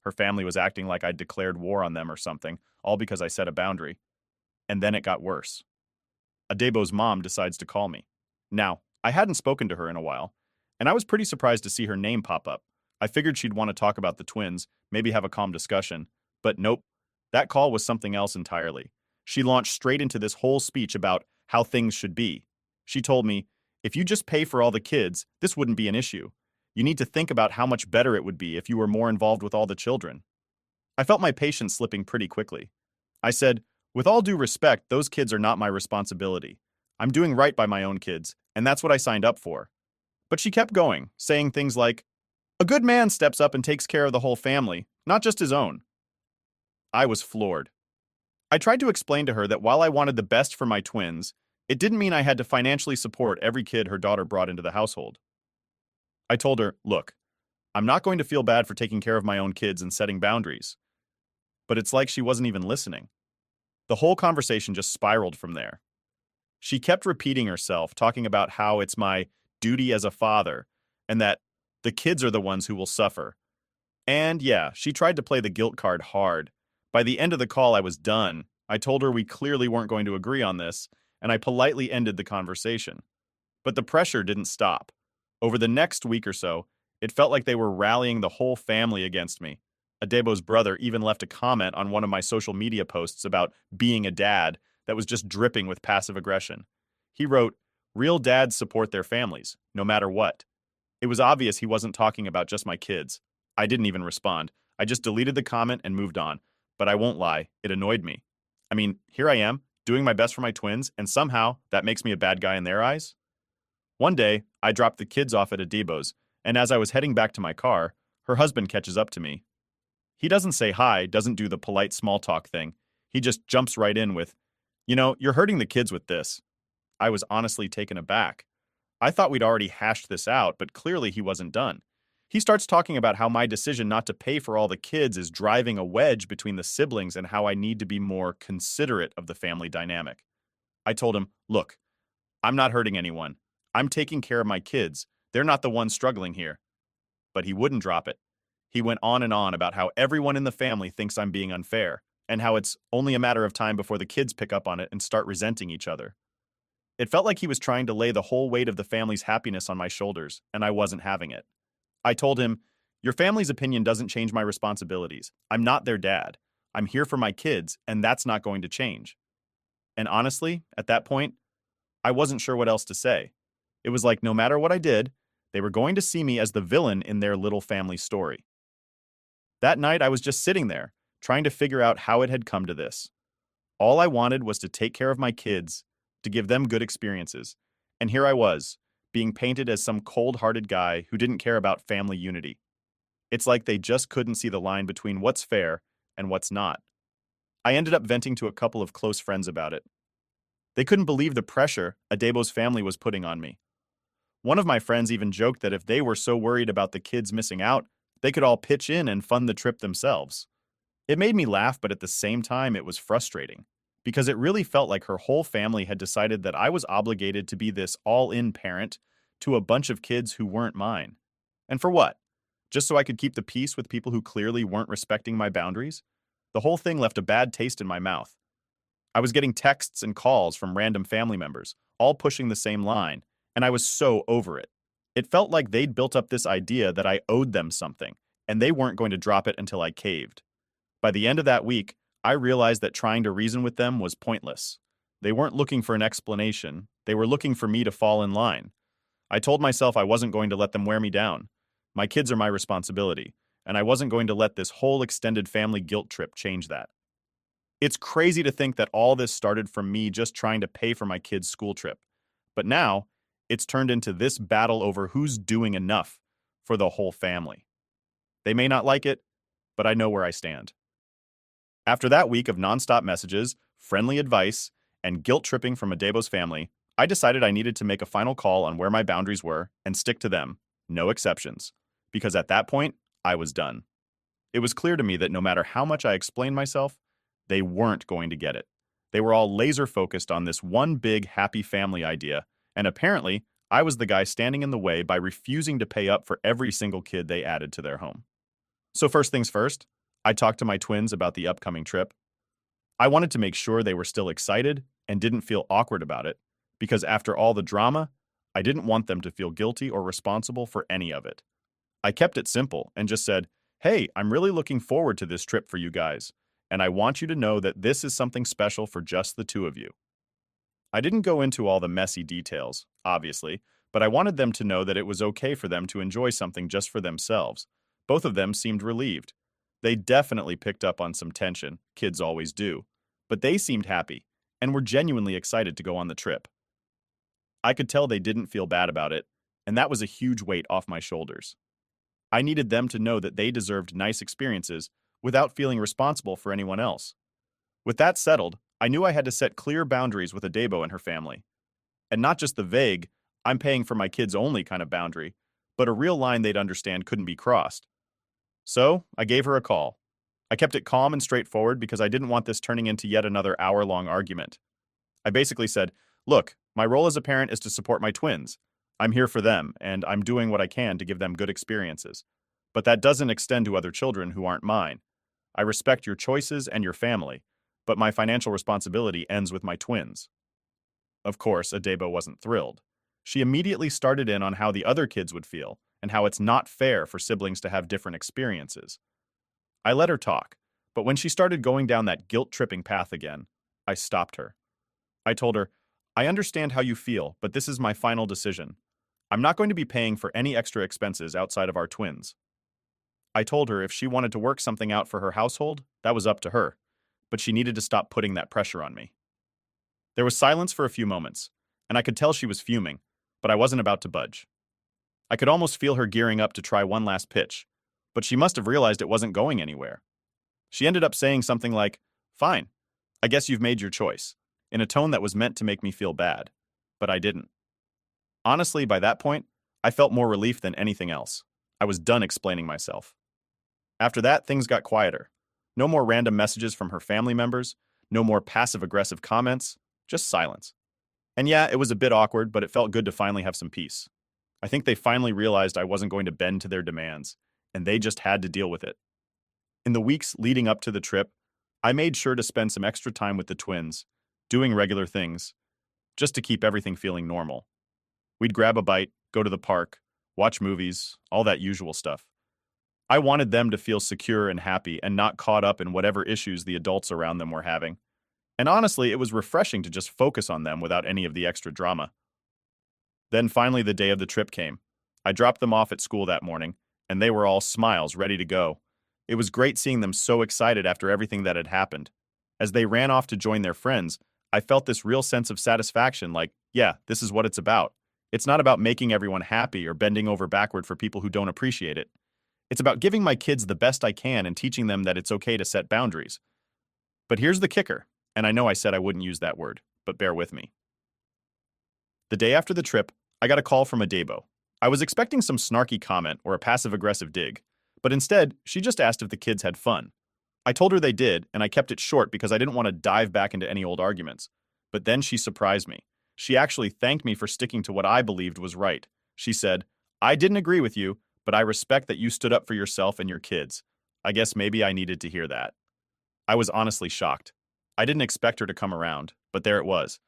Her family was acting like I'd declared war on them or something, all because I set a boundary. And then it got worse. Adebo's mom decides to call me. Now, I hadn't spoken to her in a while, and I was pretty surprised to see her name pop up. I figured she'd want to talk about the twins, maybe have a calm discussion, but nope. That call was something else entirely. She launched straight into this whole speech about how things should be. She told me, if you just pay for all the kids, this wouldn't be an issue. You need to think about how much better it would be if you were more involved with all the children. I felt my patience slipping pretty quickly. I said, with all due respect, those kids are not my responsibility. I'm doing right by my own kids, and that's what I signed up for. But she kept going, saying things like, a good man steps up and takes care of the whole family, not just his own. I was floored. I tried to explain to her that while I wanted the best for my twins, it didn't mean I had to financially support every kid her daughter brought into the household. I told her, look, I'm not going to feel bad for taking care of my own kids and setting boundaries. But it's like she wasn't even listening. The whole conversation just spiraled from there. She kept repeating herself, talking about how it's my duty as a father, and that the kids are the ones who will suffer. And yeah, she tried to play the guilt card hard. By the end of the call, I was done. I told her we clearly weren't going to agree on this, and I politely ended the conversation. But the pressure didn't stop. Over the next week or so, it felt like they were rallying the whole family against me. Adebo's brother even left a comment on one of my social media posts about being a dad that was just dripping with passive aggression. He wrote, real dads support their families, no matter what. It was obvious he wasn't talking about just my kids. I didn't even respond. I just deleted the comment and moved on. But I won't lie, it annoyed me. I mean, here I am, doing my best for my twins, and somehow that makes me a bad guy in their eyes? One day, I dropped the kids off at Adebo's, and as I was heading back to my car, her husband catches up to me. He doesn't say hi, doesn't do the polite small talk thing. He just jumps right in with, you're hurting the kids with this. I was honestly taken aback. I thought we'd already hashed this out, but clearly he wasn't done. He starts talking about how my decision not to pay for all the kids is driving a wedge between the siblings and how I need to be more considerate of the family dynamic. I told him, look, I'm not hurting anyone. I'm taking care of my kids. They're not the ones struggling here. But he wouldn't drop it. He went on and on about how everyone in the family thinks I'm being unfair, and how it's only a matter of time before the kids pick up on it and start resenting each other. It felt like he was trying to lay the whole weight of the family's happiness on my shoulders, and I wasn't having it. I told him, your family's opinion doesn't change my responsibilities. I'm not their dad. I'm here for my kids, and that's not going to change. And honestly, at that point, I wasn't sure what else to say. It was like no matter what I did, they were going to see me as the villain in their little family story. That night, I was just sitting there, trying to figure out how it had come to this. All I wanted was to take care of my kids, to give them good experiences. And here I was, being painted as some cold-hearted guy who didn't care about family unity. It's like they just couldn't see the line between what's fair and what's not. I ended up venting to a couple of close friends about it. They couldn't believe the pressure Adebo's family was putting on me. One of my friends even joked that if they were so worried about the kids missing out, they could all pitch in and fund the trip themselves. It made me laugh, but at the same time, it was frustrating, because it really felt like her whole family had decided that I was obligated to be this all-in parent to a bunch of kids who weren't mine. And for what? Just so I could keep the peace with people who clearly weren't respecting my boundaries? The whole thing left a bad taste in my mouth. I was getting texts and calls from random family members, all pushing the same line, and I was so over it. It felt like they'd built up this idea that I owed them something, and they weren't going to drop it until I caved. By the end of that week, I realized that trying to reason with them was pointless. They weren't looking for an explanation, they were looking for me to fall in line. I told myself I wasn't going to let them wear me down. My kids are my responsibility, and I wasn't going to let this whole extended family guilt trip change that. It's crazy to think that all this started from me just trying to pay for my kids' school trip. But now, it's turned into this battle over who's doing enough for the whole family. They may not like it, but I know where I stand. After that week of nonstop messages, friendly advice, and guilt tripping from Adebo's family, I decided I needed to make a final call on where my boundaries were and stick to them, no exceptions. Because at that point, I was done. It was clear to me that no matter how much I explained myself, they weren't going to get it. They were all laser focused on this one big happy family idea, and apparently, I was the guy standing in the way by refusing to pay up for every single kid they added to their home. So first things first, I talked to my twins about the upcoming trip. I wanted to make sure they were still excited and didn't feel awkward about it, because after all the drama, I didn't want them to feel guilty or responsible for any of it. I kept it simple and just said, "Hey, I'm really looking forward to this trip for you guys, and I want you to know that this is something special for just the two of you." I didn't go into all the messy details, obviously, but I wanted them to know that it was okay for them to enjoy something just for themselves. Both of them seemed relieved. They definitely picked up on some tension, kids always do, but they seemed happy and were genuinely excited to go on the trip. I could tell they didn't feel bad about it, and that was a huge weight off my shoulders. I needed them to know that they deserved nice experiences without feeling responsible for anyone else. With that settled, I knew I had to set clear boundaries with Adebo and her family. And not just the vague, "I'm paying for my kids only" kind of boundary, but a real line they'd understand couldn't be crossed. So, I gave her a call. I kept it calm and straightforward because I didn't want this turning into yet another hour-long argument. I basically said, "Look, my role as a parent is to support my twins. I'm here for them, and I'm doing what I can to give them good experiences. But that doesn't extend to other children who aren't mine. I respect your choices and your family, but my financial responsibility ends with my twins." Of course, Adebo wasn't thrilled. She immediately started in on how the other kids would feel and how it's not fair for siblings to have different experiences. I let her talk, but when she started going down that guilt-tripping path again, I stopped her. I told her, "I understand how you feel, but this is my final decision. I'm not going to be paying for any extra expenses outside of our twins." I told her if she wanted to work something out for her household, that was up to her, but she needed to stop putting that pressure on me. There was silence for a few moments, and I could tell she was fuming, but I wasn't about to budge. I could almost feel her gearing up to try one last pitch, but she must have realized it wasn't going anywhere. She ended up saying something like, "Fine, I guess you've made your choice," in a tone that was meant to make me feel bad, but I didn't. Honestly, by that point, I felt more relief than anything else. I was done explaining myself. After that, things got quieter. No more random messages from her family members, no more passive-aggressive comments, just silence. And yeah, it was a bit awkward, but it felt good to finally have some peace. I think they finally realized I wasn't going to bend to their demands, and they just had to deal with it. In the weeks leading up to the trip, I made sure to spend some extra time with the twins, doing regular things, just to keep everything feeling normal. We'd grab a bite, go to the park, watch movies, all that usual stuff. I wanted them to feel secure and happy and not caught up in whatever issues the adults around them were having. And honestly, it was refreshing to just focus on them without any of the extra drama. Then finally the day of the trip came. I dropped them off at school that morning, and they were all smiles, ready to go. It was great seeing them so excited after everything that had happened. As they ran off to join their friends, I felt this real sense of satisfaction, like, yeah, this is what it's about. It's not about making everyone happy or bending over backward for people who don't appreciate it. It's about giving my kids the best I can and teaching them that it's okay to set boundaries. But here's the kicker, and I know I said I wouldn't use that word, but bear with me. The day after the trip, I got a call from Adebo. I was expecting some snarky comment or a passive-aggressive dig, but instead, she just asked if the kids had fun. I told her they did, and I kept it short because I didn't want to dive back into any old arguments. But then she surprised me. She actually thanked me for sticking to what I believed was right. She said, "I didn't agree with you, but I respect that you stood up for yourself and your kids. I guess maybe I needed to hear that." I was honestly shocked. I didn't expect her to come around, but there it was.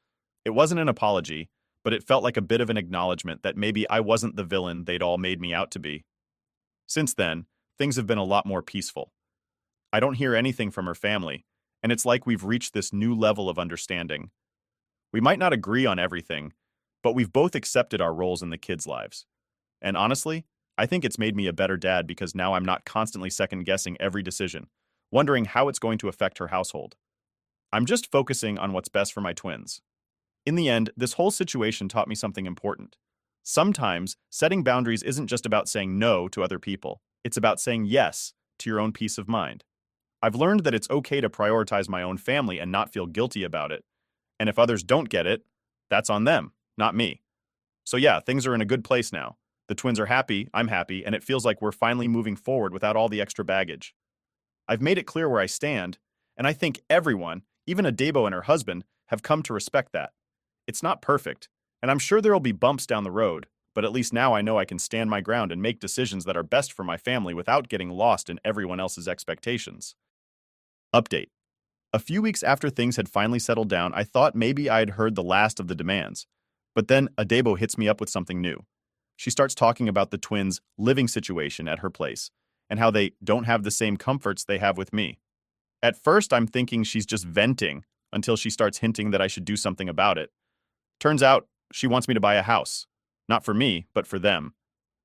It wasn't an apology, but it felt like a bit of an acknowledgement that maybe I wasn't the villain they'd all made me out to be. Since then, things have been a lot more peaceful. I don't hear anything from her family, and it's like we've reached this new level of understanding. We might not agree on everything, but we've both accepted our roles in the kids' lives. And honestly, I think it's made me a better dad because now I'm not constantly second-guessing every decision, wondering how it's going to affect her household. I'm just focusing on what's best for my twins. In the end, this whole situation taught me something important. Sometimes, setting boundaries isn't just about saying no to other people. It's about saying yes to your own peace of mind. I've learned that it's okay to prioritize my own family and not feel guilty about it. And if others don't get it, that's on them, not me. So yeah, things are in a good place now. The twins are happy, I'm happy, and it feels like we're finally moving forward without all the extra baggage. I've made it clear where I stand, and I think everyone, even Adebo and her husband, have come to respect that. It's not perfect, and I'm sure there'll be bumps down the road, but at least now I know I can stand my ground and make decisions that are best for my family without getting lost in everyone else's expectations. Update. A few weeks after things had finally settled down, I thought maybe I had heard the last of the demands. But then Adebo hits me up with something new. She starts talking about the twins' living situation at her place, and how they don't have the same comforts they have with me. At first, I'm thinking she's just venting until she starts hinting that I should do something about it. Turns out, she wants me to buy a house. Not for me, but for them.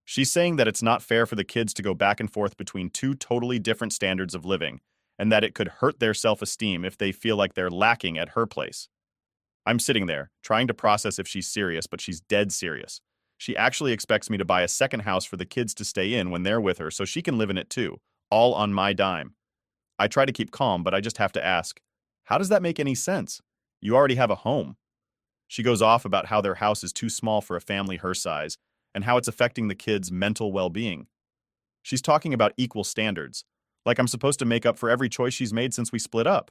She's saying that it's not fair for the kids to go back and forth between two totally different standards of living, and that it could hurt their self-esteem if they feel like they're lacking at her place. I'm sitting there, trying to process if she's serious, but she's dead serious. She actually expects me to buy a second house for the kids to stay in when they're with her so she can live in it too, all on my dime. I try to keep calm, but I just have to ask, how does that make any sense? You already have a home. She goes off about how their house is too small for a family her size, and how it's affecting the kids' mental well-being. She's talking about equal standards, like I'm supposed to make up for every choice she's made since we split up.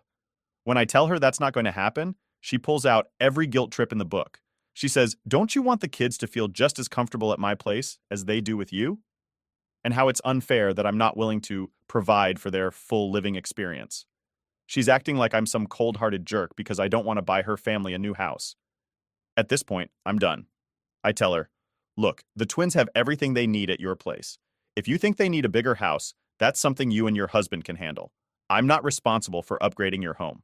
When I tell her that's not going to happen, she pulls out every guilt trip in the book. She says, "Don't you want the kids to feel just as comfortable at my place as they do with you?" And how it's unfair that I'm not willing to provide for their full living experience. She's acting like I'm some cold-hearted jerk because I don't want to buy her family a new house. At this point, I'm done. I tell her, "Look, the twins have everything they need at your place. If you think they need a bigger house, that's something you and your husband can handle. I'm not responsible for upgrading your home."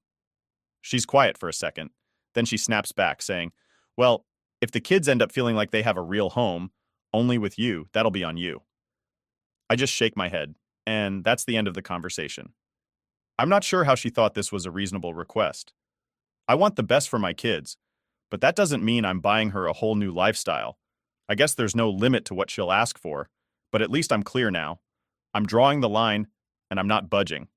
She's quiet for a second. Then she snaps back, saying, "Well, if the kids end up feeling like they have a real home, only with you, that'll be on you." I just shake my head, and that's the end of the conversation. I'm not sure how she thought this was a reasonable request. I want the best for my kids, but that doesn't mean I'm buying her a whole new lifestyle. I guess there's no limit to what she'll ask for, but at least I'm clear now. I'm drawing the line, and I'm not budging.